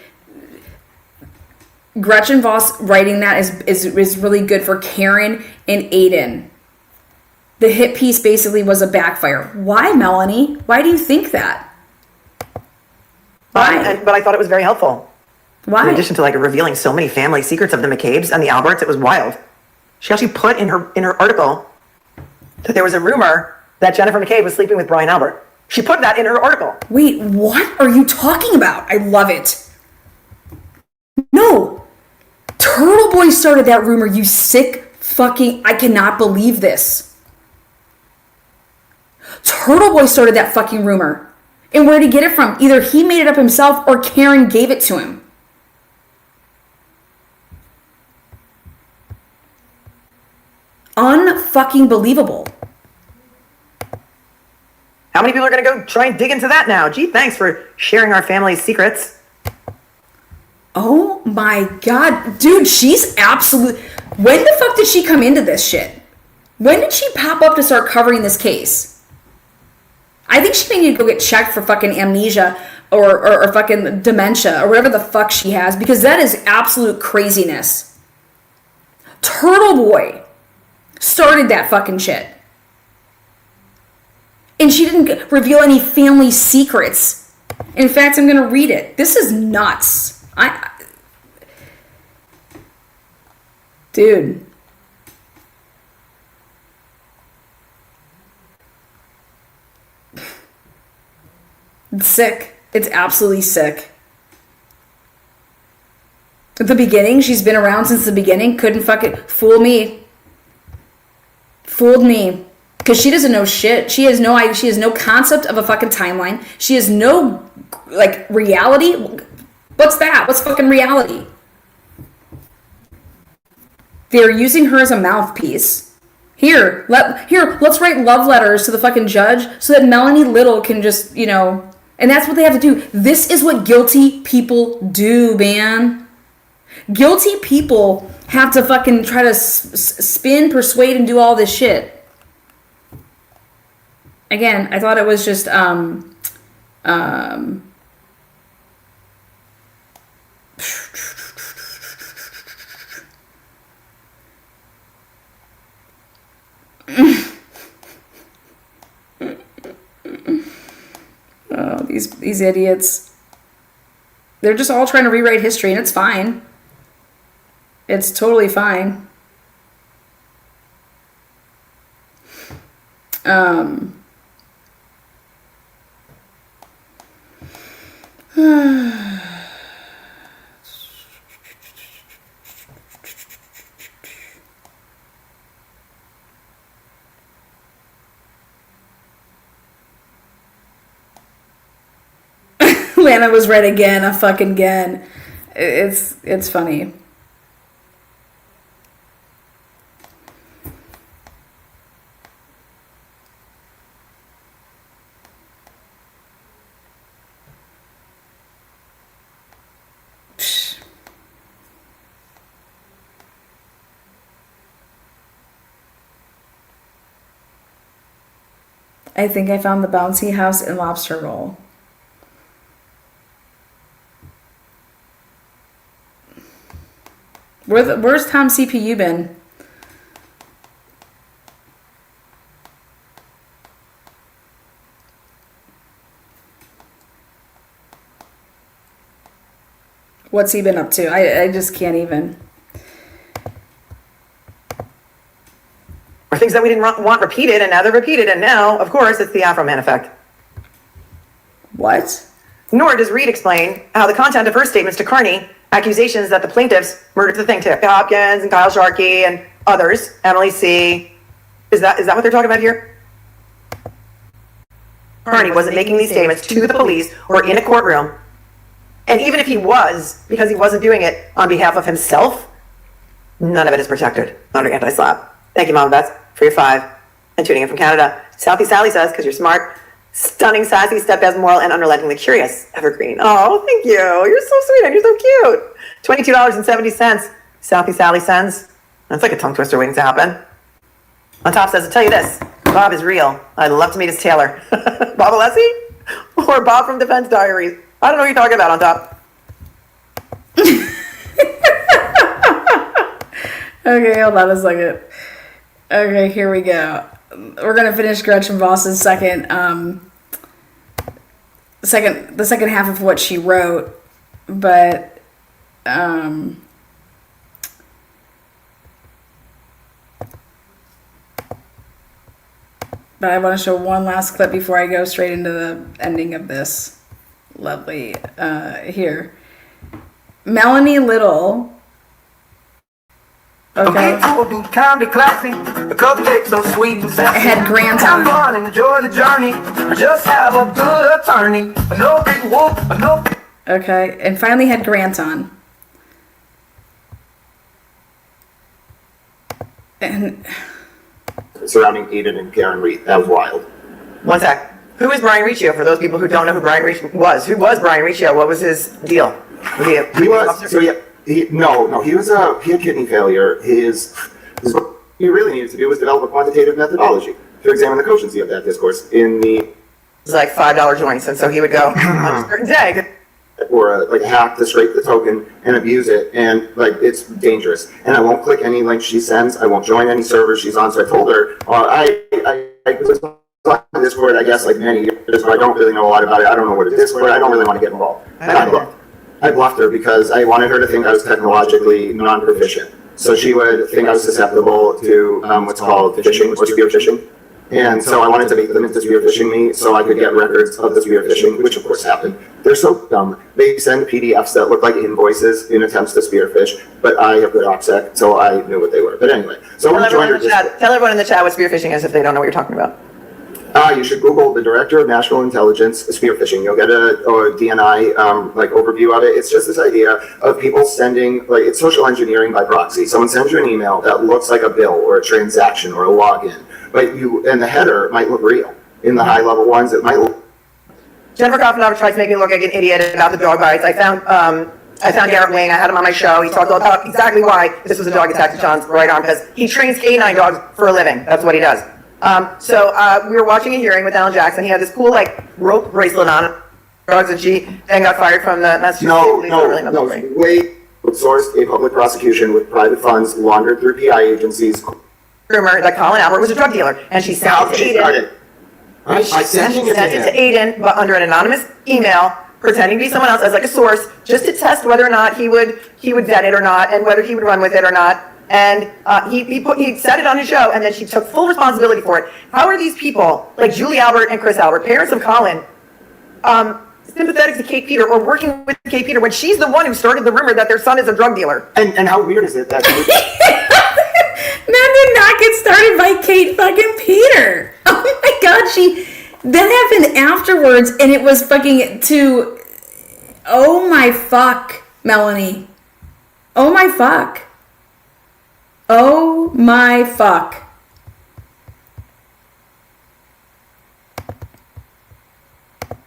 Gretchen Voss writing that is really good for Karen and Aiden. The hit piece basically was a backfire. Why, Melanie? Why do you think that? Why? But I thought it was very helpful. Why? In addition to like revealing so many family secrets of the McCabe's and the Alberts, it was wild. She actually put in her article that there was a rumor that Jennifer McCabe was sleeping with Brian Albert. She put that in her article. Wait, what are you talking about? I love it. No. Turtle Boy started that rumor, you sick fucking... I cannot believe this. Turtle Boy started that fucking rumor. And where did he get it from? Either he made it up himself or Karen gave it to him. Unfucking believable. How many people are going to go try and dig into that now? Gee, thanks for sharing our family's secrets. Oh my god. Dude, she's absolute... When the fuck did she come into this shit? When did she pop up to start covering this case? I think she may need to go get checked for fucking amnesia or fucking dementia or whatever the fuck she has, because that is absolute craziness. Turtle Boy started that fucking shit. And she didn't reveal any family secrets. In fact, I'm going to read it. This is nuts. Dude. It's sick. It's absolutely sick. At the beginning, she's been around since the beginning. Couldn't fucking fool me. Fooled me. Because she doesn't know shit. She has no concept of a fucking timeline. She has no, like, reality. What's that? What's fucking reality? They're using her as a mouthpiece. Here, let's write love letters to the fucking judge so that Melanie Little can just, you know, and that's what they have to do. This is what guilty people do, man. Guilty people have to fucking try to spin, persuade, and do all this shit. Again, I thought it was just, oh, these idiots. They're just all trying to rewrite history, and it's fine. It's totally fine. Lana was right again, a fucking again. It's funny. I think I found the bouncy house and lobster roll. Where's Tom's CPU been? What's he been up to? I just can't even. Or things that we didn't want repeated, and now they're repeated, and now, of course, it's the Afro Man effect. What? Nor does Reed explain how the content of her statements to Carney, accusations that the plaintiffs murdered the thing to Hopkins and Kyle Sharkey and others, Emily C. Is that what they're talking about here? Carney wasn't making these statements to the police or in a courtroom. And even if he was, because he wasn't doing it on behalf of himself, none of it is protected under anti-SLAPP. Thank you, Mama Beth, for your 5. And tuning in from Canada. Southie Sally says, because you're smart, stunning, sassy, step-ass, moral, and unrelenting, the curious, evergreen. Oh, thank you. You're so sweet and you're so cute. $22.70. Southie Sally sends. That's like a tongue twister waiting to happen. On top says, I'll tell you this, Bob is real. I'd love to meet his tailor. Bob Alessi? Or Bob from Defense Diaries? I don't know what you're talking about on top. Okay, hold on a second. Okay, here we go. We're gonna finish Gretchen Voss's second half of what she wrote, but I want to show one last clip before I go straight into the ending of this. Lovely. Here. Melanie Little. Okay. Had Grant on. Enjoy the journey. Just have a good attorney. No big whoop. No. Okay, and finally had Grant on. And Surrounding Aiden and Karen Reed. That was wild. One sec. Who is Brian Riccio? For those people who don't know who Brian Riccio was, who was Brian Riccio? What was his deal? He had kidney failure. What he really needed to do was develop a quantitative methodology to examine the cogency of that discourse in the. It's like $5 joints, and so he would go on a certain day. Or a hack to scrape the token and abuse it, and it's dangerous. And I won't click any link she sends. I won't join any servers she's on. So I told her, I was on Discord, I guess, many years, but I don't really know a lot about it. I don't know what it is, but I don't really want to get involved. I bluffed her because I wanted her to think I was technologically non-proficient. So she would think I was susceptible to what's called phishing or spear phishing. And so I wanted to make them into spear phishing me so I could get records of the spear phishing, which of course happened. They're so dumb. They send PDFs that look like invoices in attempts to spear phish, but I have good OPSEC, so I knew what they were. But anyway, so tell everyone in the chat what spear phishing is if they don't know what you're talking about. You should Google the Director of National Intelligence spear phishing. You'll get a DNI overview of it. It's just this idea of people sending, it's social engineering by proxy. Someone sends you an email that looks like a bill or a transaction or a login, but and the header might look real. In the high level ones, it might look. Jennifer Coffenauer tries to make me look like an idiot about the dog bites. I found Garrett Wing. I had him on my show. He talked about exactly why this was a dog attack to John's right arm, because he trains canine dogs for a living. That's what he does. We were watching a hearing with Alan Jackson. He had this cool rope bracelet on drugs, and she then got fired from the Massachusetts. No. Wait, sourced a public prosecution with private funds laundered through PI agencies. Rumor that Colin Albert was a drug dealer, and she sent it to Aiden. She sent it to Aiden, but under an anonymous email, pretending to be someone else as a source, just to test whether or not he would vet it or not, and whether he would run with it or not. And he said it on his show, and then she took full responsibility for it. How are these people, like Julie Albert and Chris Albert, parents of Colin, sympathetic to Kate Peter or working with Kate Peter when she's the one who started the rumor that their son is a drug dealer? And how weird is it that that did not get started by Kate fucking Peter. Oh my god, that happened afterwards, and it was fucking to, oh my fuck, Melanie. Oh my fuck. Oh my fuck.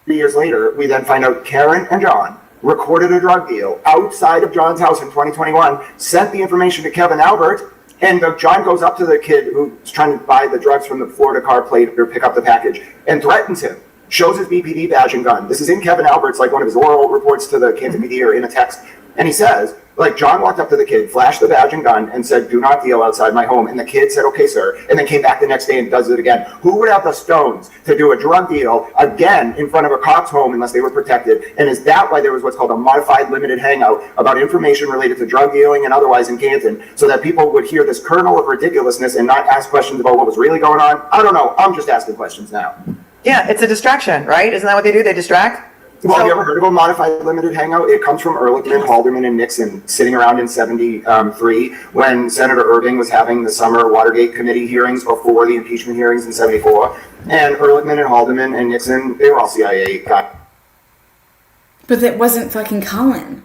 Years later, we then find out Karen and John recorded a drug deal outside of John's house in 2021, sent the information to Kevin Albert, And John goes up to the kid who's trying to buy the drugs from the Florida car plate or pick up the package and threatens him. Shows his BPD badge and gun. This is in Kevin Albert's, like one of his oral reports to the Kansas PD or in a text. And he says, like, John walked up to the kid, flashed the badge and gun, and said, "Do not deal outside my home." And the kid said, "Okay, sir." And then came back the next day and does it again. Who would have the stones to do a drug deal again in front of a cop's home unless they were protected? And is that why there was what's called a modified limited hangout about information related to drug dealing and otherwise in Canton, so that people would hear this kernel of ridiculousness and not ask questions about what was really going on? I don't know. I'm just asking questions now. Yeah, it's a distraction, right? Isn't that what they do? They distract? Well, have you ever heard of a modified limited hangout? It comes from Ehrlichman, Haldeman, and Nixon sitting around in 73 when Senator Irving was having the summer Watergate committee hearings before the impeachment hearings in 74. And Ehrlichman and Haldeman and Nixon, they were all CIA guys. But that wasn't fucking Colin.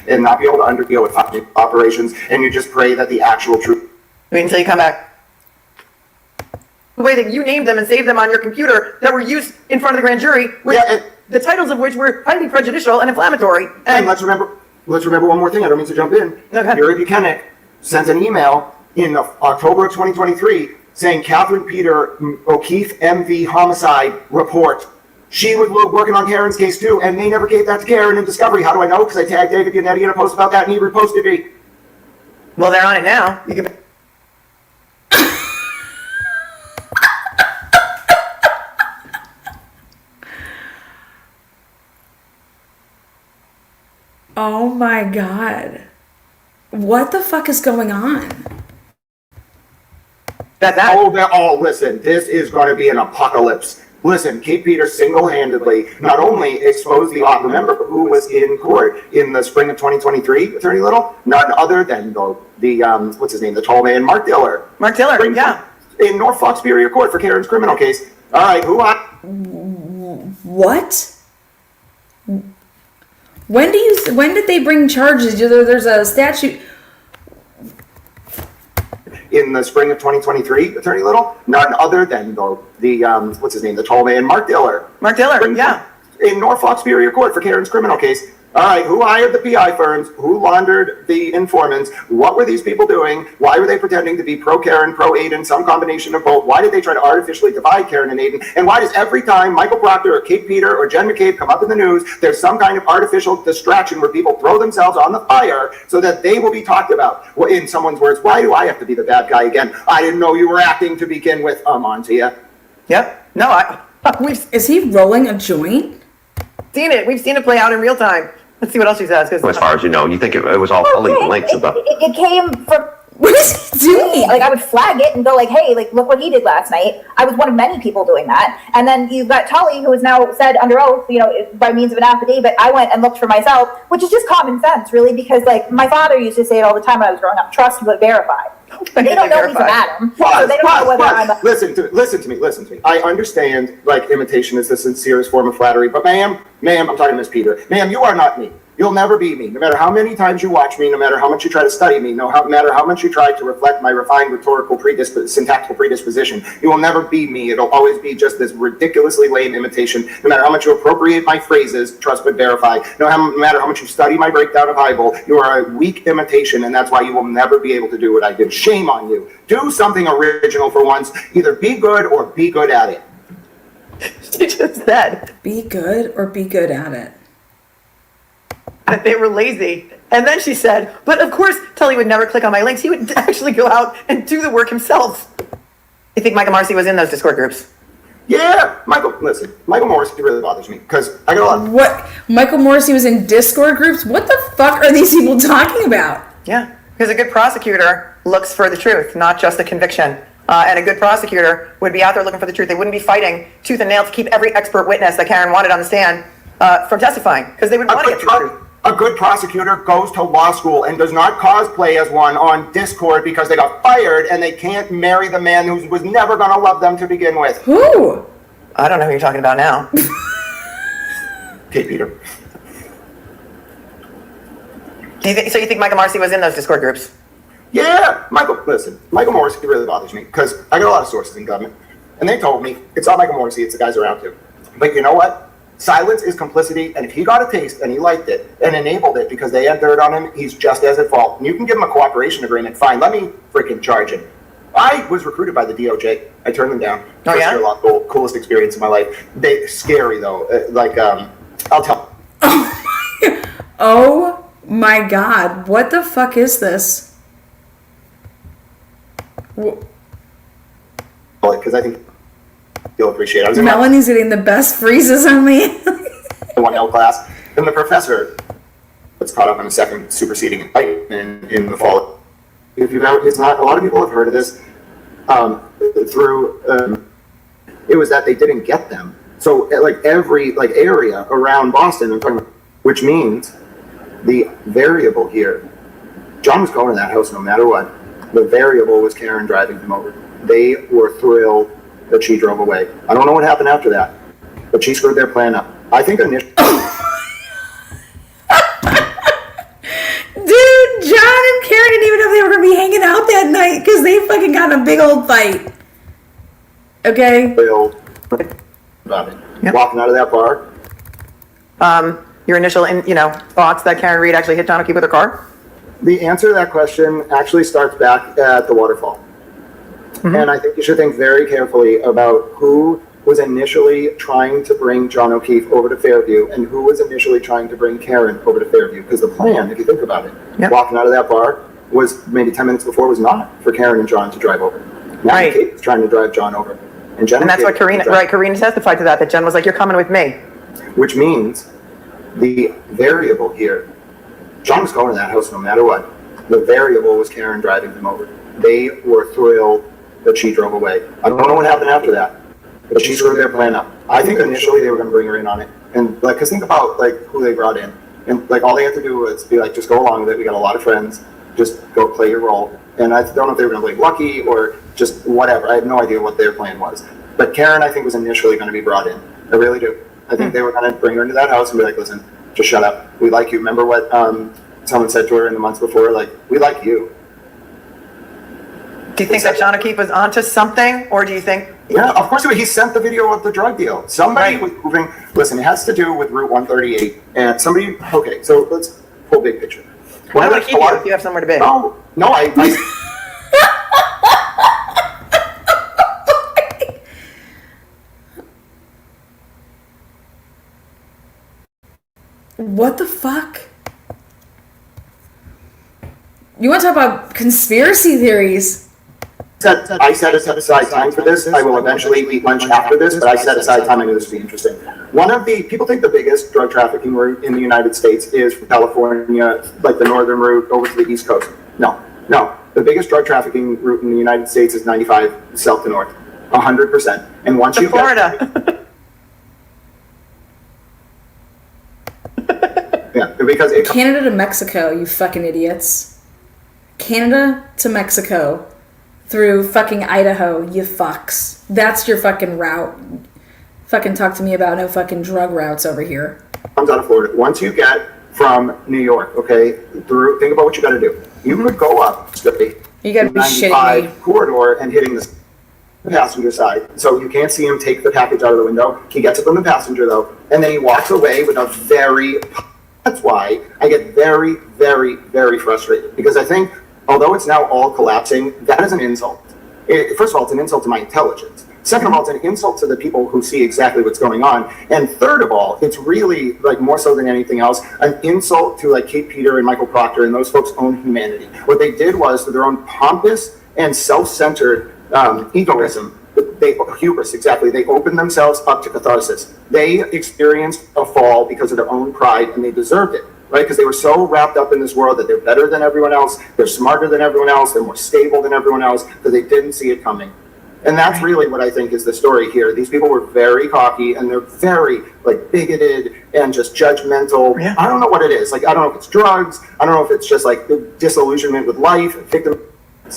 And not be able to underdeal with operations, and you just pray that the actual truth. Wait until you come back. The way that you named them and saved them on your computer that were used in front of the grand jury, the titles of which were highly prejudicial and inflammatory. And let's remember one more thing. I don't mean to jump in. Okay. Gary Buchanan sent an email in October of 2023 saying Catherine Peter O'Keefe MV homicide report. She was working on Karen's case too, and they never gave that to Karen in Discovery. How do I know? Because I tagged David Gannetti in a post about that, and he reposted me. Well, they're on it now. You can. Oh my God. What the fuck is going on? Listen, this is going to be an apocalypse. Listen, Kate Peters single-handedly not only exposed the remember who was in court in the spring of 2023, Attorney Little? None other than the what's his name, the tall man, Mark Diller. Mark Diller, yeah. In Norfolk Superior Court for Karen's criminal case. All right, What? When did they bring charges? There's a statute. In the spring of 2023, Attorney Little? None other than the what's his name, the tall man, Mark Diller. Mark Diller, yeah. In Norfolk Superior Court for Karen's criminal case. All right, who hired the PI firms? Who laundered the informants? What were these people doing? Why were they pretending to be pro-Karen, pro-Aiden, some combination of both? Why did they try to artificially divide Karen and Aiden? And why does every time Michael Proctor or Kate Peter or Jen McCabe come up in the news, there's some kind of artificial distraction where people throw themselves on the fire so that they will be talked about? Well, in someone's words, why do I have to be the bad guy again? I didn't know you were acting to begin with. On to you. Yep. No, Is he rolling a joint? Seen it. We've seen it play out in real time. Let's see what else she says. As far as you know, you think it was all fully linked to the... It came from... What is he doing? Like, I would flag it and go like, hey, like, look what he did last night. I was one of many people doing that. And then you've got Tully, who has now said under oath, by means of an affidavit, I went and looked for myself, which is just common sense, really, because, like, my father used to say it all the time when I was growing up, trust but verify. They don't know me from Adam, so they don't know whether I'm a... Listen to me. I understand, like, imitation is the sincerest form of flattery, but ma'am, I'm talking to Miss Peter. Ma'am, you are not me. You'll never be me. No matter how many times you watch me, no matter how much you try to study me, no matter how much you try to reflect my refined rhetorical syntactical predisposition, you will never be me. It'll always be just this ridiculously lame imitation. No matter how much you appropriate my phrases, trust but verify, no matter how much you study my breakdown of Heibel, you are a weak imitation, and that's why you will never be able to do what I did. Shame on you. Do something original for once. Either be good or be good at it. She just said. Be good or be good at it. That they were lazy. And then she said, but of course Tully would never click on my links. He would actually go out and do the work himself. You think Michael Marcy was in those Discord groups? Yeah, Michael Morrissey really bothers me because I got a lot of... What? Michael Morrissey was in Discord groups? What the fuck are these people talking about? Yeah, because a good prosecutor looks for the truth, not just the conviction. And a good prosecutor would be out there looking for the truth. They wouldn't be fighting tooth and nail to keep every expert witness that Karen wanted on the stand from testifying, because they would want to get to the truth. A good prosecutor goes to law school and does not cosplay as one on Discord because they got fired and they can't marry the man who was never going to love them to begin with. Who? I don't know who you're talking about now. Kate Peter. So you think Michael Marcy was in those Discord groups? Yeah, Michael Morrissey really bothers me because I got a lot of sources in government and they told me it's not Michael Morrissey, it's the guys around him. But you know what? Silence is complicity, and if he got a taste and he liked it and enabled it because they had dirt on him, he's just as at fault. And you can give him a cooperation agreement, fine, let me freaking charge him. I was recruited by the DOJ. I turned them down. Oh, yeah? First year law, coolest experience of my life. Scary though. I'll tell. Oh my God. What the fuck is this? Because I think you'll appreciate it. I was in Melanie's getting the best freezes on me. my 1L class, and the professor was caught up in a second superseding indictment in the fall. If you've ever, it's not, a lot of people have heard of this, it was that they didn't get them. So like every area around Boston, I'm talking about, which means the variable here, John was going to that house no matter what. The variable was Karen driving him over. They were thrilled that she drove away. I don't know what happened after that, but she screwed their plan up. I think initially. Dude, John and Karen didn't even know they were going to be hanging out that night because they fucking got in a big old fight. Okay? About it. Yep. Walking out of that bar. Your initial, thoughts that Karen Reed actually hit John O'Keefe with her car? The answer to that question actually starts back at the waterfall. Mm-hmm. And I think you should think very carefully about who was initially trying to bring John O'Keefe over to Fairview and who was initially trying to bring Karen over to Fairview. Because the plan, if you think about it, walking out of that bar was maybe 10 minutes before was not for Karen and John to drive over. Now right. Kate was trying to drive John over. And that's what Karina testified to that Jen was like, you're coming with me. Which means the variable here, John was going to that house no matter what. The variable was Karen driving him over. They were thrilled that she drove away. I don't know what happened after that, but she screwed their plan up. I think initially they were going to bring her in on it. And because think about who they brought in. And all they had to do was be just go along with it. We got a lot of friends. Just go play your role. And I don't know if they were going to play lucky or just whatever. I have no idea what their plan was. But Karen, I think, was initially going to be brought in. I really do. I think they were going to bring her into that house and be like, listen, just shut up. We like you. Remember what someone said to her in the months before? We like you. Do you think that John O'Keefe was onto something? Or do you think... Yeah, of course he sent the video of the drug deal. Somebody was moving... Listen, it has to do with Route 138. And somebody... Okay, so let's pull big picture. Why would I keep you if you have somewhere to be? No, I What the fuck? You want to talk about conspiracy theories? I set aside time for this. I will eventually eat lunch after this, but I set aside time. I knew this would be interesting. One of the people think the biggest drug trafficking route in the United States is from California, the northern route over to the East Coast. No. The biggest drug trafficking route in the United States is 95 south to north, 100%. And once you Florida. Yeah, because Canada to Mexico, you fucking idiots. Canada to Mexico through fucking Idaho, you fucks. That's your fucking route. Fucking talk to me about no fucking drug routes over here. Comes out of Florida. Once you get from New York, okay, through, think about what you got to do. You could go up the you got to be shitting me. Corridor and hitting the passenger side, so you can't see him take the package out of the window. He gets it from the passenger though, and then he walks away with a very. That's why I get very, very, very frustrated, because I think, although it's now all collapsing, that is an insult. First of all, it's an insult to my intelligence. Second of all, it's an insult to the people who see exactly what's going on. And third of all, it's really, more so than anything else, an insult to Kate Peter and Michael Proctor and those folks' own humanity. What they did was, for their own pompous and self-centered egoism, hubris, exactly. They opened themselves up to catharsis. They experienced a fall because of their own pride, and they deserved it, right? Because they were so wrapped up in this world that they're better than everyone else, they're smarter than everyone else, they're more stable than everyone else, because they didn't see it coming. And that's really what I think is the story here. These people were very cocky, and they're very bigoted and just judgmental. Yeah. I don't know what it is. I don't know if it's drugs. I don't know if it's just disillusionment with life.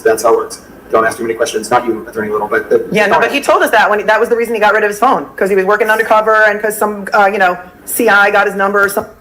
That's how it works. Don't ask too many questions. Not you, Attorney Little, but but he told us that that was the reason he got rid of his phone, because he was working undercover and because some CI got his number or something.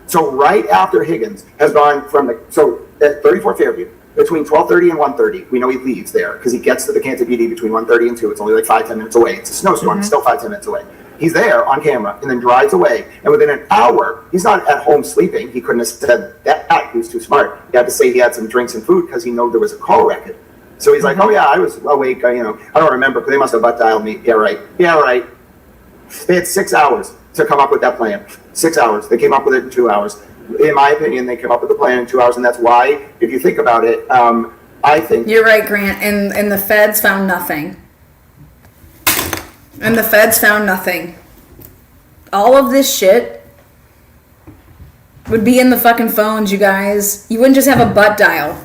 So right after Higgins has gone from at 34 Fairview, between 12:30 and 1:30, we know he leaves there because he gets to the Kansas PD between 1:30 and 2. It's only 5-10 minutes away. It's a snowstorm. It's still 5-10 minutes away. he's there on camera and then drives away. And within an hour, he's not at home sleeping. He couldn't have said that. He was too smart. He had to say he had some drinks and food because he knew there was a call record. So he's like, oh yeah, I was awake. I don't remember, but they must have butt dialed me. Yeah, right. Yeah, right. They had 6 hours to come up with that plan. 6 hours. They came up with it in 2 hours. In my opinion, they came up with the plan in 2 hours, and that's why, if you think about it, I think you're right, Grant. And the feds found nothing. And the feds found nothing. All of this shit would be in the fucking phones, you guys. You wouldn't just have a butt dial.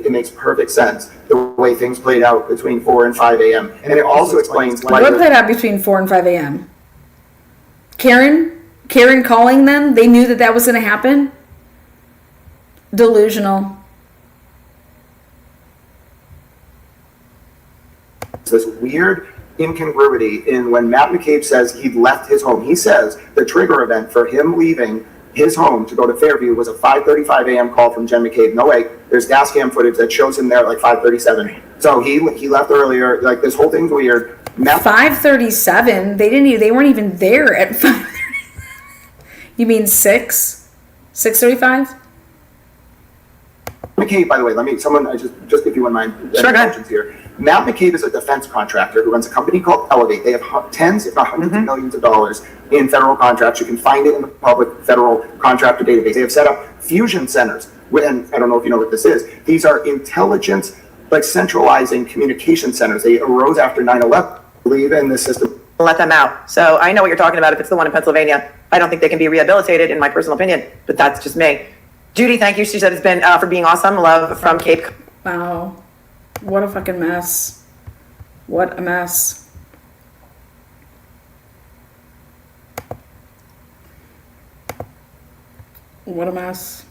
it makes perfect sense the way things played out between 4 and 5 a.m. And it also explains why. What played out between 4 and 5 a.m.? Karen calling them? They knew that was going to happen? Delusional. This weird incongruity in when Matt McCabe says he left his home. He says the trigger event for him leaving his home to go to Fairview was a 5:35 a.m. call from Jen McCabe. No way. There's gas cam footage that shows him there at like 5:37. So he left earlier. Like, this whole thing's weird. 5:37? They weren't even there at 5:30. You mean 6:35? McCabe, by the way, just if you wouldn't mind. Sure, go ahead. Here. Matt McCabe is a defense contractor who runs a company called Elevate. They have tens, if not hundreds of millions of dollars in federal contracts. You can find it in the public federal contractor database. They have set up fusion centers. And I don't know if you know what this is. These are intelligence, like centralizing communication centers. They arose after 9/11. Believe in this system. Let them out. So I know what you're talking about if it's the one in Pennsylvania. I don't think they can be rehabilitated, in my personal opinion, but that's just me. Judy, thank you. She said it's been for being awesome. Love from Cape. Wow. What a fucking mess. What a mess. What a mess.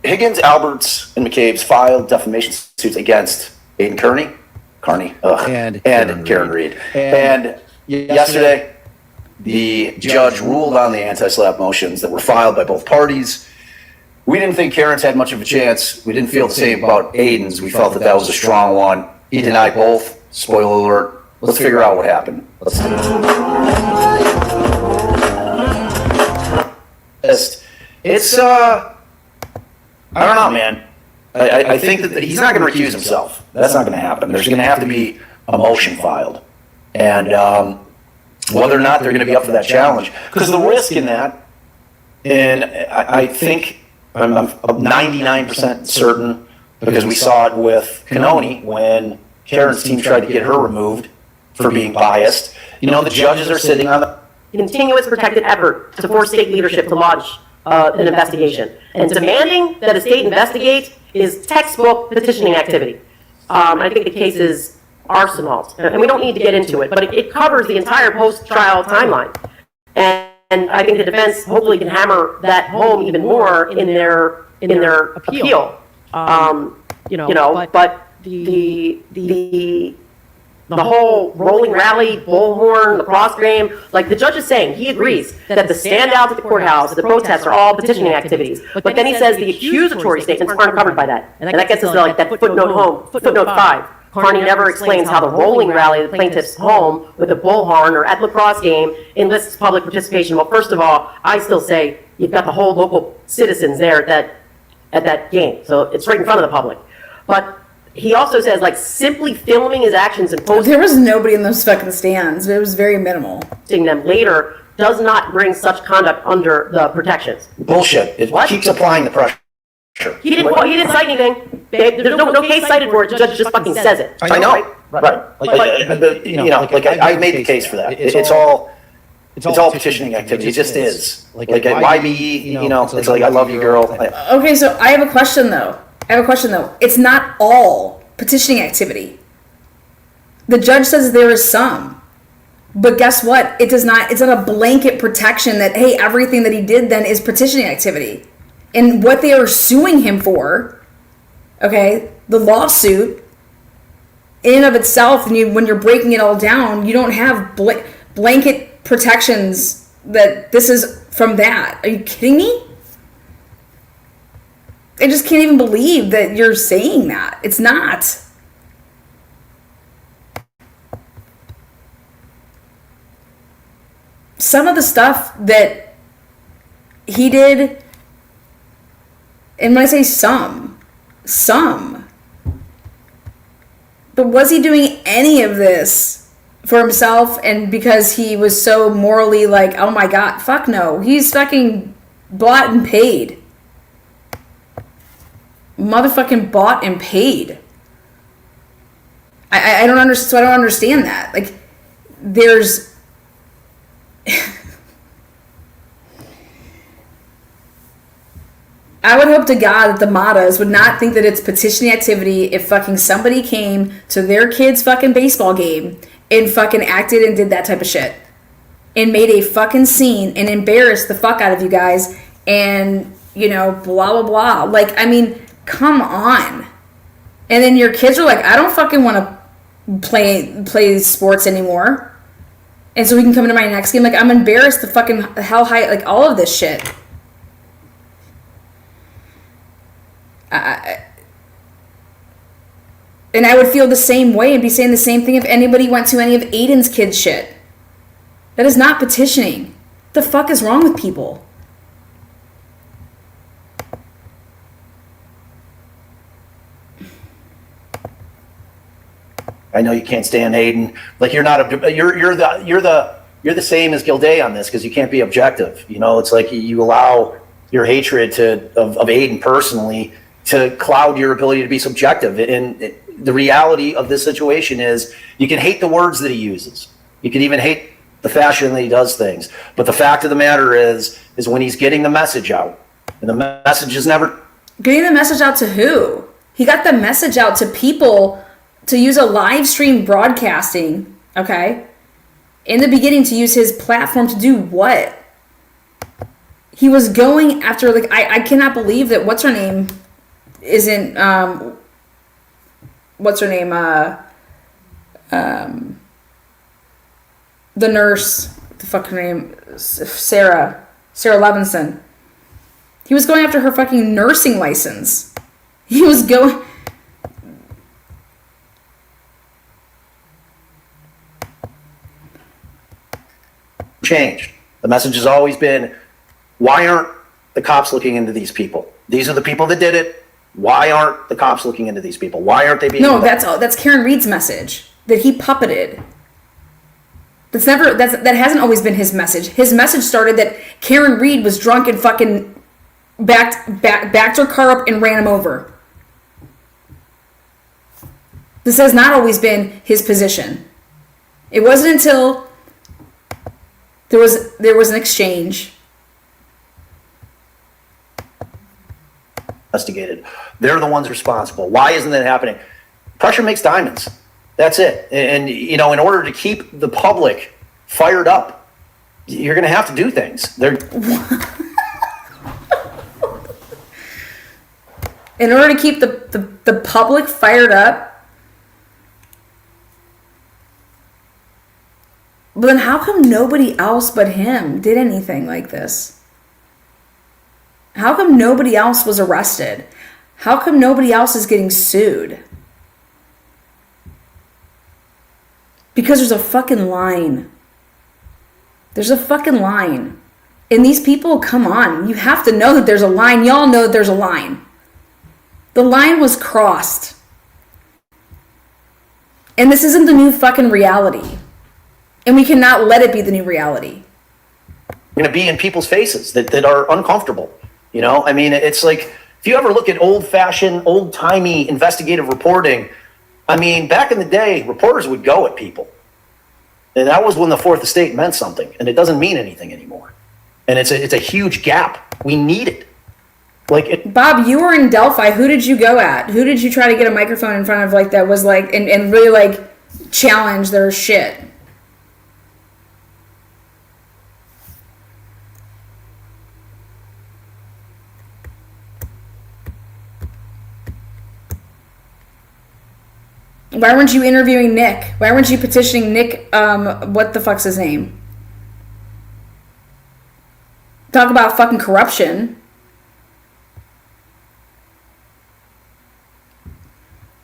Higgins, Alberts, and McCabe's filed defamation suits against Aiden Carney, and Karen Reed. And yesterday, the judge ruled on the anti-SLAPP motions that were filed by both parties. We didn't think Karen's had much of a chance. We didn't feel the same about Aiden's. We felt that was a strong one. He denied both. Spoiler alert. Let's figure out what happened. Let's do it. It's I don't know, man. I think that he's not going to recuse himself. That's not going to happen. There's going to have to be a motion filed. And whether or not they're going to be up for that challenge. Because the risk in that, and I think I'm 99% certain, because we saw it with Cannoni when Karen's team tried to get her removed for being biased. The judges are sitting on the continuous protected effort to force state leadership to launch an investigation. And demanding that a state investigate is textbook petitioning activity. I think the case is arsenal, and we don't need to get into it, but it covers the entire post-trial timeline. And I think the defense hopefully can hammer that home even more in their appeal. But the whole rolling rally, bullhorn, lacrosse game, like the judge is saying, he agrees that the standouts at the courthouse, the protests are all petitioning activities. But then he says the accusatory statements aren't covered by that. And that gets us to like that footnote 5. Carney never explains how the rolling rally at the plaintiff's home with a bullhorn or at lacrosse game enlists public participation. Well, first of all, I still say you've got the whole local citizens there at that game. So it's right in front of the public. But he also says, like, simply filming his actions and posting. There was nobody in those fucking stands. It was very minimal. Them later does not bring such conduct under the protections. Bullshit. It keeps applying the pressure. He didn't cite anything. There's no case cited for it. The judge just fucking says it. I know. Right. I made the case for that. It's all It's all petitioning activity. It just is. Like at YBE, you know, it's like, I love you, girl. Okay, so I have a question though. It's not all petitioning activity. The judge says there is some. But guess what? It's not a blanket protection that, hey, everything that he did then is petitioning activity. And what they are suing him for, okay, the lawsuit, in and of itself, and when you're breaking it all down, you don't have blanket protections that this is from that. Are you kidding me? I just can't even believe that you're saying that. It's not. Some of the stuff that he did, and when I say some, but was he doing any of this for himself and because he was so morally like, oh my God, fuck no. He's fucking bought and paid. Motherfucking bought and paid. I don't understand. So I don't understand that. Like, there's I would hope to God that the Matas would not think that it's petitioning activity if fucking somebody came to their kid's fucking baseball game and fucking acted and did that type of shit and made a fucking scene and embarrassed the fuck out of you guys and, you know, blah, blah, blah. Like, I mean, come on. And then your kids are like, I don't fucking want to play sports anymore. And so we can come into my next game. Like, I'm embarrassed the fucking hell high, like, all of this shit. And I would feel the same way and be saying the same thing if anybody went to any of Aiden's kids' shit. That is not petitioning. What the fuck is wrong with people? I know you can't stand Aiden. Like you're the same as Gilday on this because you can't be objective. You know, it's like you allow your hatred of Aiden personally to cloud your ability to be subjective. And the reality of this situation is you can hate the words that he uses. You can even hate the fashion that he does things. But the fact of the matter is when he's getting the message out, and the message is never... Getting the message out to who? He got the message out to people to use a live stream broadcasting, okay? In the beginning, to use his platform to do what? He was going after, like, I cannot believe that what's her name isn't, what's her name, the nurse, the fuck her name, Sarah Levinson. He was going after her fucking nursing license. He was going... Changed. The message has always been, why aren't the cops looking into these people? These are the people that did it. Why aren't the cops looking into these people? Why aren't they being... No, that's Karen Reed's message that he puppeted. That hasn't always been his message. His message started that Karen Reed was drunk and fucking backed her car up and ran him over. This has not always been his position. It wasn't until there was an exchange. Investigated. They're the ones responsible. Why isn't that happening? Pressure makes diamonds. That's it. And you know, in order to keep the public fired up, you're going to have to do things. In order to keep the public fired up. But then how come nobody else but him did anything like this? How come nobody else was arrested? How come nobody else is getting sued? Because there's a fucking line. There's a fucking line. And these people, come on. You have to know that there's a line. Y'all know that there's a line. The line was crossed. And this isn't the new fucking reality. And we cannot let it be the new reality. Going to be in people's faces that are uncomfortable. You know, I mean, it's like, if you ever look at old-fashioned, old-timey investigative reporting, I mean, back in the day, reporters would go at people. And that was when the Fourth Estate meant something, and it doesn't mean anything anymore. And it's a huge gap. We need it. Bob, you were in Delphi. Who did you go at? Who did you try to get a microphone in front of that was and really challenge their shit? Why weren't you interviewing Nick? Why weren't you petitioning Nick, what the fuck's his name? Talk about fucking corruption.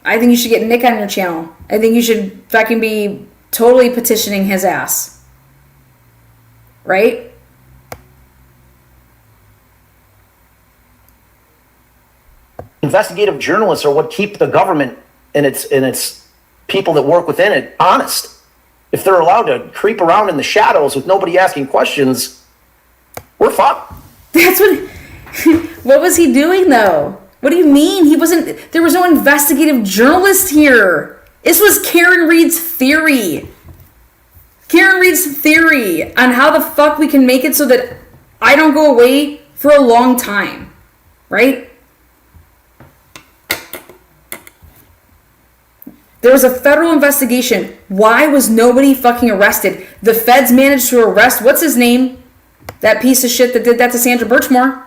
I think you should get Nick on your channel. I think you should fucking be totally petitioning his ass. Right? Investigative journalists are what keep the government and its people that work within it honest. If they're allowed to creep around in the shadows with nobody asking questions, we're fucked. That's what was he doing though? What do you mean? There was no investigative journalist here. This was Karen Reed's theory. Karen Reed's theory on how the fuck we can make it so that I don't go away for a long time. Right? There was a federal investigation. Why was nobody fucking arrested? The feds managed to arrest, what's his name? That piece of shit that did that to Sandra Birchmore.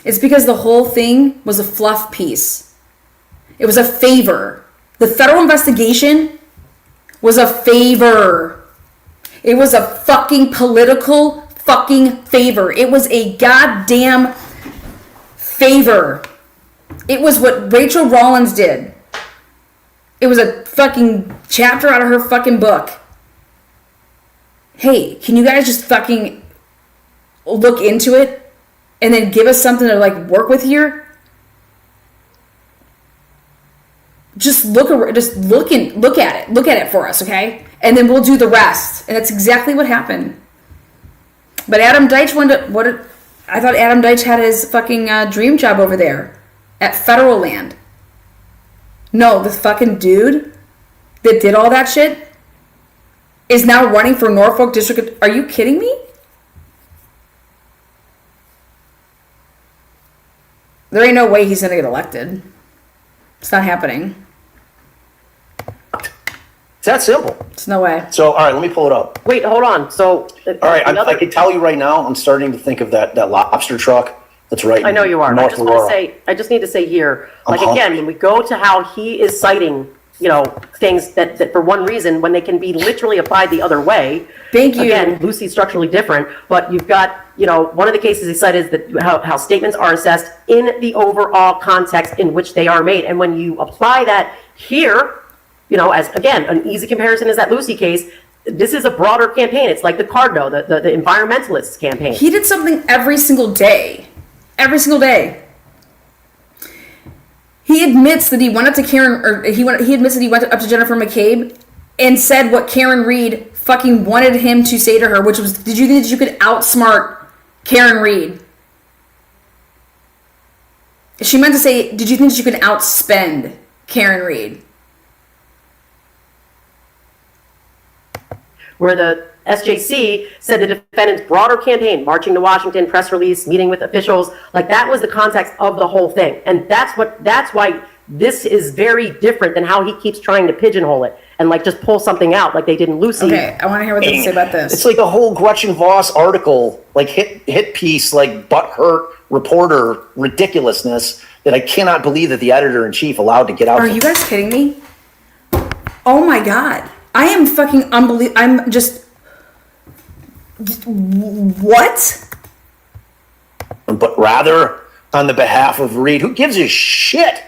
It's because the whole thing was a fluff piece. It was a favor. The federal investigation was a favor. It was a fucking political fucking favor. It was a goddamn favor. It was what Rachel Rollins did. It was a fucking chapter out of her fucking book. Hey, can you guys just fucking look into it and then give us something to work with here? Just look at it. Look at it for us, okay? And then we'll do the rest. And that's exactly what happened. But Adam Deitch I thought Adam Deitch had his fucking dream job over there at federal land. No, the fucking dude that did all that shit is now running for Norfolk District. Are you kidding me? There ain't no way he's gonna get elected. It's not happening. It's that simple. It's no way. So, all right, let me pull it up. Wait, hold on. So, all right, I can tell you right now, I'm starting to think of that lobster truck that's right. I know you are. North I just need to say here, I'm hungry. again, when we go to how he is citing, things that for one reason, when they can be literally applied the other way. Thank you. Again, Lucy's structurally different, but you've got, one of the cases he cited is that how statements are assessed in the overall context in which they are made. And when you apply that here, as again, an easy comparison is that Lucy case. This is a broader campaign. It's like the Cardno, the environmentalists campaign. He did something every single day. Every single day. He admits that he went up to he admits that he went up to Jennifer McCabe and said what Karen Reed fucking wanted him to say to her, which was, did you think that you could outsmart Karen Reed? She meant to say, did you think that you could outspend Karen Reed? Where the SJC said the defendant's broader campaign, marching to Washington, press release, meeting with officials, that was the context of the whole thing. And that's why this is very different than how he keeps trying to pigeonhole it and just pull something out like they did in Lucy. Okay, I want to hear what they say about this. It's like a whole Gretchen Voss article, hit piece, butthurt reporter ridiculousnst that I cannot believe that the editor-in-chief allowed to get out. Are you guys kidding me? Oh my God. I am fucking unbelievable. I'm just... What? But rather, on the behalf of Reed, who gives a shit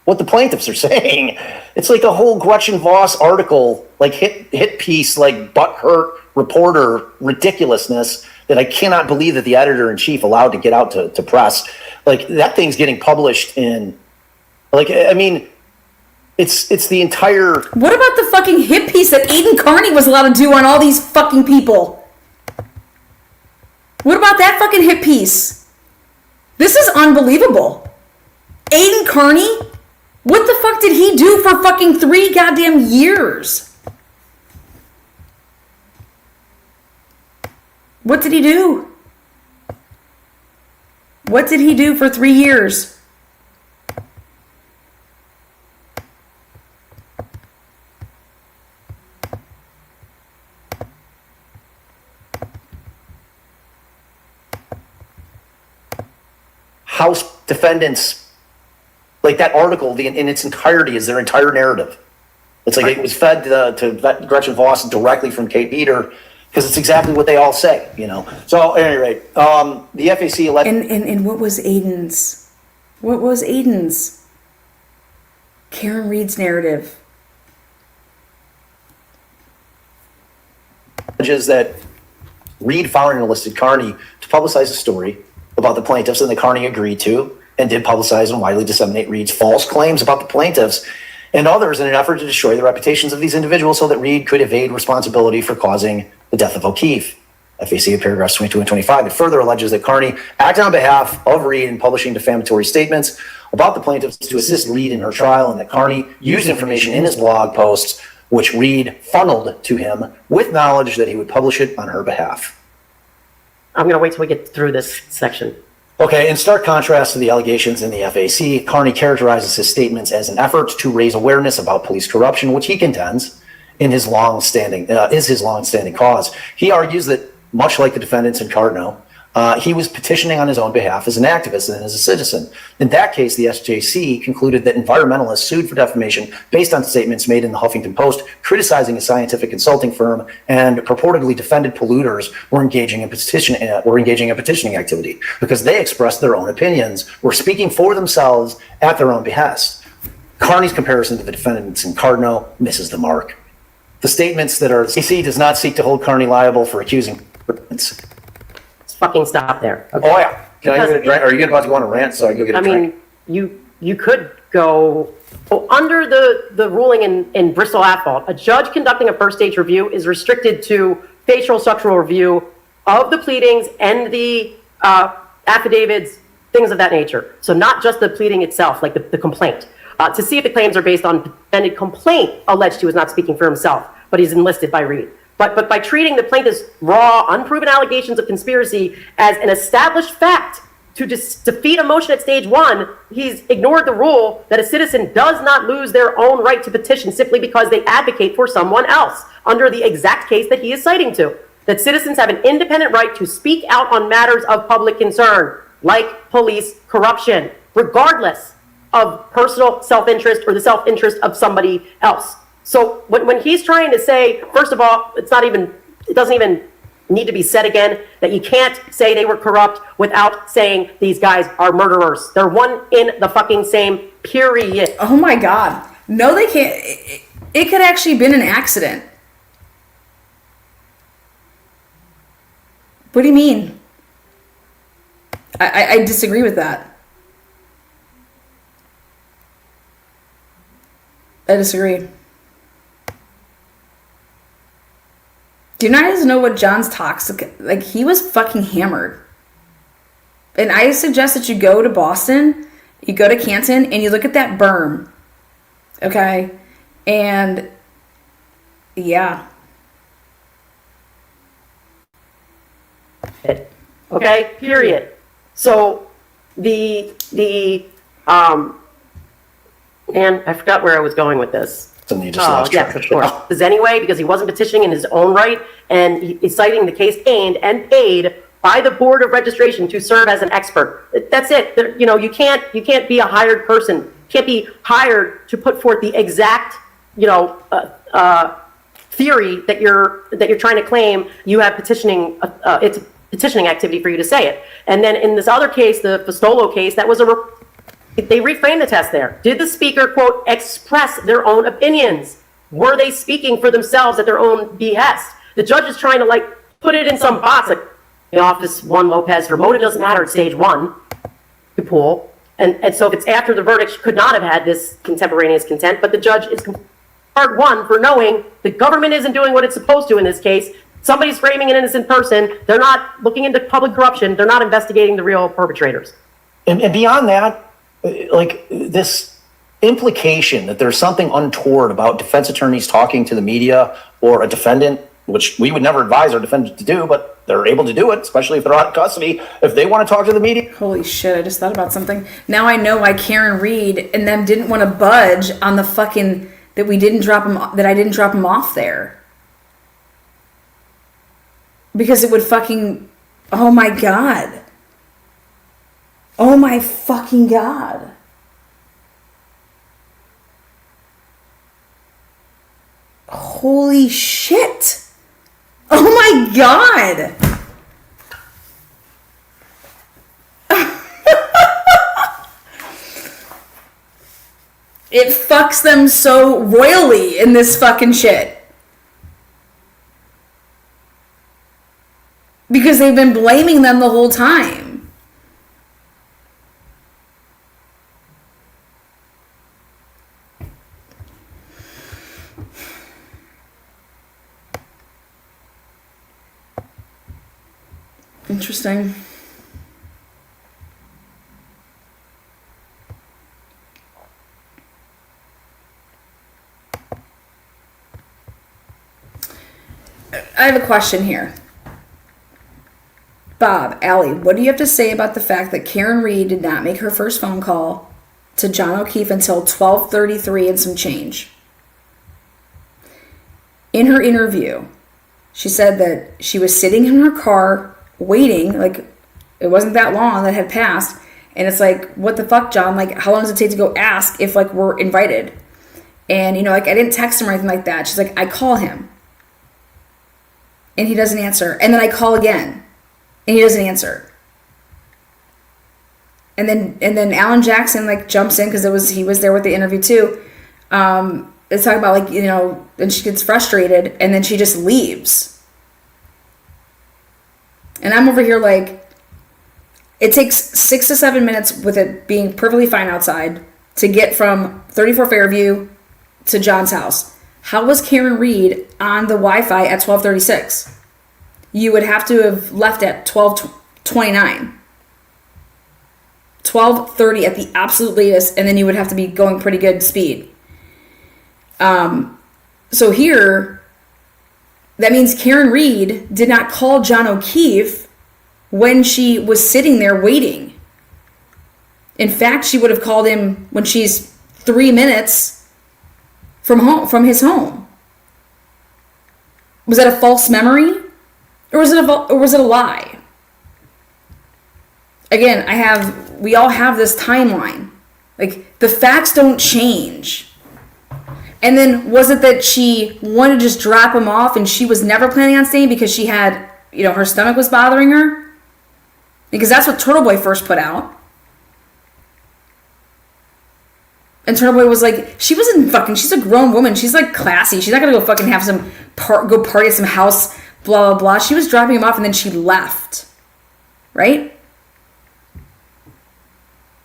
what the plaintiffs are saying? It's like a whole Gretchen Voss article, hit piece, butthurt reporter ridiculousness that I cannot believe that the editor-in-chief allowed to get out to press. That thing's getting published in... It's the entire... What about the fucking hit piece that Aiden Carney was allowed to do on all these fucking people? What about that fucking hit piece? This is unbelievable. Aiden Carney? What the fuck did he do for fucking 3 goddamn years? What did he do? What did he do for 3 years? House defendants, like that article, in its entirety is their entire narrative. It's like it was fed to Gretchen Voss directly from Kate Beater, because it's exactly what they all say, you know. So at any rate, the FAC And what was Aiden's? What was Aiden's? Karen Reed's narrative. alleges that Reed found and enlisted Carney to publicize a story about the plaintiffs, and that Carney agreed to and did publicize and widely disseminate Reed's false claims about the plaintiffs and others in an effort to destroy the reputations of these individuals so that Reed could evade responsibility for causing the death of O'Keefe. FAC in paragraphs 22 and 25. It further alleges that Carney acted on behalf of Reed in publishing defamatory statements about the plaintiffs to assist Reed in her trial, and that Carney used information in his blog posts which Reed funneled to him with knowledge that he would publish it on her behalf. I'm going to wait till we get through this section. Okay, in stark contrast to the allegations in the FAC, Carney characterizes his statements as an effort to raise awareness about police corruption, which he contends in his is his long-standing cause. He argues that, much like the defendants in Cardno, he was petitioning on his own behalf as an activist and as a citizen. In that case, the SJC concluded that environmentalists sued for defamation based on statements made in the Huffington Post criticizing a scientific consulting firm, and purportedly defended polluters were engaging in petitioning activity because they expressed their own opinions, were speaking for themselves at their own behest. Carney's comparison to the defendants in Cardno misses the mark. The statements that are SJC does not seek to hold Carney liable for accusing. Let's fucking stop there. Okay? Oh yeah. Can I get a drink? Are you about to go on a rant so I can go get a drink? I mean, you could go under the ruling in Bristol Asphalt. A judge conducting a first stage review is restricted to facial structural review of the pleadings and the affidavits, things of that nature. So not just the pleading itself, like the complaint. To see if the claims are based on defendant complaint alleged he was not speaking for himself, but he's enlisted by Reed. But by treating the plaintiff's raw, unproven allegations of conspiracy as an established fact to defeat a motion at stage one, he's ignored the rule that a citizen does not lose their own right to petition simply because they advocate for someone else, under the exact case that he is citing to. That citizens have an independent right to speak out on matters of public concern, like police corruption, regardless of personal self-interest or the self-interest of somebody else. So when he's trying to say, first of all, it doesn't even need to be said again, that you can't say they were corrupt without saying these guys are murderers. They're one in the fucking same, period. Oh my God. No, they can't. It could actually been an accident. What do you mean? I disagree with that. I disagree. Do you guys know what John's toxic? Like, he was fucking hammered. And I suggest that you go to Boston, you go to Canton, and you look at that berm. Okay? And, yeah. Okay, period. So, and I forgot where I was going with this. And you just lost track. Yes, of course. Because anyway, because he wasn't petitioning in his own right, and he's citing the case gained and paid by the Board of Registration to serve as an expert. That's it. You can't be a hired person. You can't be hired to put forth the exact, theory that you're trying to claim. You have petitioning. It's a petitioning activity for you to say it. And then in this other case, the Festolo case, that was they reframed the test there. Did the speaker, quote, express their own opinions? Were they speaking for themselves at their own behest? The judge is trying to put it in some box, like the office one Lopez remote. It doesn't matter at stage one. You pull. And so if it's after the verdict, she could not have had this contemporaneous consent, but the judge is part one for knowing the government isn't doing what it's supposed to in this case. Somebody's framing an innocent person. They're not looking into public corruption. They're not investigating the real perpetrators. And beyond that, like this implication that there's something untoward about defense attorneys talking to the media or a defendant, which we would never advise our defendant to do, but they're able to do it, especially if they're out in custody, if they want to talk to the media. Holy shit, I just thought about something. Now I know why Karen Reed and them didn't want to budge on the fucking, that I didn't drop him off there. Because it would fucking, oh my God. Oh my fucking God. Holy shit. Oh my God. It fucks them so royally in this fucking shit. Because they've been blaming them the whole time. Interesting. I have a question here. Bob, Allie, what do you have to say about the fact that Karen Reed did not make her first phone call to John O'Keefe until 12:33 and some change? In her interview, she said that she was sitting in her car waiting, like it wasn't that long that had passed, and it's like, what the fuck, John? Like, how long does it take to go ask if like we're invited? And you know, like I didn't text him or anything like that. She's like, I call him and he doesn't answer, and then I call again and he doesn't answer, and then Alan Jackson like jumps in because he was there with the interview too. It's talking about like, you know, and she gets frustrated and then she just leaves. And I'm over here like, it takes 6 to 7 minutes with it being perfectly fine outside to get from 34 Fairview to John's house. How was Karen Reed on the Wi-Fi at 12:36? You would have to have left at 12:29. 12:30 at the absolute latest, and then you would have to be going pretty good speed. So here, that means Karen Reed did not call John O'Keefe when she was sitting there waiting. In fact, she would have called him when she's 3 minutes from his home. Was that a false memory? Or was it a lie? Again, we all have this timeline. Like, the facts don't change. And then was it that she wanted to just drop him off and she was never planning on staying because she had, you know, her stomach was bothering her? Because that's what Turtle Boy first put out. And Turtle Boy was like, she's a grown woman. She's like classy. She's not going to go fucking have go party at some house, blah, blah, blah. She was dropping him off and then she left. Right?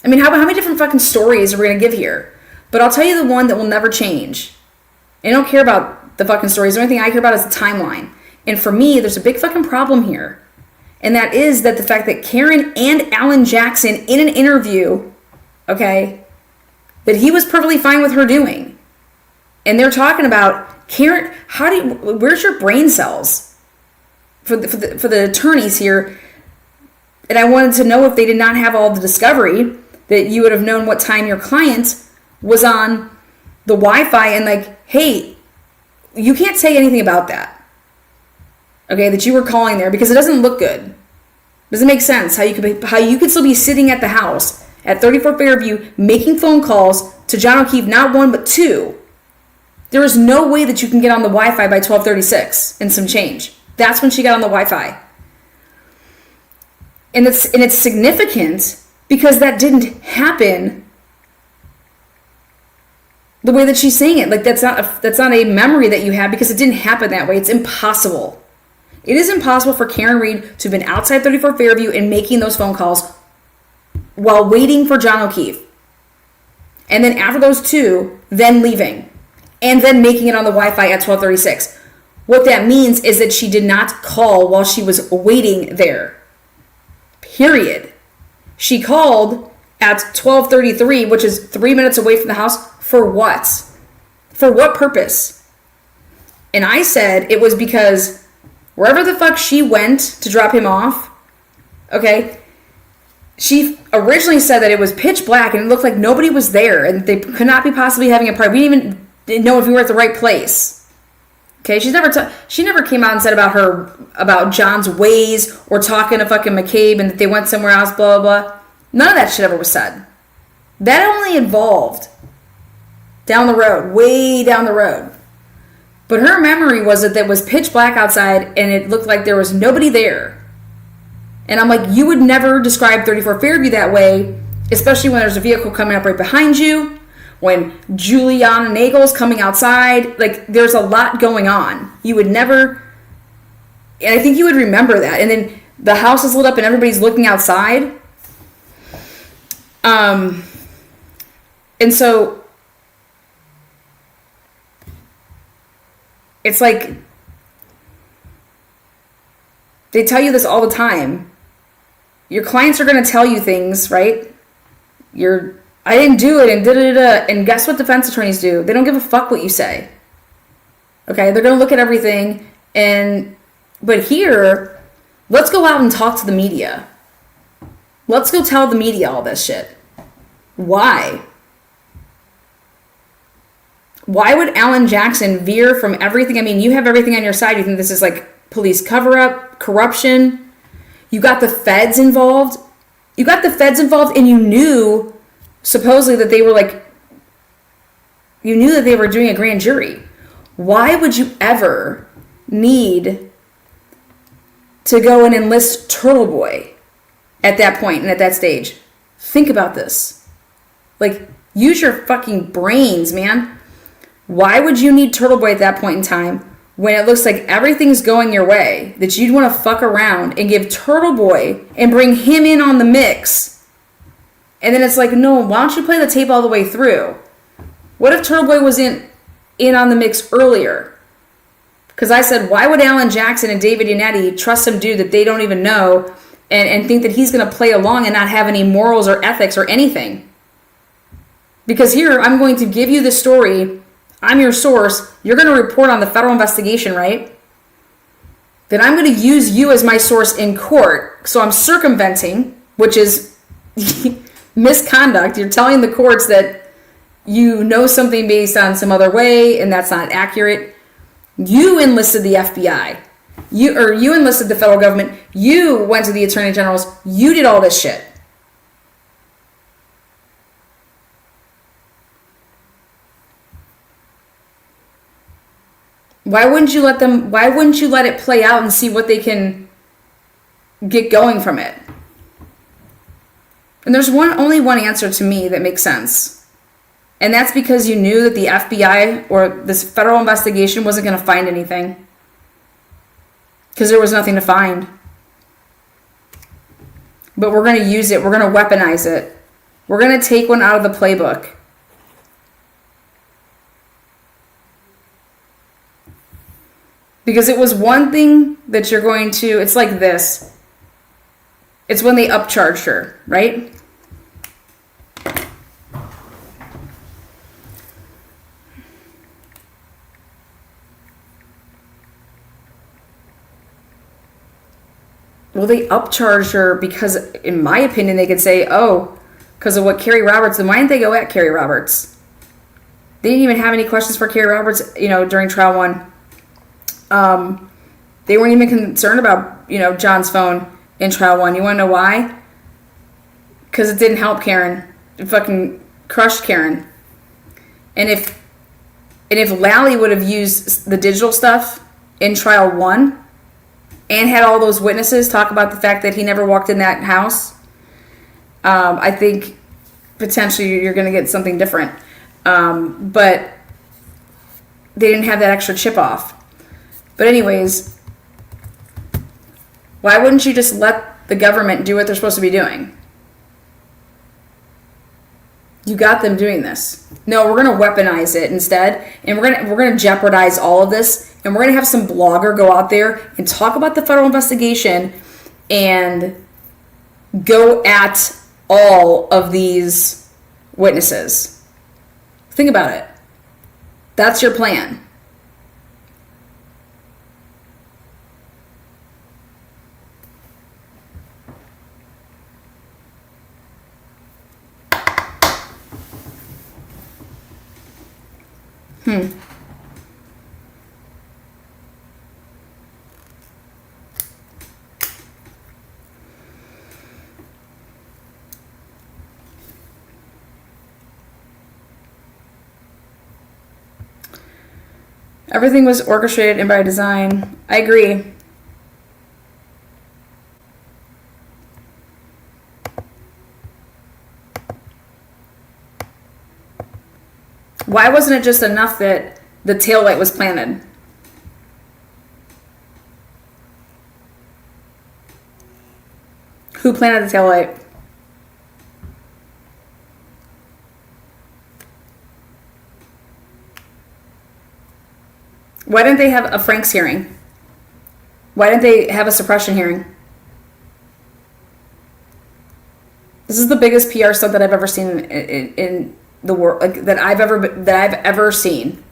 I mean, how many different fucking stories are we going to give here? But I'll tell you the one that will never change. I don't care about the fucking stories. The only thing I care about is the timeline. And for me, there's a big fucking problem here. And that is that the fact that Karen and Alan Jackson in an interview, okay, that he was perfectly fine with her doing. And they're talking about, Karen, where's your brain cells? For the attorneys here. And I wanted to know if they did not have all the discovery, that you would have known what time your client was on the Wi-Fi and like, hey, you can't say anything about that. Okay, that you were calling there because it doesn't look good. Doesn't make sense how you could still be sitting at the house at 34 Fairview making phone calls to John O'Keefe, not one but two. There is no way that you can get on the Wi-Fi by 12:36 and some change. That's when she got on the Wi-Fi. And it's significant because that didn't happen the way that she's saying it. Like, that's not a memory that you have because it didn't happen that way. It's impossible. It is impossible for Karen Reed to have been outside 34 Fairview and making those phone calls while waiting for John O'Keefe. And then after those two, then leaving. And then making it on the Wi-Fi at 12:36. what that means is that she did not call while she was waiting there. Period. She called at 12:33, which is 3 minutes away from the house, for what? For what purpose? And I said it was because wherever the fuck she went to drop him off, okay, she originally said that it was pitch black and it looked like nobody was there and they could not be possibly having a party. We didn't know if we were at the right place. Okay, she never came out and said about John's ways or talking to fucking McCabe and that they went somewhere else, blah, blah, blah. None of that shit ever was said. That only involved down the road, way down the road. But her memory was that it was pitch black outside and it looked like there was nobody there. And I'm like, you would never describe 34 Fairview that way, especially when there's a vehicle coming up right behind you, when Juliana Nagel's coming outside. Like, there's a lot going on. You would never, and I think you would remember that. And then the house is lit up and everybody's looking outside. And so it's like they tell you this all the time. Your clients are going to tell you things, right? I didn't do it and da-da-da-da. And guess what defense attorneys do? They don't give a fuck what you say. Okay? They're going to look at everything. But here, let's go out and talk to the media. Let's go tell the media all this shit. Why? Why would Alan Jackson veer from everything? I mean, you have everything on your side. You think this is like police cover-up, corruption. You got the feds involved. And you knew, supposedly, that they were you knew that they were doing a grand jury. Why would you ever need to go and enlist Turtle Boy at that point and at that stage? Think about this. Use your fucking brains, man. Why would you need Turtle Boy at that point in time when it looks like everything's going your way, that you'd want to fuck around and give Turtle Boy and bring him in on the mix? And then it's like, no, why don't you play the tape all the way through? What if Turtle Boy was in on the mix earlier? Because I said, why would Alan Jackson and David Yannetti trust some dude that they don't even know and think that he's going to play along and not have any morals or ethics or anything? Because here, I'm going to give you the story. I'm your source. You're going to report on the federal investigation, right? Then I'm going to use you as my source in court. So I'm circumventing, which is misconduct. You're telling the courts that you know something based on some other way, and that's not accurate. You enlisted the FBI. You enlisted the federal government. You went to the attorney generals. You did all this shit. Why wouldn't you let it play out and see what they can get going from it? And there's only one answer to me that makes sense. And that's because you knew that the FBI or this federal investigation wasn't going to find anything. Because there was nothing to find. But we're going to use it. We're going to weaponize it. We're going to take one out of the playbook. Because it was one thing that you're going to, it's like this. It's when they upcharged her, right? Well, they upcharged her because, in my opinion, they could say, oh, because of what Carrie Roberts, then why didn't they go at Carrie Roberts? They didn't even have any questions for Carrie Roberts, during trial one. They weren't even concerned about, John's phone in trial one. You want to know why? Because it didn't help Karen. It fucking crushed Karen. And if Lally would have used the digital stuff in trial one and had all those witnesses talk about the fact that he never walked in that house, I think potentially you're going to get something different. But they didn't have that extra chip off. But anyways, why wouldn't you just let the government do what they're supposed to be doing? You got them doing this. No, we're going to weaponize it instead, and we're going to jeopardize all of this, and we're going to have some blogger go out there and talk about the federal investigation and go at all of these witnesses. Think about it. That's your plan. Everything was orchestrated and by design. I agree. Why wasn't it just enough that the taillight was planted? Who planted the taillight? Why didn't they have a Frank's hearing? Why didn't they have a suppression hearing? This is the biggest PR stunt that I've ever seen in the world, like that I've ever seen.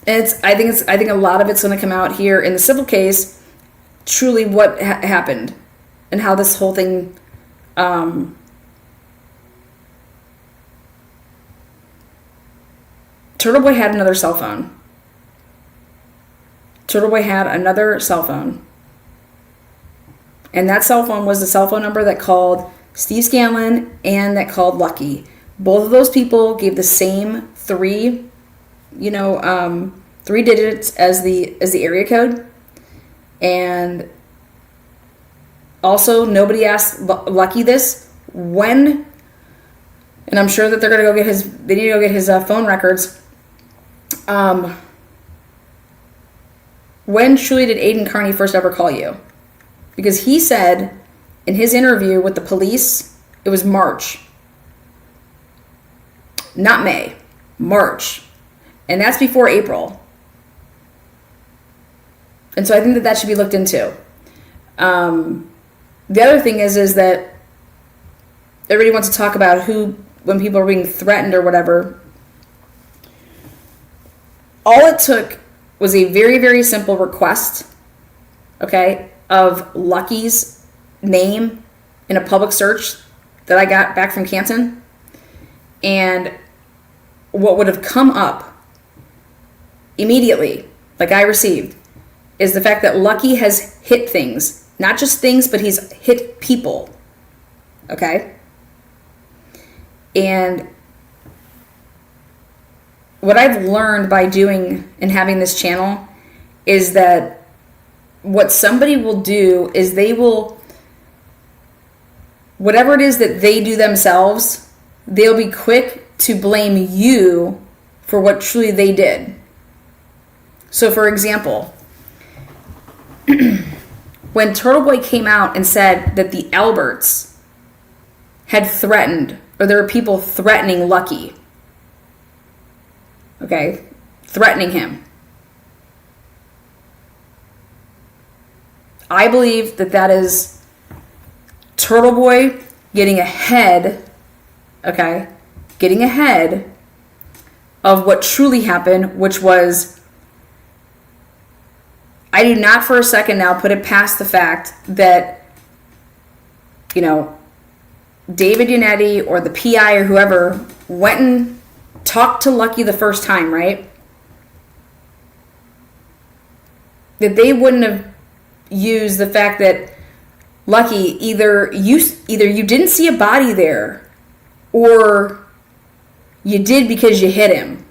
And I think a lot of it's going to come out here in the civil case. Truly, what happened and how this whole thing. Turtle Boy had another cell phone. Turtle Boy had another cell phone. And that cell phone was the cell phone number that called Steve Scanlon and that called Lucky. Both of those people gave the same three digits as the area code. And also, nobody asked Lucky this when, and I'm sure that they're going to go get they need to go get his phone records. When truly did Aiden Carney first ever call you? Because he said in his interview with the police, it was March. Not May. March. And that's before April. And so I think that should be looked into. The other thing is that everybody wants to talk about when people are being threatened or whatever. All it took was a very, very simple request, okay, of Lucky's name in a public search that I got back from Canton. And what would have come up immediately, like I received, is the fact that Lucky has hit things. Not just things, but he's hit people. Okay? And what I've learned by doing and having this channel is that what somebody will do is they will, whatever it is that they do themselves, they'll be quick to blame you for what truly they did. So for example, when Turtle Boy came out and said that the Alberts had threatened, or there were people threatening Lucky, okay, threatening him, I believe that is Turtle Boy getting ahead, okay, getting ahead of what truly happened, which was, I do not for a second now put it past the fact that, David Yannetti or the PI or whoever went and talked to Lucky the first time, right? That they wouldn't have used the fact that Lucky, either you didn't see a body there, or you did because you hit him.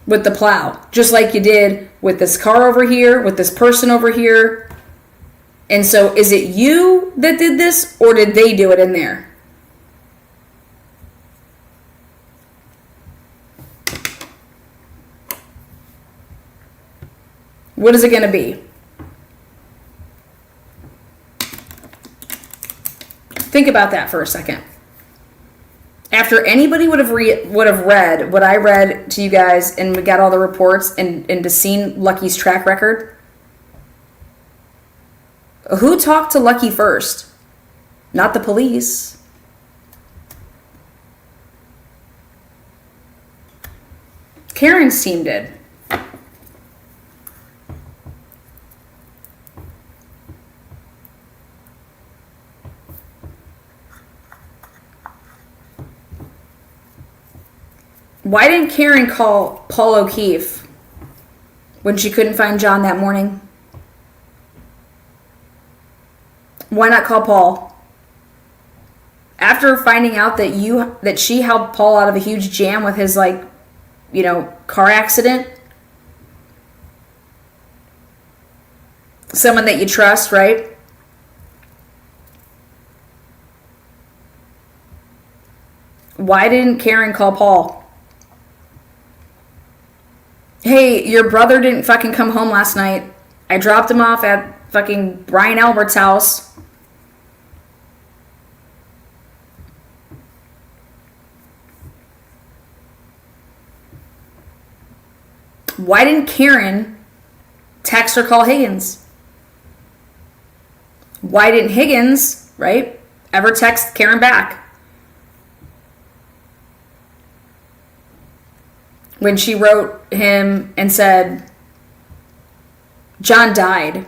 With the plow, just like you did with this car over here, with this person over here. And so is it you that did this, or did they do it in there? What is it going to be? Think about that for a second. After anybody would have read what I read to you guys, and we got all the reports and to seen Lucky's track record, who talked to Lucky first? Not the police. Karen's team did. Why didn't Karen call Paul O'Keefe when she couldn't find John that morning? Why not call Paul? After finding out that she helped Paul out of a huge jam with his car accident. Someone that you trust, right? Why didn't Karen call Paul? Hey, your brother didn't fucking come home last night. I dropped him off at fucking Brian Albert's house. Why didn't Karen text or call Higgins? Why didn't Higgins, right, ever text Karen back? When she wrote him and said, John died.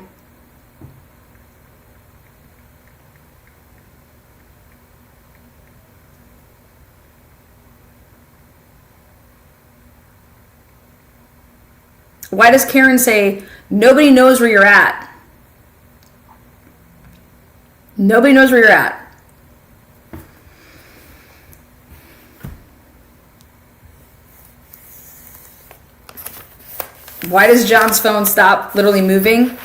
Why does Karen say, nobody knows where you're at? Nobody knows where you're at. Why does John's phone stop literally moving?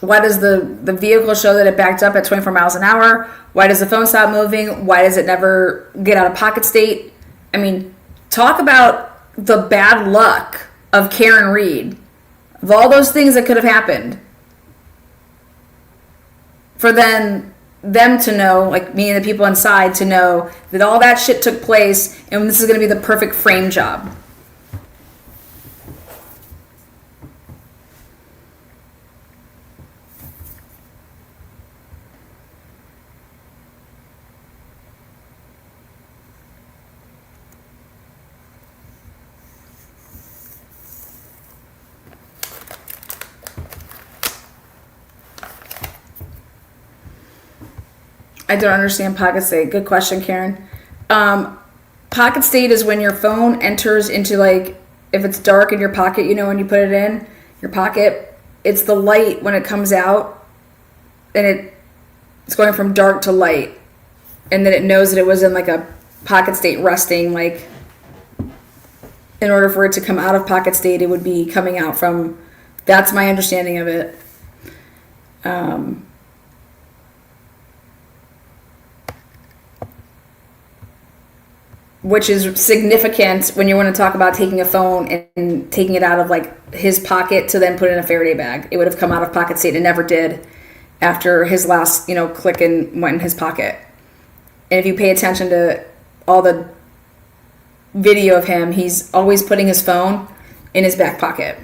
Why does the vehicle show that it backed up at 24 miles an hour? Why does the phone stop moving? Why does it never get out of pocket state? I mean, talk about the bad luck of Karen Reed. Of all those things that could have happened. For them to know, like me and the people inside, to know that all that shit took place and this is going to be the perfect frame job. I don't understand pocket state. Good question, Karen. Pocket state is when your phone enters into, like, if it's dark in your pocket, you know, when you put it in your pocket, it's the light when it comes out, and it's going from dark to light, and then it knows that it was in like a pocket state resting, like, in order for it to come out of pocket state, it would be coming out from, that's my understanding of it. Which is significant when you want to talk about taking a phone and taking it out of like his pocket to then put it in a Faraday bag. It would have come out of pocket state and never did after his last, click and went in his pocket. And if you pay attention to all the video of him, he's always putting his phone in his back pocket.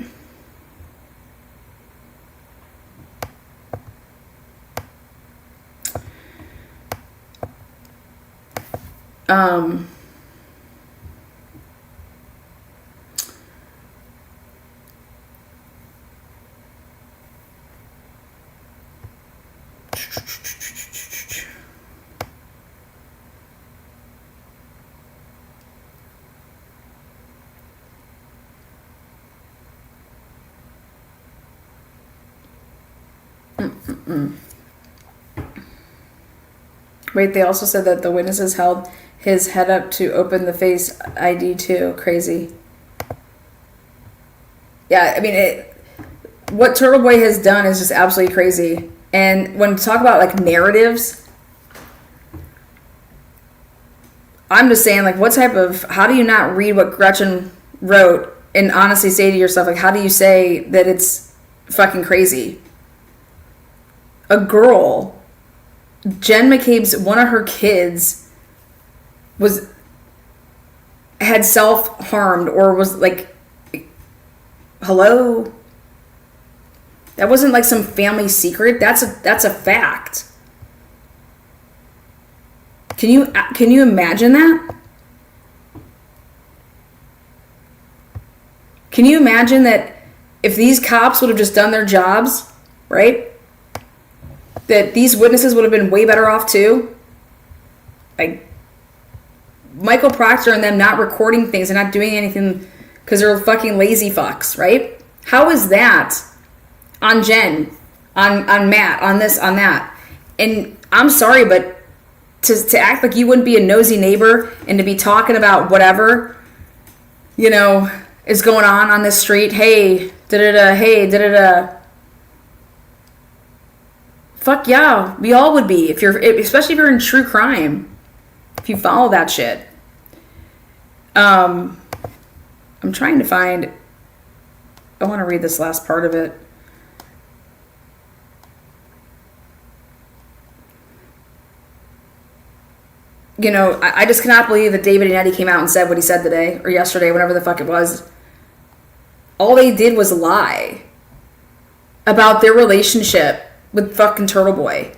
Wait, they also said that the witnesses held his head up to open the Face ID too. Crazy. Yeah, I mean, what Turtle Boy has done is just absolutely crazy. And when we talk about like narratives, I'm just saying, like, how do you not read what Gretchen wrote and honestly say to yourself, like, how do you say that it's fucking crazy? A girl, Jen McCabe's, one of her kids had self-harmed or was like, hello? That wasn't like some family secret. That's a fact. Can you imagine that? Can you imagine that if these cops would have just done their jobs, right? That these witnesses would have been way better off too? Like Michael Proctor and them not recording things and not doing anything because they're fucking lazy fucks, right? How is that on Jen, on Matt, on this, on that? And I'm sorry, but to act like you wouldn't be a nosy neighbor and to be talking about whatever, you know, is going on this street. Hey, da-da-da. Fuck yeah, we all would be, especially if you're in true crime, if you follow that shit. I'm trying to find, I want to read this last part of it. You know, I just cannot believe that David and Eddie came out and said what he said today, or yesterday, whatever the fuck it was. All they did was lie about their relationship with fucking Turtle Boy.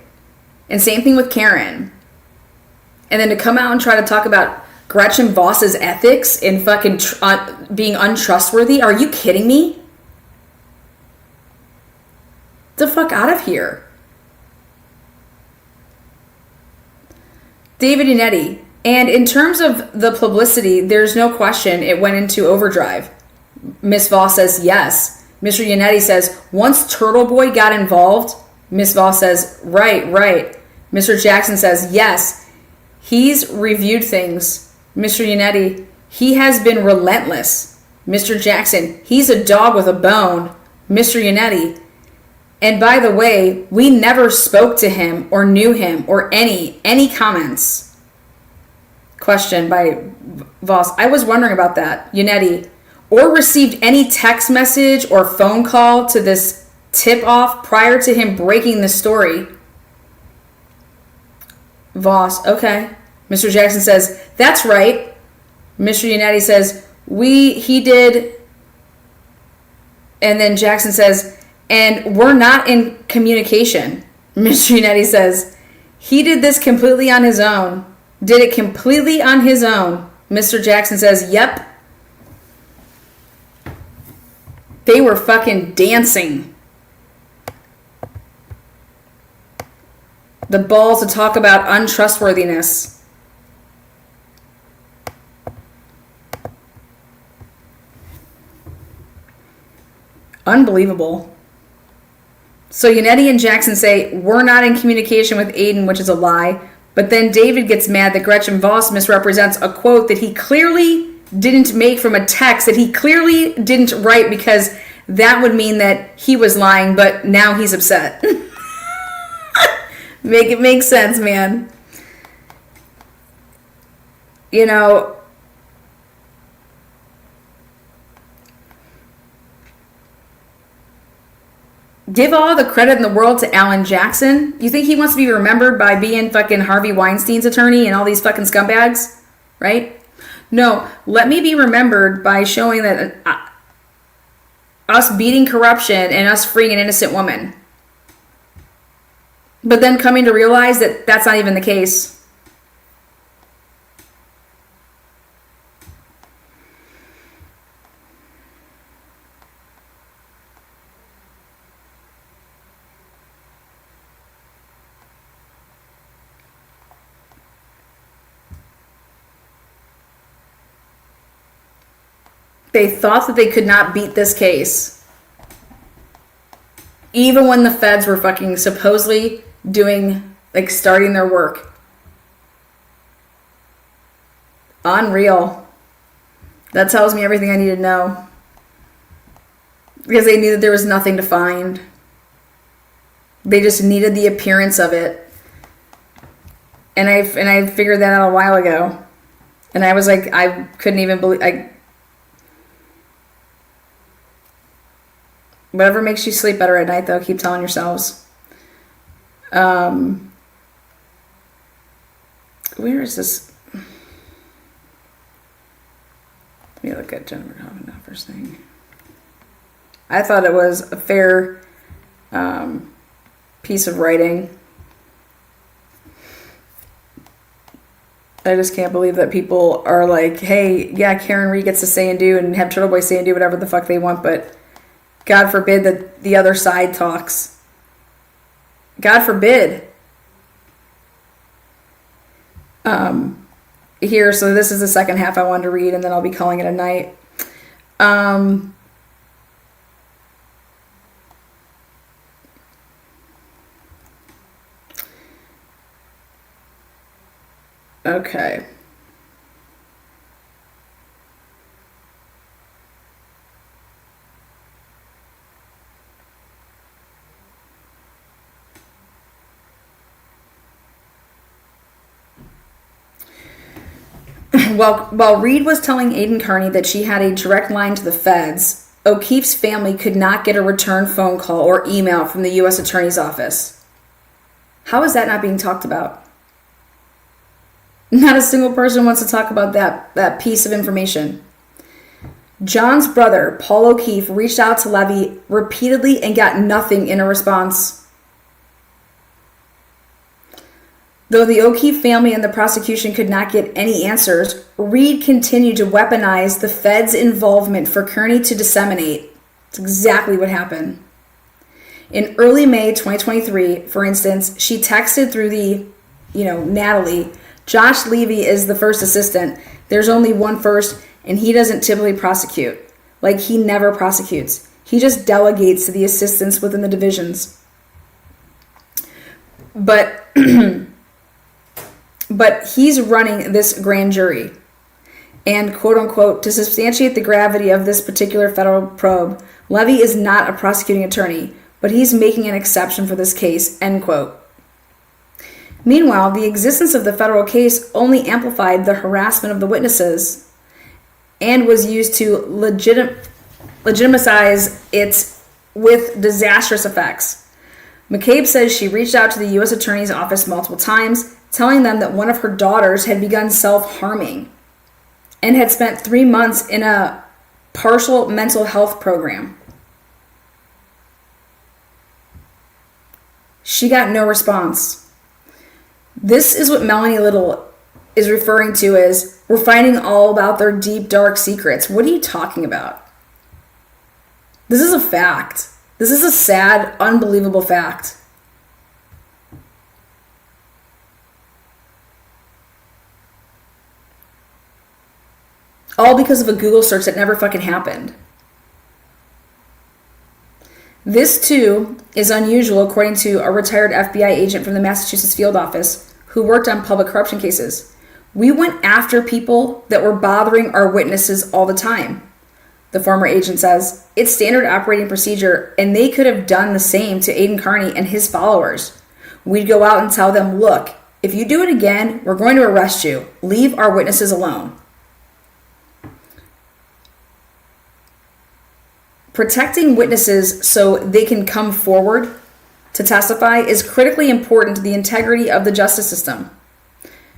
And same thing with Karen. And then to come out and try to talk about Gretchen Voss's ethics and fucking being untrustworthy. Are you kidding me? Get the fuck out of here. David and Eddie. And in terms of the publicity, there's no question it went into overdrive. Miss Voss says yes. Mr. Yannetti says, once Turtle Boy got involved, Miss Voss says, right. Mr. Jackson says, yes. He's reviewed things. Mr. Yannetti, he has been relentless. Mr. Jackson, he's a dog with a bone. Mr. Yannetti, and by the way, we never spoke to him or knew him or any comments. Question by Voss. I was wondering about that. Yannetti, or received any text message or phone call to this tip-off prior to him breaking the story. Voss, okay. Mr. Jackson says, that's right. Mr. Yannetti says, he did. And then Jackson says, and we're not in communication. Mr. Yannetti says, he did this completely on his own. Did it completely on his own. Mr. Jackson says, yep. They were fucking dancing. The balls to talk about untrustworthiness. Unbelievable. So Yannetti and Jackson say, we're not in communication with Aiden, which is a lie. But then David gets mad that Gretchen Voss misrepresents a quote that he clearly didn't make from a text that he clearly didn't write because that would mean that he was lying, but now he's upset. Make it make sense, man. You know, give all the credit in the world to Alan Jackson. You think he wants to be remembered by being fucking Harvey Weinstein's attorney and all these fucking scumbags? Right? No, let me be remembered by showing that us beating corruption and us freeing an innocent woman. But then coming to realize that that's not even the case. They thought that they could not beat this case. Even when the feds were fucking supposedly doing, like, starting their work. Unreal. That tells me everything I need to know. Because they knew that there was nothing to find. They just needed the appearance of it. And I figured that out a while ago. And I was like, I couldn't even believe... Whatever makes you sleep better at night, though, keep telling yourselves. Where is this? Let me look at Jennifer Hoffenhofer's thing. I thought it was a fair piece of writing. I just can't believe that people are like, hey, yeah, Karen Reed gets to say and do, and have Turtle Boy say and do whatever the fuck they want, but God forbid that the other side talks. God forbid. Here, so this is the second half I wanted to read, and then I'll be calling it a night. Okay. While Reed was telling Aidan Carney that she had a direct line to the feds, O'Keefe's family could not get a return phone call or email from the U.S. Attorney's Office. How is that not being talked about? Not a single person wants to talk about that piece of information. John's brother, Paul O'Keefe, reached out to Levy repeatedly and got nothing in a response. Though the O'Keefe family and the prosecution could not get any answers, Reed continued to weaponize the Fed's involvement for Kearney to disseminate. That's exactly what happened. In early May 2023, for instance, she texted through the, Natalie, Josh Levy is the first assistant. There's only one first, and he doesn't typically prosecute. Like, he never prosecutes. He just delegates to the assistants within the divisions. But he's running this grand jury. And, quote unquote, to substantiate the gravity of this particular federal probe, Levy is not a prosecuting attorney, but he's making an exception for this case, end quote. Meanwhile, the existence of the federal case only amplified the harassment of the witnesses and was used to legitimize it with disastrous effects. McCabe says she reached out to the U.S. Attorney's Office multiple times, telling them that one of her daughters had begun self-harming and had spent 3 months in a partial mental health program. She got no response. This is what Melanie Little is referring to as, we're finding all about their deep, dark secrets. What are you talking about? This is a fact. This is a sad, unbelievable fact. All because of a Google search that never fucking happened. This, too, is unusual according to a retired FBI agent from the Massachusetts field office who worked on public corruption cases. We went after people that were bothering our witnesses all the time. The former agent says, it's standard operating procedure, and they could have done the same to Aidan Carney and his followers. We'd go out and tell them, look, if you do it again, we're going to arrest you. Leave our witnesses alone. Protecting witnesses so they can come forward to testify is critically important to the integrity of the justice system.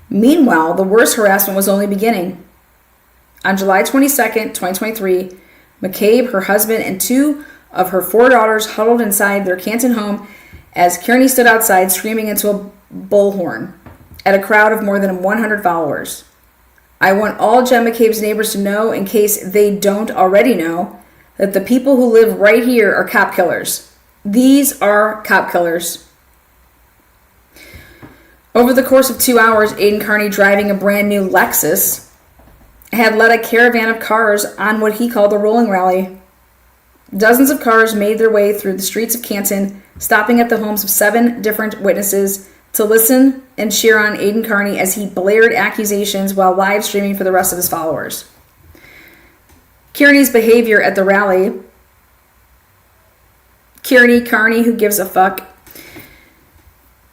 Meanwhile, the worst harassment was only beginning. On July 22nd, 2023, McCabe, her husband, and 2 of her 4 daughters huddled inside their Canton home as Kearney stood outside screaming into a bullhorn at a crowd of more than 100 followers. I want all Jen McCabe's neighbors to know, in case they don't already know, that the people who live right here are cop killers. These are cop killers. Over the course of 2 hours, Aidan Carney, driving a brand new Lexus, had led a caravan of cars on what he called a rolling rally. Dozens of cars made their way through the streets of Canton, stopping at the homes of 7 different witnesses to listen and cheer on Aidan Carney as he blared accusations while live streaming for the rest of his followers. Kearney's behavior at the rally, Carney, who gives a fuck,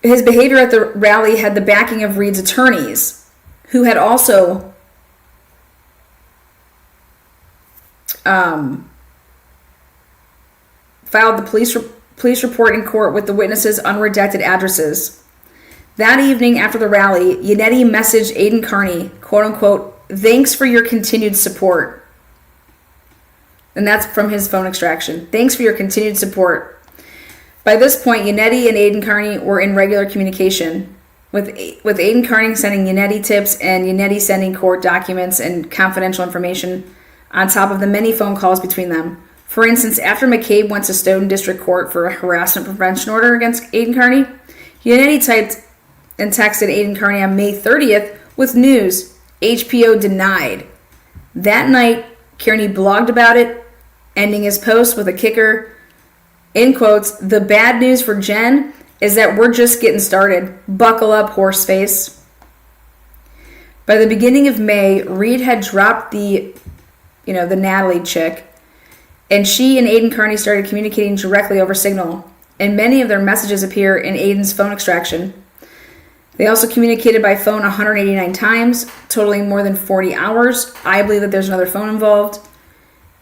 His behavior at the rally had the backing of Reed's attorneys, who had also filed the police report in court with the witnesses' unredacted addresses. That evening after the rally, Yannetti messaged Aidan Carney, quote unquote, "Thanks for your continued support." And that's from his phone extraction. "Thanks for your continued support." By this point, Yannetti and Aidan Carney were in regular communication, with Aidan Carney sending Yannetti tips and Yannetti sending court documents and confidential information on top of the many phone calls between them. For instance, after McCabe went to Stoughton District Court for a harassment prevention order against Aidan Carney, Yannetti typed and texted Aidan Carney on May 30th with news: HPO denied. That night, Carney blogged about it, ending his post with a kicker, in quotes, "The bad news for Jen is that we're just getting started. Buckle up, horseface." By the beginning of May, Reed had dropped the Natalie chick, and she and Aidan Carney started communicating directly over Signal, and many of their messages appear in Aidan's phone extraction. They also communicated by phone 189 times, totaling more than 40 hours. I believe that there's another phone involved.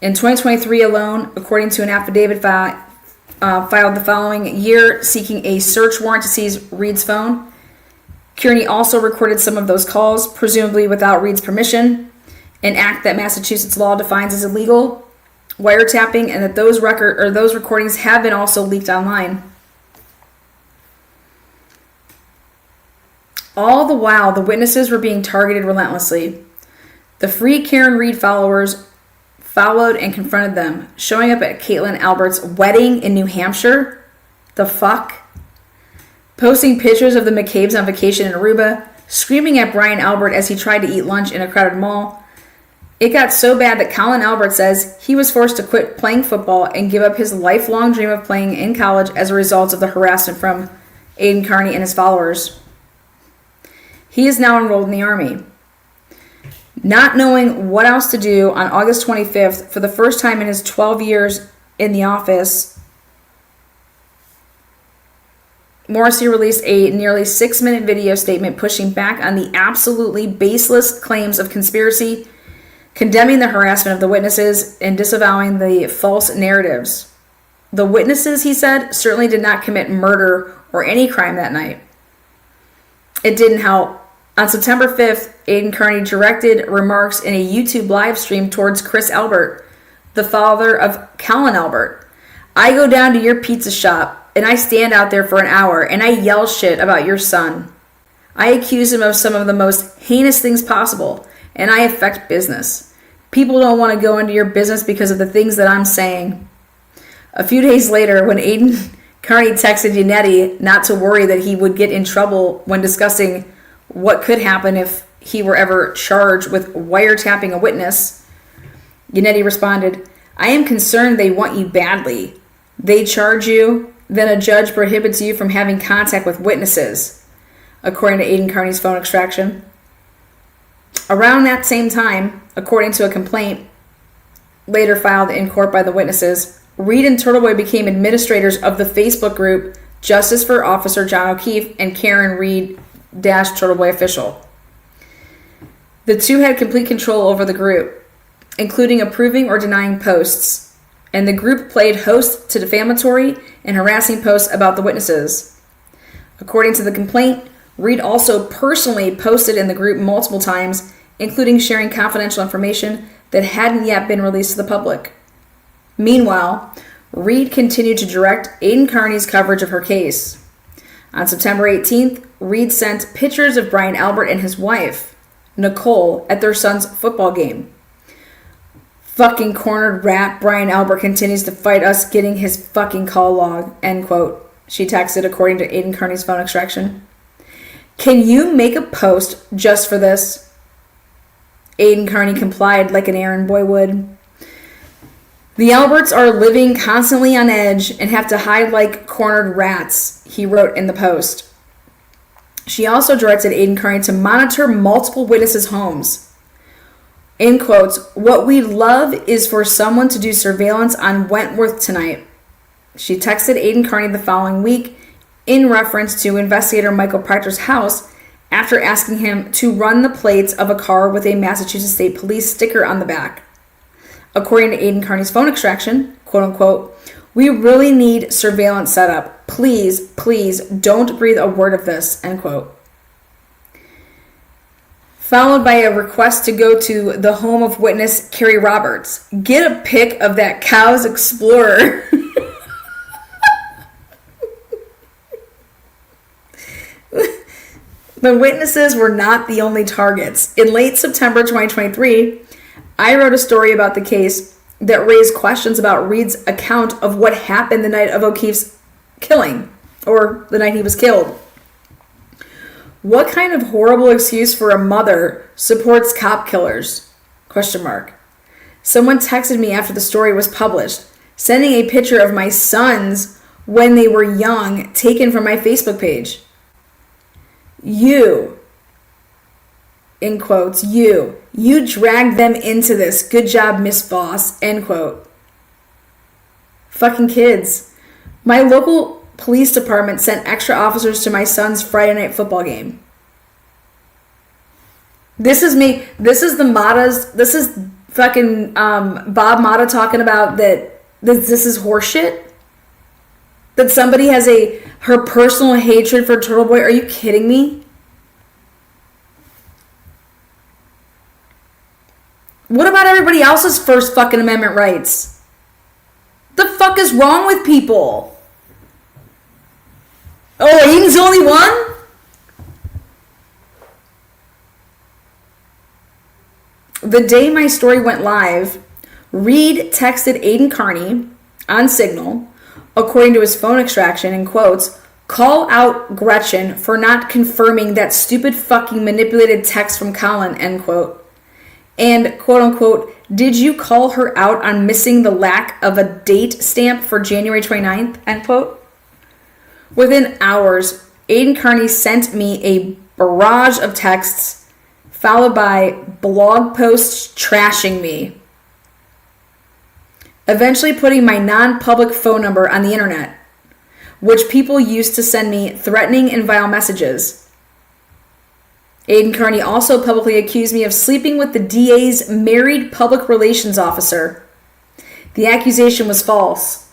In 2023 alone, according to an affidavit filed the following year seeking a search warrant to seize Reed's phone, Kearney also recorded some of those calls, presumably without Reed's permission, an act that Massachusetts law defines as illegal, wiretapping, and that those recordings have been also leaked online. All the while, the witnesses were being targeted relentlessly. The Free Karen Reed followers followed and confronted them, showing up at Caitlin Albert's wedding in New Hampshire. The fuck? Posting pictures of the McCabe's on vacation in Aruba, screaming at Brian Albert as he tried to eat lunch in a crowded mall. It got so bad that Colin Albert says he was forced to quit playing football and give up his lifelong dream of playing in college as a result of the harassment from Aidan Carney and his followers. He is now enrolled in the Army. Not knowing what else to do, on August 25th, for the first time in his 12 years in the office, Morrissey released a nearly 6-minute video statement pushing back on the absolutely baseless claims of conspiracy, condemning the harassment of the witnesses, and disavowing the false narratives. The witnesses, he said, certainly did not commit murder or any crime that night. It didn't help. On September 5th, Aidan Carney directed remarks in a YouTube live stream towards Chris Albert, the father of Colin Albert. "I go down to your pizza shop, and I stand out there for an hour, and I yell shit about your son. I accuse him of some of the most heinous things possible, and I affect business. People don't want to go into your business because of the things that I'm saying." A few days later, when Aidan Carney texted Yannetti not to worry that he would get in trouble when discussing what could happen if he were ever charged with wiretapping a witness, Yannetti responded, "I am concerned they want you badly. They charge you, then a judge prohibits you from having contact with witnesses," according to Aidan Carney's phone extraction. Around that same time, according to a complaint later filed in court by the witnesses, Reed and Turtleboy became administrators of the Facebook group Justice for Officer John O'Keefe and Karen Reed Turtleboy Official. The two had complete control over the group, including approving or denying posts, and the group played host to defamatory and harassing posts about the witnesses. According to the complaint, Reed also personally posted in the group multiple times, including sharing confidential information that hadn't yet been released to the public. Meanwhile, Reed continued to direct Aidan Carney's coverage of her case. On September 18th, Reed sent pictures of Brian Albert and his wife, Nicole, at their son's football game. "Fucking cornered rat, Brian Albert continues to fight us getting his fucking call log," end quote, she texted, according to Aidan Carney's phone extraction. "Can you make a post just for this?" Aidan Carney complied like an errand boy would. "The Alberts are living constantly on edge and have to hide like cornered rats," he wrote in the post. She also directed Aidan Carney to monitor multiple witnesses' homes. In quotes, "What we'd love is for someone to do surveillance on Wentworth tonight." She texted Aidan Carney the following week in reference to investigator Michael Proctor's house after asking him to run the plates of a car with a Massachusetts State Police sticker on the back. According to Aidan Carney's phone extraction, quote unquote, "We really need surveillance set up. Please, please don't breathe a word of this," end quote. Followed by a request to go to the home of witness Carrie Roberts. Get a pic of that Cow's Explorer. The witnesses were not the only targets. In late September 2023, I wrote a story about the case that raised questions about Reed's account of what happened the night of O'Keefe's killing, or the night he was killed. What kind of horrible excuse for a mother supports cop killers? Question mark. Someone texted me after the story was published, sending a picture of my sons when they were young, taken from my Facebook page. You, in quotes, you dragged them into this. Good job, Miss Voss, end quote. Fucking kids. My local police department sent extra officers to my son's Friday night football game. This is me. This is the Matas. This is fucking Bob Mata talking about that this is horseshit. That somebody has her personal hatred for Turtle Boy. Are you kidding me? What about everybody else's First fucking Amendment rights? The fuck is wrong with people? Oh, Aiden's the only one? The day my story went live, Reed texted Aidan Carney on Signal, according to his phone extraction, in quotes, "Call out Gretchen for not confirming that stupid fucking manipulated text from Colin," end quote. And, quote unquote, "Did you call her out on missing the lack of a date stamp for January 29th, end quote. Within hours, Aidan Carney sent me a barrage of texts, followed by blog posts trashing me. Eventually putting my non-public phone number on the internet, which people used to send me threatening and vile messages. Aidan Carney also publicly accused me of sleeping with the DA's married public relations officer. The accusation was false.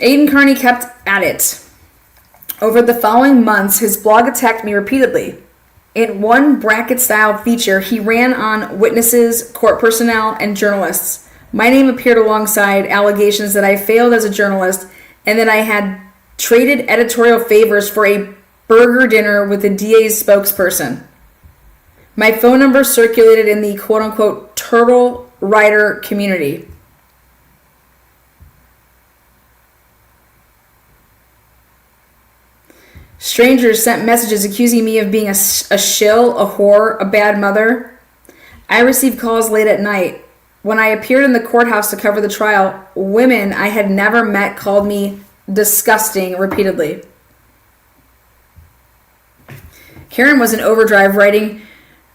Aidan Carney kept at it. Over the following months, his blog attacked me repeatedly. In one bracket-style feature, he ran on witnesses, court personnel, and journalists. My name appeared alongside allegations that I failed as a journalist and that I had traded editorial favors for a burger dinner with the DA's spokesperson. My phone number circulated in the quote-unquote turtle writer community. Strangers sent messages accusing me of being a shill, a whore, a bad mother. I received calls late at night. When I appeared in the courthouse to cover the trial, women I had never met called me disgusting repeatedly. Karen was in overdrive writing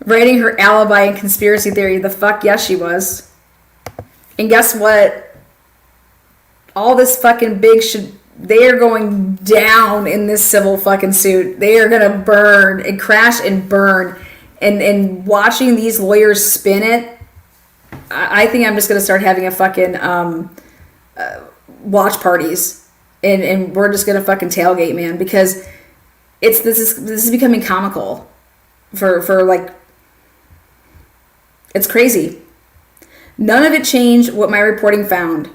her alibi and conspiracy theory. The fuck yes she was. And guess what? All this fucking big shit, they are going down in this civil fucking suit. They are gonna burn and crash and burn. And watching these lawyers spin it, I think I'm just gonna start having a fucking watch parties, and we're just gonna fucking tailgate, man, because this is becoming comical. For like, it's crazy. None of it changed what my reporting found.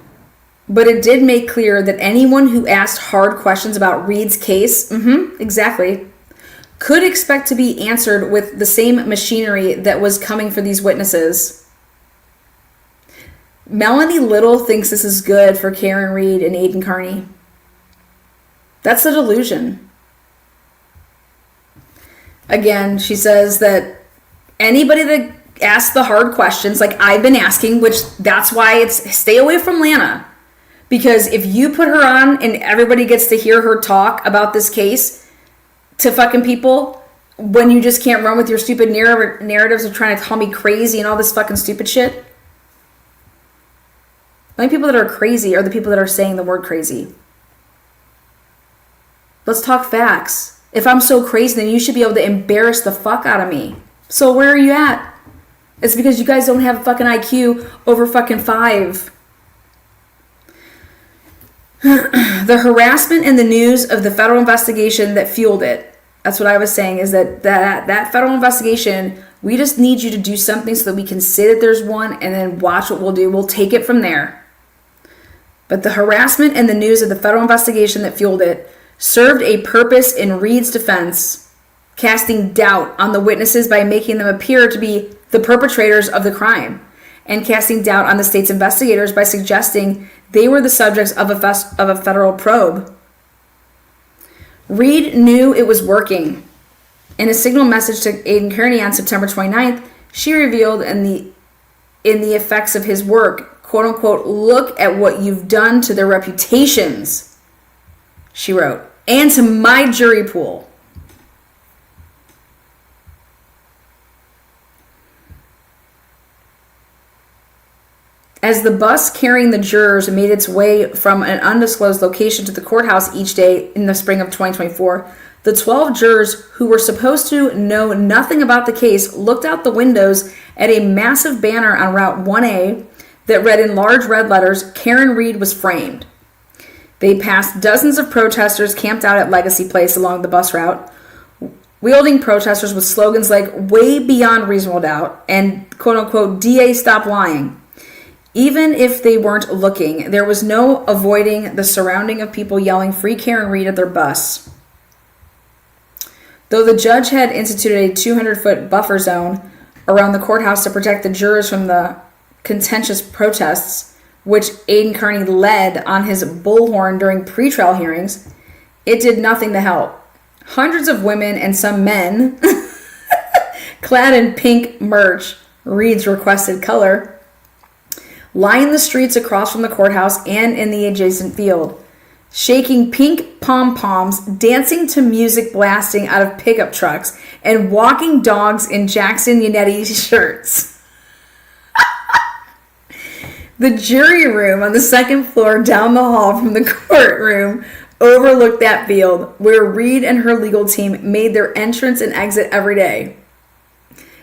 But it did make clear that anyone who asked hard questions about Reed's case, exactly, could expect to be answered with the same machinery that was coming for these witnesses. Melanie Little thinks this is good for Karen Reed and Aidan Carney. That's the delusion. Again, she says that anybody that asks the hard questions, like I've been asking, which that's why it's stay away from Lana. Because if you put her on and everybody gets to hear her talk about this case to fucking people, when you just can't run with your stupid narratives of trying to call me crazy and all this fucking stupid shit. The only people that are crazy are the people that are saying the word crazy. Let's talk facts. If I'm so crazy, then you should be able to embarrass the fuck out of me. So where are you at? It's because you guys don't have a fucking IQ over fucking 5. The harassment and the news of the federal investigation that fueled it. That's what I was saying, is that federal investigation, we just need you to do something so that we can say that there's one and then watch what we'll do. We'll take it from there. But the harassment and the news of the federal investigation that fueled it served a purpose in Reed's defense, casting doubt on the witnesses by making them appear to be the perpetrators of the crime, and casting doubt on the state's investigators by suggesting they were the subjects of a federal probe. Reed knew it was working. In a signal message to Aidan Kearney on September 29th, she revealed in the effects of his work, quote unquote, "Look at what you've done to their reputations," she wrote, "and to my jury pool." As the bus carrying the jurors made its way from an undisclosed location to the courthouse each day in the spring of 2024, the 12 jurors who were supposed to know nothing about the case looked out the windows at a massive banner on Route 1A that read in large red letters, "Karen Reed was framed." They passed dozens of protesters camped out at Legacy Place along the bus route, wielding protesters with slogans like "way beyond reasonable doubt" and quote unquote "DA stop lying." Even if they weren't looking, there was no avoiding the surrounding of people yelling "Free Karen Reed" at their bus. Though the judge had instituted a 200-foot buffer zone around the courthouse to protect the jurors from the contentious protests, which Aidan Kearney led on his bullhorn during pretrial hearings, it did nothing to help. Hundreds of women and some men, clad in pink merch, Reed's requested color, lined the streets across from the courthouse and in the adjacent field, shaking pink pom-poms, dancing to music blasting out of pickup trucks, and walking dogs in Jackson Yannetti shirts. The jury room on the second floor down the hall from the courtroom overlooked that field, where Reed and her legal team made their entrance and exit every day.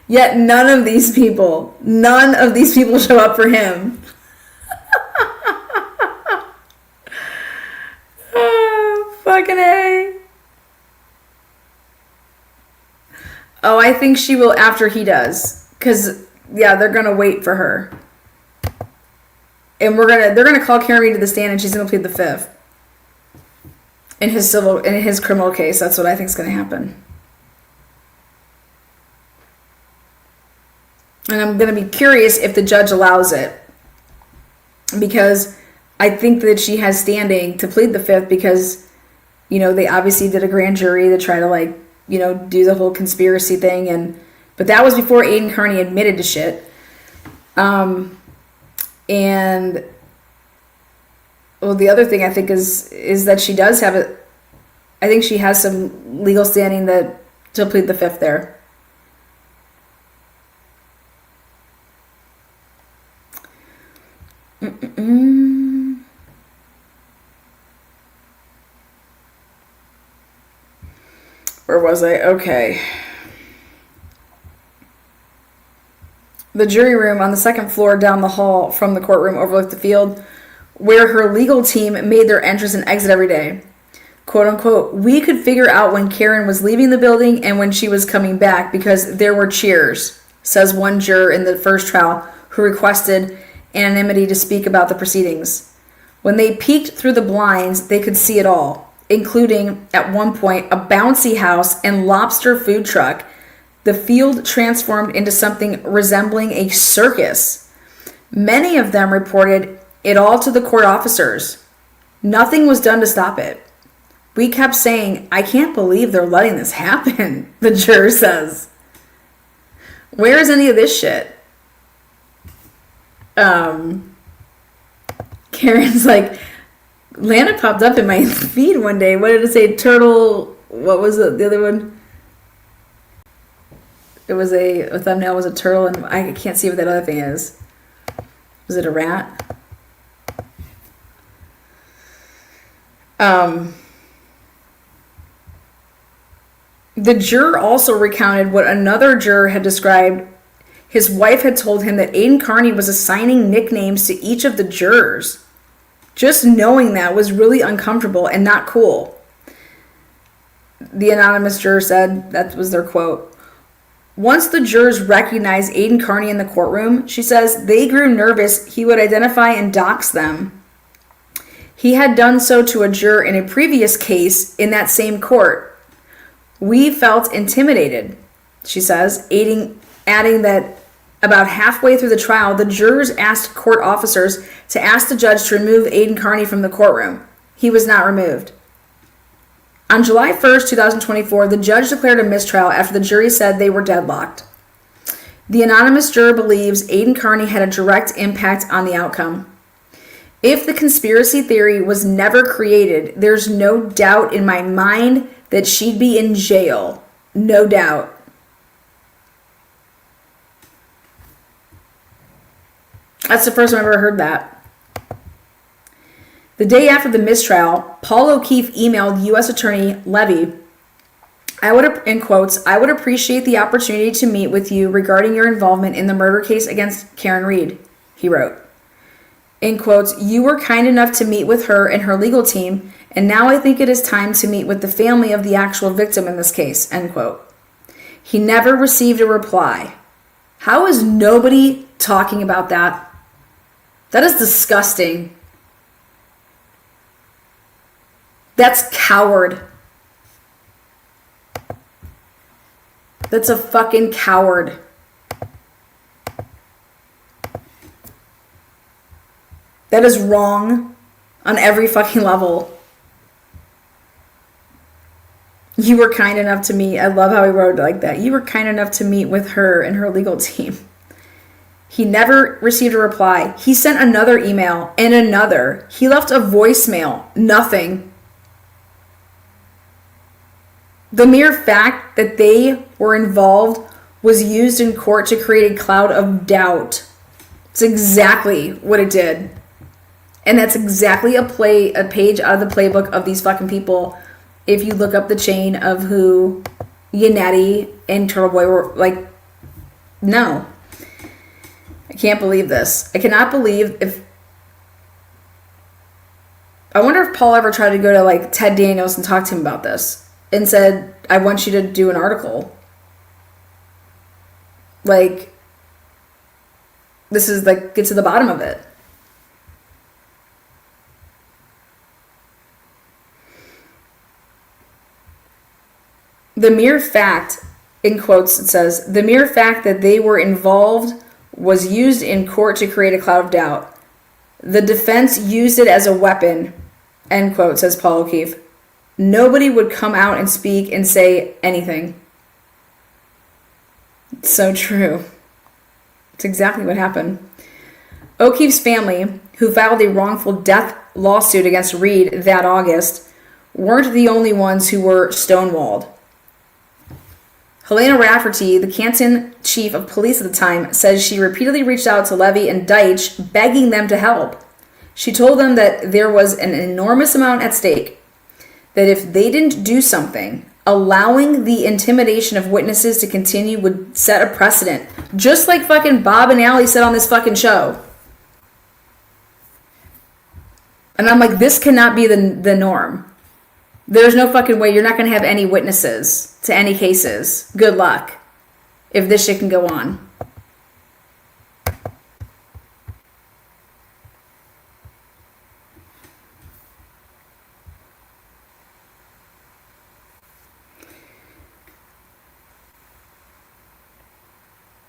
Yet none of these people show up for him. Oh, fucking A. Oh, I think she will after he does. Because, yeah, they're going to wait for her. And they're gonna call Karen Reed to the stand and she's going to plead the fifth. In his criminal case. That's what I think is going to happen. And I'm going to be curious if the judge allows it. Because I think that she has standing to plead the fifth because, they obviously did a grand jury to try to, do the whole conspiracy thing. But that was before Aidan Kearney admitted to shit. And, well, the other thing I think is that she does have I think she has some legal standing to plead the fifth there. Where was I? Okay. The jury room on the second floor down the hall from the courtroom overlooked the field where her legal team made their entrance and exit every day. Quote unquote, "We could figure out when Karen was leaving the building and when she was coming back because there were cheers," says one juror in the first trial who requested anonymity to speak about the proceedings. When they peeked through the blinds, they could see it all, including, at one point, a bouncy house and lobster food truck. The field transformed into something resembling a circus. Many of them reported it all to the court officers. Nothing was done to stop it. "We kept saying, I can't believe they're letting this happen," the juror says. Where is any of this shit? Karen's like, Lana popped up in my feed one day. What did it say? Turtle, what was it? The other one? It was a thumbnail was a turtle, and I can't see what that other thing is. Was it a rat? The juror also recounted what another juror had described. His wife had told him that Aiden Carney was assigning nicknames to each of the jurors. Just knowing that was really uncomfortable and not cool. The anonymous juror said, that was their quote. Once the jurors recognized Aiden Carney in the courtroom, she says, they grew nervous he would identify and dox them. He had done so to a juror in a previous case in that same court. We felt intimidated, she says, adding that about halfway through the trial, the jurors asked court officers to ask the judge to remove Aiden Carney from the courtroom. He was not removed. On July 1st, 2024, the judge declared a mistrial after the jury said they were deadlocked. The anonymous juror believes Aiden Carney had a direct impact on the outcome. If the conspiracy theory was never created, there's no doubt in my mind that she'd be in jail. No doubt. That's the first time I've ever heard that. The day after the mistrial, Paul O'Keefe emailed U.S. Attorney Levy, in quotes, I would appreciate the opportunity to meet with you regarding your involvement in the murder case against Karen Reed, he wrote. In quotes, you were kind enough to meet with her and her legal team, and now I think it is time to meet with the family of the actual victim in this case, end quote. He never received a reply. How is nobody talking about that? That is disgusting. That's coward. That's a fucking coward. That is wrong on every fucking level. You were kind enough to meet. I love how he wrote it like that. You were kind enough to meet with her and her legal team. He never received a reply. He sent another email and another. He left a voicemail. Nothing. The mere fact that they were involved was used in court to create a cloud of doubt. It's exactly what it did. And that's exactly a page out of the playbook of these fucking people. If you look up the chain of who Yannetti and Turtle Boy were, like, no. I can't believe this. I cannot believe if... I wonder if Paul ever tried to go to, like, Ted Daniels and talk to him about this. And said, I want you to do an article. Like, this is, like, get to the bottom of it. The mere fact, in quotes it says, the mere fact that they were involved was used in court to create a cloud of doubt. The defense used it as a weapon, end quote, says Paul O'Keefe. Nobody would come out and speak and say anything. It's so true. It's exactly what happened. O'Keefe's family, who filed a wrongful death lawsuit against Reed that August, weren't the only ones who were stonewalled. Helena Rafferty, the Canton chief of police at the time, says she repeatedly reached out to Levy and Deitch, begging them to help. She told them that there was an enormous amount at stake, that if they didn't do something, allowing the intimidation of witnesses to continue would set a precedent. Just like fucking Bob and Allie said on this fucking show. And I'm like, this cannot be the norm. There's no fucking way you're not going to have any witnesses to any cases. Good luck if this shit can go on.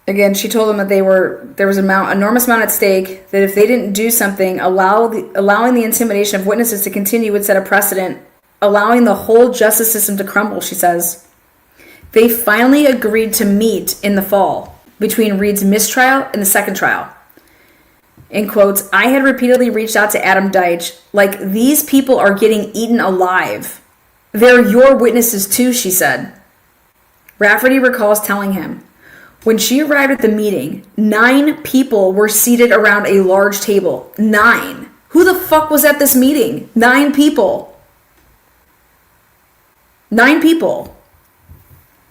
Again, she told them that there was an enormous amount at stake, that if they didn't do something, allowing the intimidation of witnesses to continue would set a precedent, allowing the whole justice system to crumble, she says. They finally agreed to meet in the fall between Reed's mistrial and the second trial. In quotes, I had repeatedly reached out to Adam Deitch, like, these people are getting eaten alive. They're your witnesses too, she said. Rafferty recalls telling him, When she arrived at the meeting, 9 people were seated around a large table. 9. Who the fuck was at this meeting? 9 people. 9 people.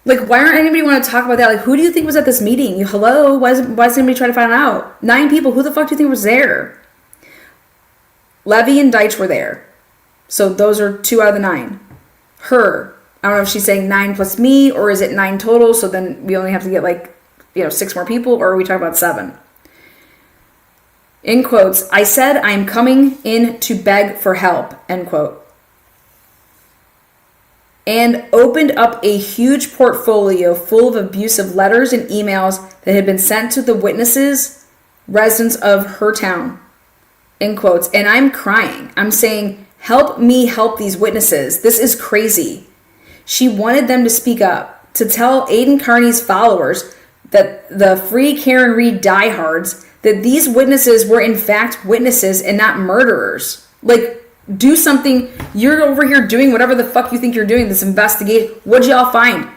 Like, why aren't anybody want to talk about that? Like, who do you think was at this meeting? Hello? Why is anybody trying to find out? 9 people. Who the fuck do you think was there? Levy and Deitch were there. So those are 2 out of the 9. Her. I don't know if she's saying 9 plus me, or is it 9 total? So then we only have to get 6 more people, or are we talking about 7? In quotes, I said I'm coming in to beg for help, end quote. And opened up a huge portfolio full of abusive letters and emails that had been sent to the witnesses, residents of her town, in quotes. And I'm crying. I'm saying, help me help these witnesses. This is crazy. She wanted them to speak up, to tell Aiden Carney's followers, that the Free Karen Reed diehards, that these witnesses were in fact witnesses and not murderers. Like, do something. You're over here doing whatever the fuck you think you're doing, this investigation. What'd y'all find?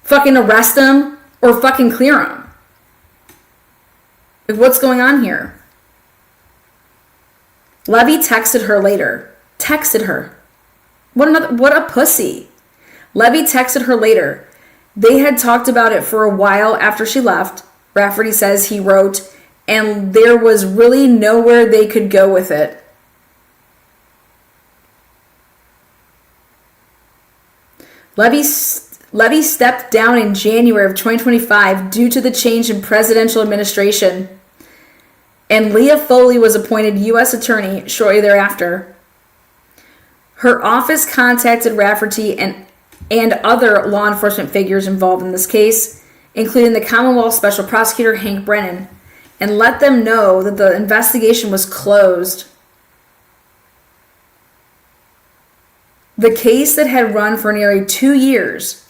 Fucking arrest them or fucking clear them? Like, what's going on here? Levy texted her later. Texted her. What a pussy. Levy texted her later. They had talked about it for a while after she left. Rafferty says he wrote, and there was really nowhere they could go with it. Levy stepped down in January of 2025 due to the change in presidential administration, and Leah Foley was appointed U.S. Attorney shortly thereafter. Her office contacted Rafferty and other law enforcement figures involved in this case, including the Commonwealth Special Prosecutor Hank Brennan, and let them know that the investigation was closed. The case that had run for nearly 2 years,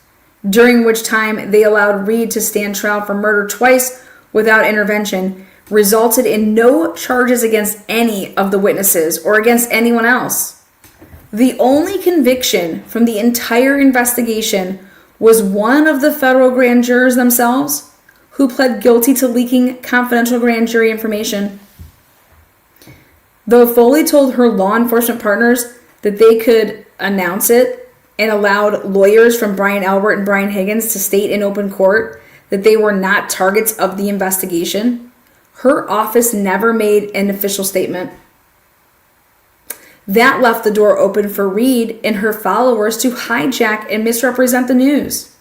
during which time they allowed Reed to stand trial for murder twice without intervention, resulted in no charges against any of the witnesses or against anyone else. The only conviction from the entire investigation was one of the federal grand jurors themselves, who pled guilty to leaking confidential grand jury information. Though Foley told her law enforcement partners that they could announce it and allowed lawyers from Brian Albert and Brian Higgins to state in open court that they were not targets of the investigation, her office never made an official statement. That left the door open for Reed and her followers to hijack and misrepresent the news.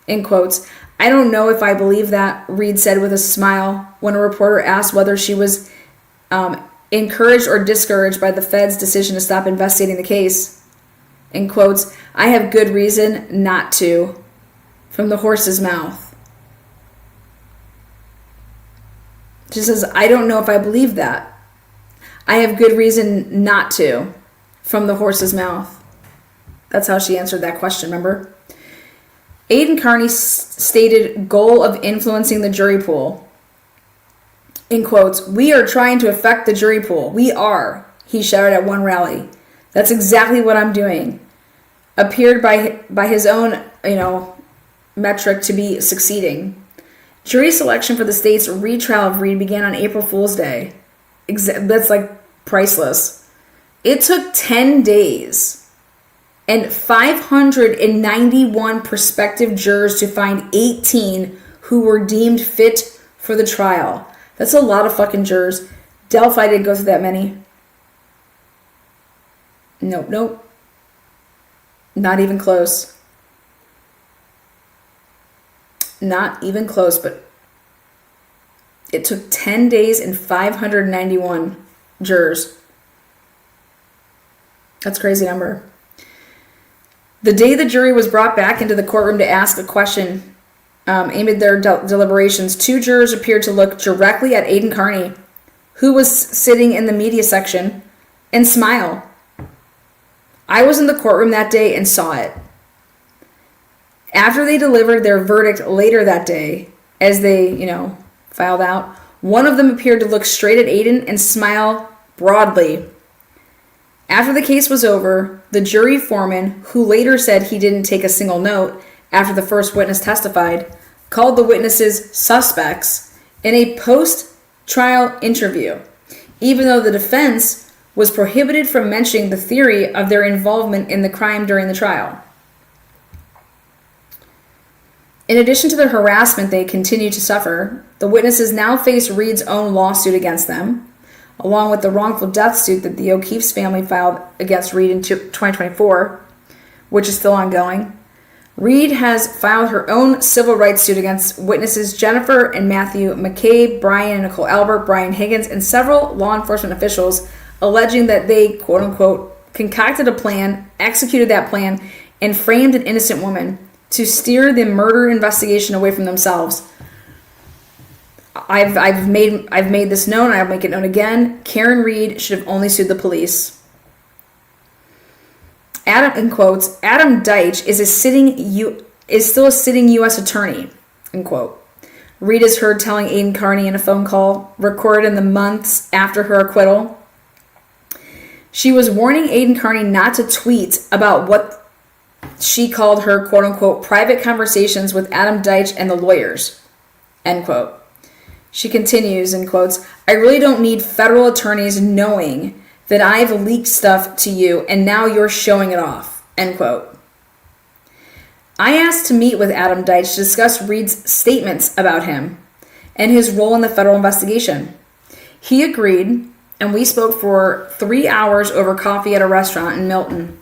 In quotes, I don't know if I believe that, Reed said with a smile when a reporter asked whether she was encouraged or discouraged by the Fed's decision to stop investigating the case. In quotes, I have good reason not to, from the horse's mouth. She says, I don't know if I believe that. I have good reason not to, from the horse's mouth. That's how she answered that question, remember? Aiden Carney stated goal of influencing the jury pool. In quotes, we are trying to affect the jury pool. We are, he shouted at one rally. That's exactly what I'm doing. Appeared by his own, metric to be succeeding. Jury selection for the state's retrial of Reed began on April Fool's Day. That's priceless. It took 10 days and 591 prospective jurors to find 18 who were deemed fit for the trial. That's a lot of fucking jurors. Delphi didn't go through that many. Nope. Not even close. Not even close, but it took 10 days and 591 jurors. That's a crazy number. The day the jury was brought back into the courtroom to ask a question amid their deliberations, 2 jurors appeared to look directly at Aiden Carney, who was sitting in the media section, and smile. I was in the courtroom that day and saw it. After they delivered their verdict later that day, as they, filed out, one of them appeared to look straight at Aiden and smile broadly. After the case was over, the jury foreman, who later said he didn't take a single note after the first witness testified, called the witnesses suspects in a post-trial interview, even though the defense was prohibited from mentioning the theory of their involvement in the crime during the trial. In addition to the harassment they continue to suffer, the witnesses now face Reed's own lawsuit against them, along with the wrongful death suit that the O'Keefe's family filed against Reed in 2024, which is still ongoing. Reed has filed her own civil rights suit against witnesses Jennifer and Matthew McCabe, Brian and Nicole Albert, Brian Higgins, and several law enforcement officials, alleging that they, quote-unquote, concocted a plan, executed that plan, and framed an innocent woman to steer the murder investigation away from themselves. I've made this known, and I'll make it known again. Karen Reed should have only sued the police. Adam, in quotes, Adam Deitch is still a sitting U.S. attorney, end quote. Reed is heard telling Aiden Carney in a phone call recorded in the months after her acquittal. She was warning Aiden Carney not to tweet about what she called her, quote-unquote, private conversations with Adam Deitch and the lawyers, end quote. She continues, in quotes, I really don't need federal attorneys knowing that I've leaked stuff to you and now you're showing it off, end quote. I asked to meet with Adam Deitch to discuss Reed's statements about him and his role in the federal investigation. He agreed, and we spoke for 3 hours over coffee at a restaurant in Milton.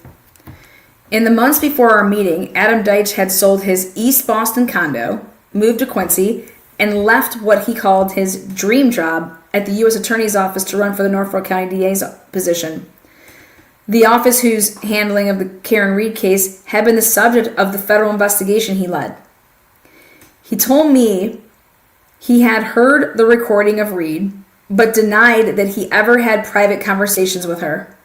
In the months before our meeting, Adam Deitch had sold his East Boston condo, moved to Quincy, and left what he called his dream job at the U.S. Attorney's Office to run for the Norfolk County DA's position. The office whose handling of the Karen Reed case had been the subject of the federal investigation he led. He told me he had heard the recording of Reed, but denied that he ever had private conversations with her.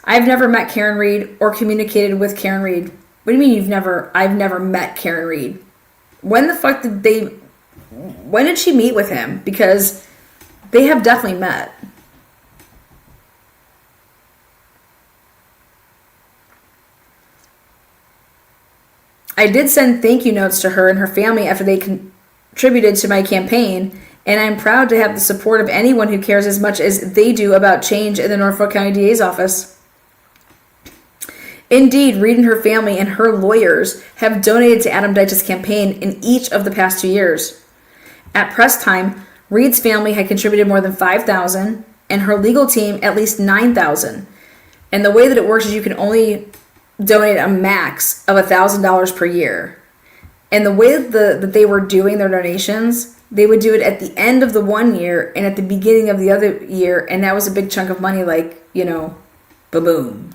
I've never met Karen Reed or communicated with Karen Reed. What do you mean I've never met Karen Reed? When did she meet with him? Because they have definitely met. I did send thank you notes to her and her family after they contributed to my campaign, and I'm proud to have the support of anyone who cares as much as they do about change in the Norfolk County DA's office. Indeed, Reed and her family and her lawyers have donated to Adam Deitch's campaign in each of the past 2 years. At press time, Reed's family had contributed more than $5,000 and her legal team at least $9,000. And the way that it works is you can only donate a max of $1,000 per year. And the way that they were doing their donations, they would do it at the end of the 1 year and at the beginning of the other year, and that was a big chunk of money, like, ba-boom.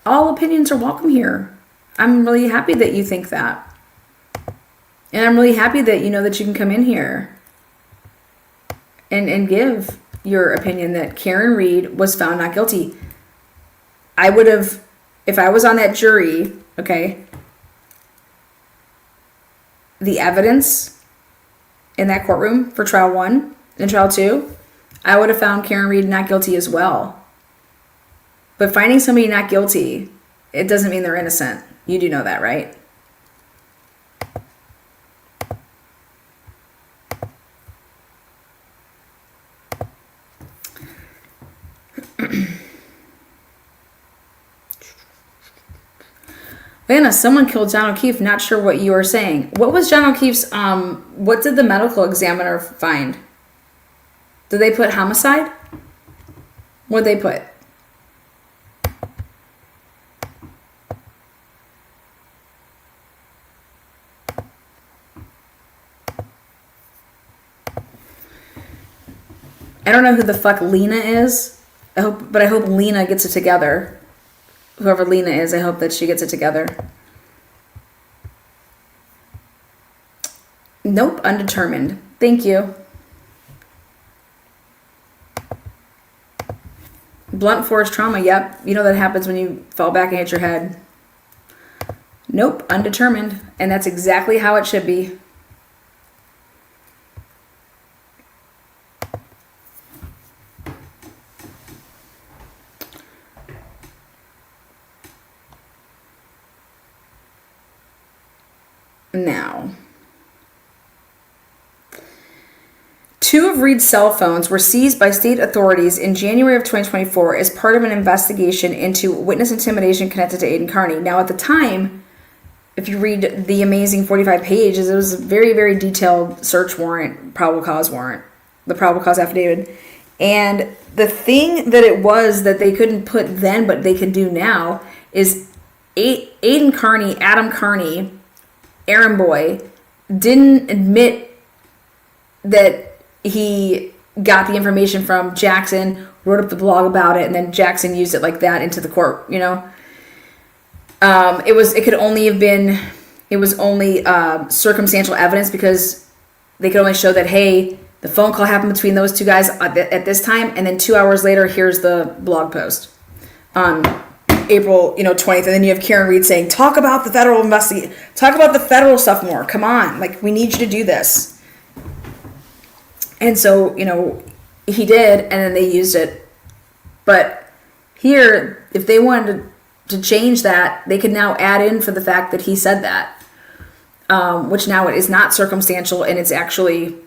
All opinions are welcome here. I'm really happy that you think that. And I'm really happy that you know that you can come in here and give your opinion that Karen Reed was found not guilty. I would have, if I was on that jury, okay, the evidence in that courtroom for trial 1 and trial 2, I would have found Karen Reed not guilty as well. But finding somebody not guilty, it doesn't mean they're innocent. You do know that, right? Lana, someone killed John O'Keefe. Not sure what you are saying. What was John O'Keefe's, what did the medical examiner find? Did they put homicide? What'd they put? I don't know who the fuck Lena is. I hope Lena gets it together. Whoever Lena is, I hope that she gets it together. Nope, undetermined. Thank you. Blunt force trauma, yep. You know that happens when you fall back and hit your head. Nope, undetermined. And that's exactly how it should be. Now, 2 of Reed's cell phones were seized by state authorities in January of 2024 as part of an investigation into witness intimidation connected to Aiden Carney. Now, at the time, if you read the amazing 45 pages, it was a very, very detailed search warrant, probable cause warrant, the probable cause affidavit. And the thing that it was that they couldn't put then, but they can do now, is Aiden Carney, Adam Carney, Aaron Boy, didn't admit that he got the information from Jackson, wrote up the blog about it, and then Jackson used it like that into the court, you know? It was only circumstantial evidence because they could only show that, hey, the phone call happened between those 2 guys at this time, and then 2 hours later, here's the blog post on April 20th, and then you have Karen Reed saying, talk about the federal stuff more, come on, like, we need you to do this. And so, he did, and then they used it. But here, if they wanted to change that, they could now add in for the fact that he said that, which now it is not circumstantial, and it's actually,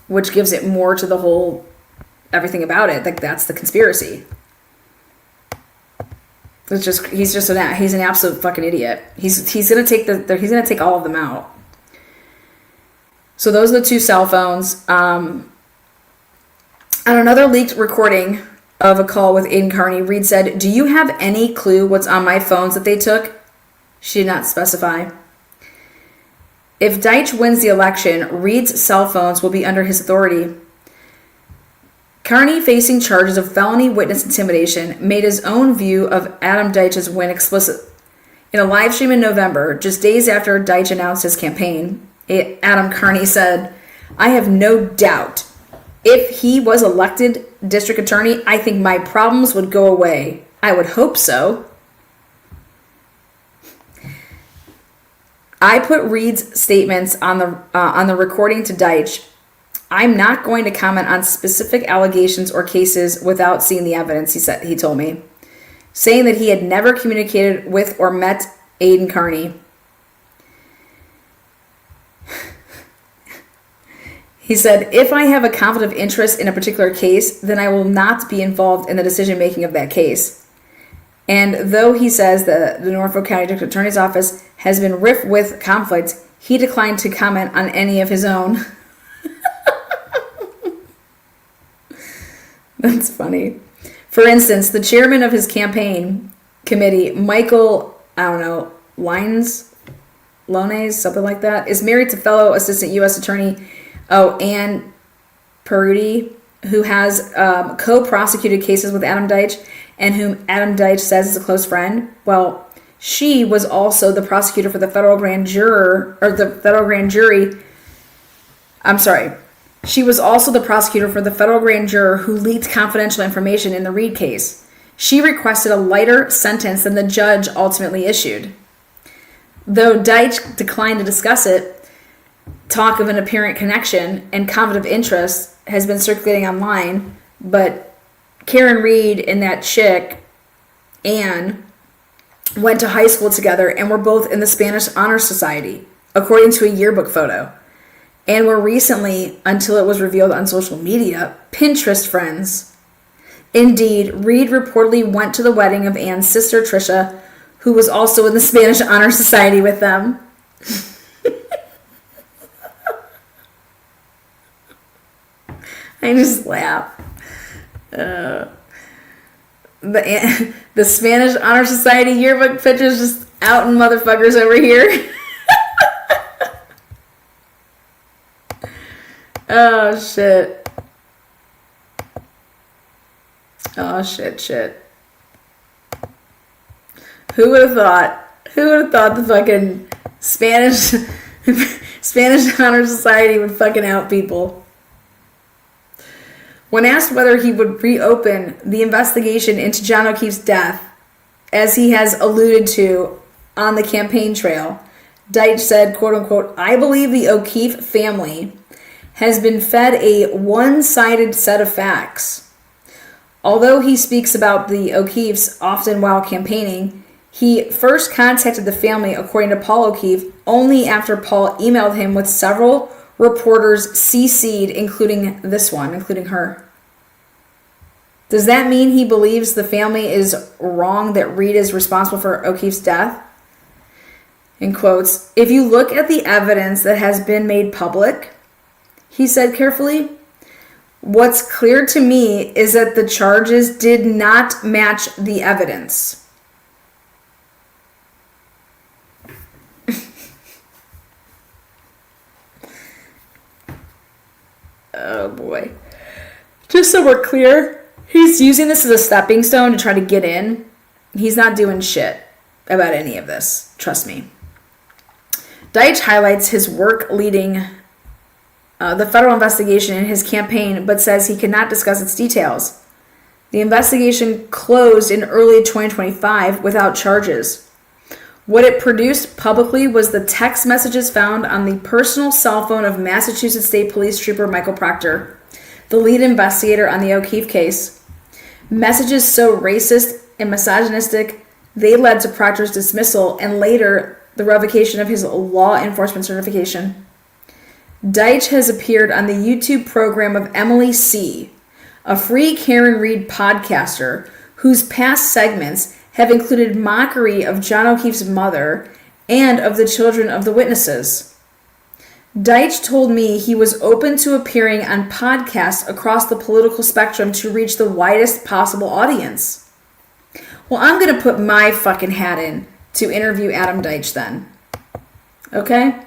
which gives it more to the whole, everything about it. Like, that's the conspiracy. It's just, he's an absolute fucking idiot. He's gonna take all of them out. So those are the 2 cell phones. On another leaked recording of a call with Aiden Carney, Reed said, do you have any clue what's on my phones that they took? She did not specify. If Deitch wins the election, Reed's cell phones will be under his authority. Carney, facing charges of felony witness intimidation, made his own view of Adam Deitch's win explicit. In a live stream in November, just days after Deitch announced his campaign, Adam Carney said, I have no doubt if he was elected district attorney, I think my problems would go away. I would hope so. I put Reed's statements on the recording to Deitch. I'm not going to comment on specific allegations or cases without seeing the evidence, he told me, saying that he had never communicated with or met Aiden Carney. He said, if I have a conflict of interest in a particular case, then I will not be involved in the decision-making of that case. And though he says that the Norfolk County District Attorney's Office has been rife with conflicts, he declined to comment on any of his own. That's funny. For instance, the chairman of his campaign committee, Michael, Lones, something like that, is married to fellow Assistant U.S. Attorney Ann Peruti, who has co-prosecuted cases with Adam Deitch and whom Adam Deitch says is a close friend. Well, she was also the prosecutor for the federal grand jury. She was also the prosecutor for the federal grand juror who leaked confidential information in the Reed case. She requested a lighter sentence than the judge ultimately issued. Though Deitch declined to discuss it, talk of an apparent connection and conflict of interest has been circulating online, but Karen Reed and that chick, Anne, went to high school together and were both in the Spanish Honor Society, according to a yearbook photo, and were recently, until it was revealed on social media, Pinterest friends. Indeed, Reed reportedly went to the wedding of Anne's sister, Trisha, who was also in the Spanish Honor Society with them. I just laugh. The Spanish Honor Society yearbook pictures just outing motherfuckers over here. Oh, shit. Oh, shit. Who would have thought? Who would have thought the fucking Spanish Honor Society would fucking out people? When asked whether he would reopen the investigation into John O'Keefe's death, as he has alluded to on the campaign trail, Deitch said, quote unquote, I believe the O'Keefe family has been fed a one-sided set of facts. Although he speaks about the O'Keefes often while campaigning, He first contacted the family, according to Paul O'Keefe, only after Paul emailed him with several reporters CC'd, including her. Does that mean he believes the family is wrong that Reed is responsible for O'Keefe's death? In quotes, if you look at the evidence that has been made public, he said carefully, what's clear to me is that the charges did not match the evidence. Oh boy. Just so we're clear, he's using this as a stepping stone to try to get in. He's not doing shit about any of this. Trust me. Deitch highlights his work leading the federal investigation in his campaign, but says he cannot discuss its details. The investigation closed in early 2025 without charges. What it produced publicly was the text messages found on the personal cell phone of Massachusetts State Police Trooper Michael Proctor, the lead investigator on the O'Keefe case. Messages so racist and misogynistic, they led to Proctor's dismissal and later the revocation of his law enforcement certification. Deitch has appeared on the YouTube program of Emily C., a free Karen Reed podcaster whose past segments have included mockery of John O'Keefe's mother and of the children of the witnesses. Deitch told me he was open to appearing on podcasts across the political spectrum to reach the widest possible audience. Well, I'm going to put my fucking hat in to interview Adam Deitch then. Okay?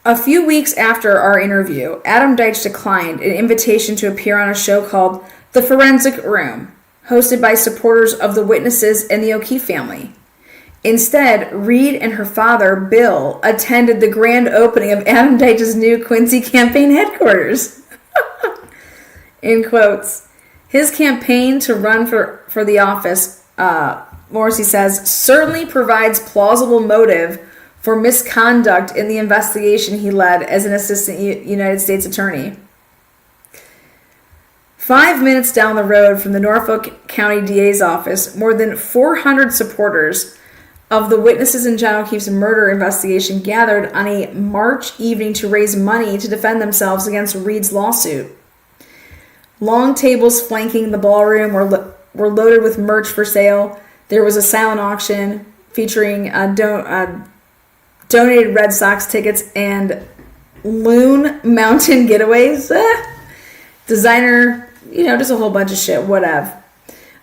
A few weeks after our interview, Adam Deitch declined an invitation to appear on a show called The Forensic Room, hosted by supporters of the witnesses and the O'Keefe family. Instead, Reed and her father, Bill, attended the grand opening of Adam Deitch's new Quincy campaign headquarters. In quotes. His campaign to run for the office, Morrissey says, certainly provides plausible motive for misconduct in the investigation he led as an assistant United States attorney. 5 minutes down the road from the Norfolk County DA's office, more than 400 supporters of the witnesses in John O'Keefe's murder investigation gathered on a March evening to raise money to defend themselves against Reed's lawsuit. Long tables flanking the ballroom were loaded with merch for sale. There was a silent auction featuring donated Red Sox tickets and Loon Mountain getaways. Designer, just a whole bunch of shit, whatever.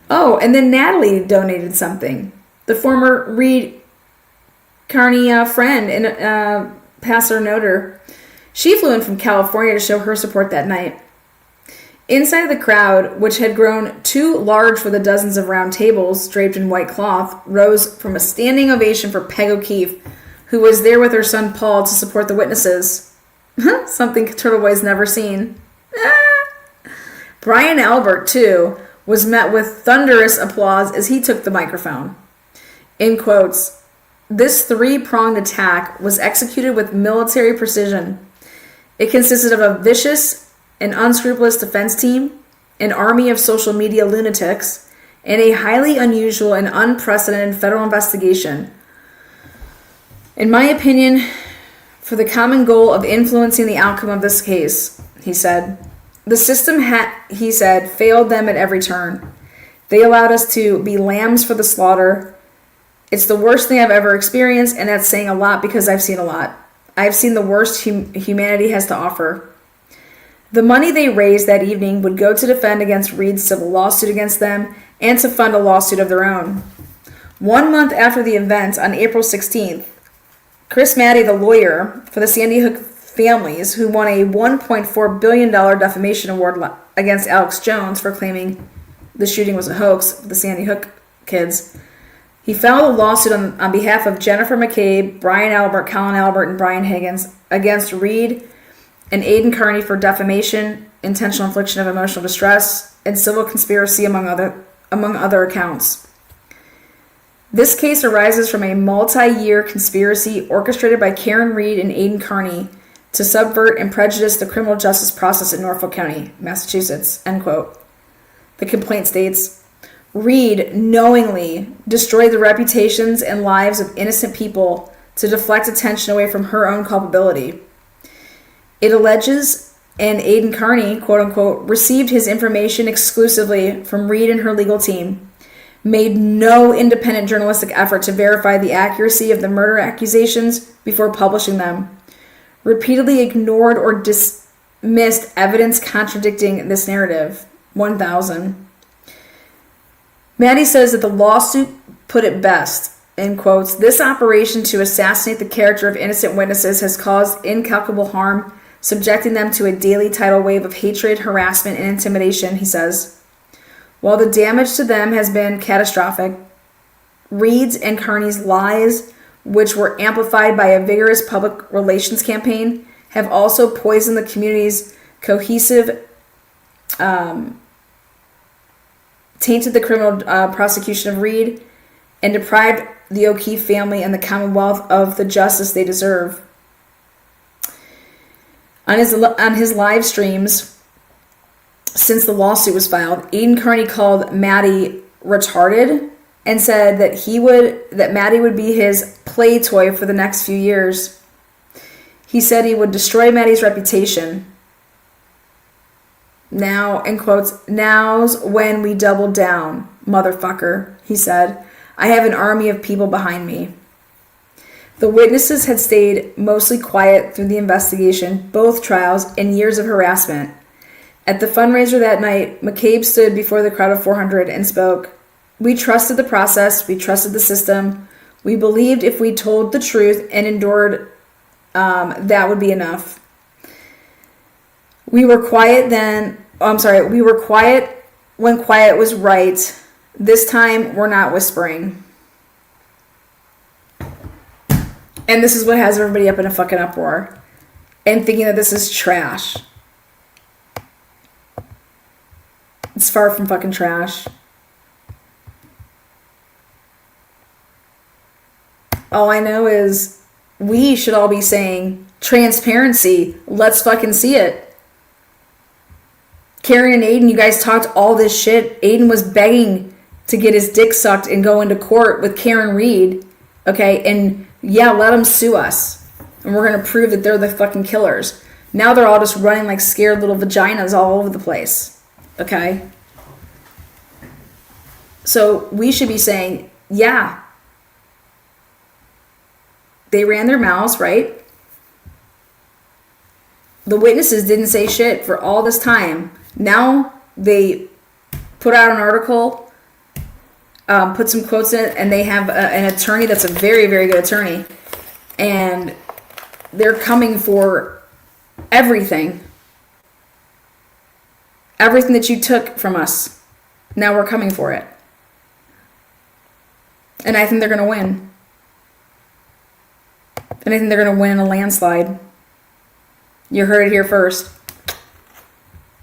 Oh, and then Natalie donated something. The former Reed Carney friend and passer noter. She flew in from California to show her support that night. Inside of the crowd, which had grown too large for the dozens of round tables draped in white cloth, rose from a standing ovation for Peg O'Keefe, who was there with her son Paul to support the witnesses. Something Turtle Boy's never seen. Brian Albert, too, was met with thunderous applause as he took the microphone. In quotes, this three-pronged attack was executed with military precision. It consisted of a vicious and unscrupulous defense team, an army of social media lunatics, and a highly unusual and unprecedented federal investigation. In my opinion, for the common goal of influencing the outcome of this case, he said. The system he said, failed them at every turn. They allowed us to be lambs for the slaughter. It's the worst thing I've ever experienced, and that's saying a lot because I've seen a lot. I've seen the worst humanity has to offer. The money they raised that evening would go to defend against Reed's civil lawsuit against them and to fund a lawsuit of their own. 1 month after the event, on April 16th, Chris Maddy, the lawyer for the Sandy Hook families, who won a $1.4 billion defamation award against Alex Jones for claiming the shooting was a hoax of the Sandy Hook kids, he filed a lawsuit on behalf of Jennifer McCabe, Brian Albert, Colin Albert, and Brian Higgins against Reed and Aidan Carney for defamation, intentional infliction of emotional distress, and civil conspiracy, among other accounts. This case arises from a multi-year conspiracy orchestrated by Karen Reed and Aidan Carney to subvert and prejudice the criminal justice process in Norfolk County, Massachusetts, end quote. The complaint states, Reed knowingly destroyed the reputations and lives of innocent people to deflect attention away from her own culpability. It alleges, and Aidan Carney, quote unquote, received his information exclusively from Reed and her legal team, made no independent journalistic effort to verify the accuracy of the murder accusations before publishing them, repeatedly ignored or dismissed evidence contradicting this narrative. 1,000. Maddie says that the lawsuit put it best, in quotes, "This operation to assassinate the character of innocent witnesses has caused incalculable harm, subjecting them to a daily tidal wave of hatred, harassment, and intimidation," he says. While the damage to them has been catastrophic, Reed's and Carney's lies, which were amplified by a vigorous public relations campaign, have also poisoned the community's cohesive, tainted the criminal prosecution of Reed, and deprived the O'Keefe family and the Commonwealth of the justice they deserve. On his live streams, since the lawsuit was filed, Aidan Carney called Maddie retarded and said that Maddie would be his play toy for the next few years. He said he would destroy Maddie's reputation. Now, in quotes, "Now's when we double down, motherfucker," he said. "I have an army of people behind me." The witnesses had stayed mostly quiet through the investigation, both trials, and years of harassment. At the fundraiser that night, McCabe stood before the crowd of 400 and spoke. "We trusted the process. We trusted the system. We believed if we told the truth and endured, that would be enough. We were quiet we were quiet when quiet was right. This time, we're not whispering." And this is what has everybody up in a fucking uproar and thinking that this is trash. It's far from fucking trash. All I know is we should all be saying, transparency, let's fucking see it. Karen and Aidan, you guys talked all this shit. Aidan was begging to get his dick sucked and go into court with Karen Reed. Okay, and yeah, let them sue us. And we're going to prove that they're the fucking killers. Now they're all just running like scared little vaginas all over the place. Okay? So we should be saying, yeah, they ran their mouths, right? The witnesses didn't say shit for all this time. Now they put out an article, put some quotes in it, and they have an attorney that's a very, very good attorney. And they're coming for everything. Everything that you took from us. Now we're coming for it. And I think they're going to win. And I think they're going to win in a landslide. You heard it here first.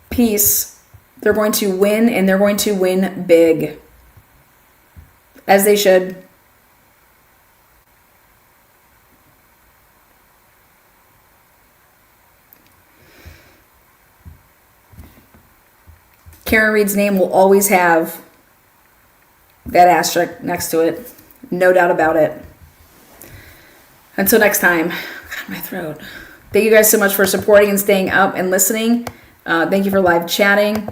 Peace. They're going to win, and they're going to win big. As they should. Karen Reed's name will always have that asterisk next to it. No doubt about it. Until next time. God, my throat. Thank you guys so much for supporting and staying up and listening. Thank you for live chatting.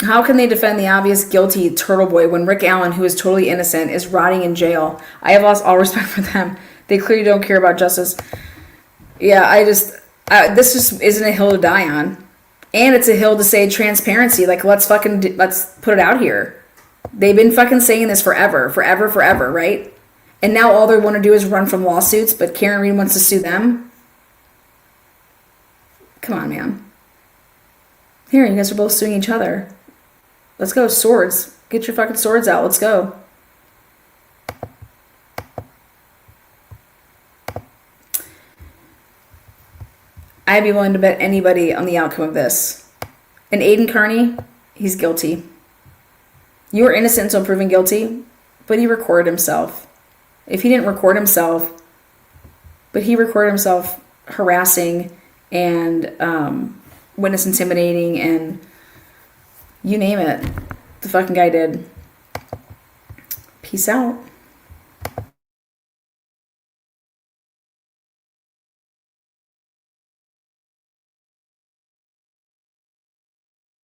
How can they defend the obvious guilty Turtle Boy when Rick Allen, who is totally innocent, is rotting in jail? I have lost all respect for them. They clearly don't care about justice. Yeah, this just isn't a hill to die on. And it's a hill to say transparency. Like, let's put it out here. They've been fucking saying this forever, right? And now all they want to do is run from lawsuits, but Karen Reed wants to sue them? Come on, man. Here, you guys are both suing each other. Let's go, swords. Get your fucking swords out. Let's go. I'd be willing to bet anybody on the outcome of this. And Aidan Carney, he's guilty. You were innocent until proven guilty, but he recorded himself. If he didn't record himself, but he recorded himself harassing and witness intimidating and You name it. The fucking guy did. Peace out.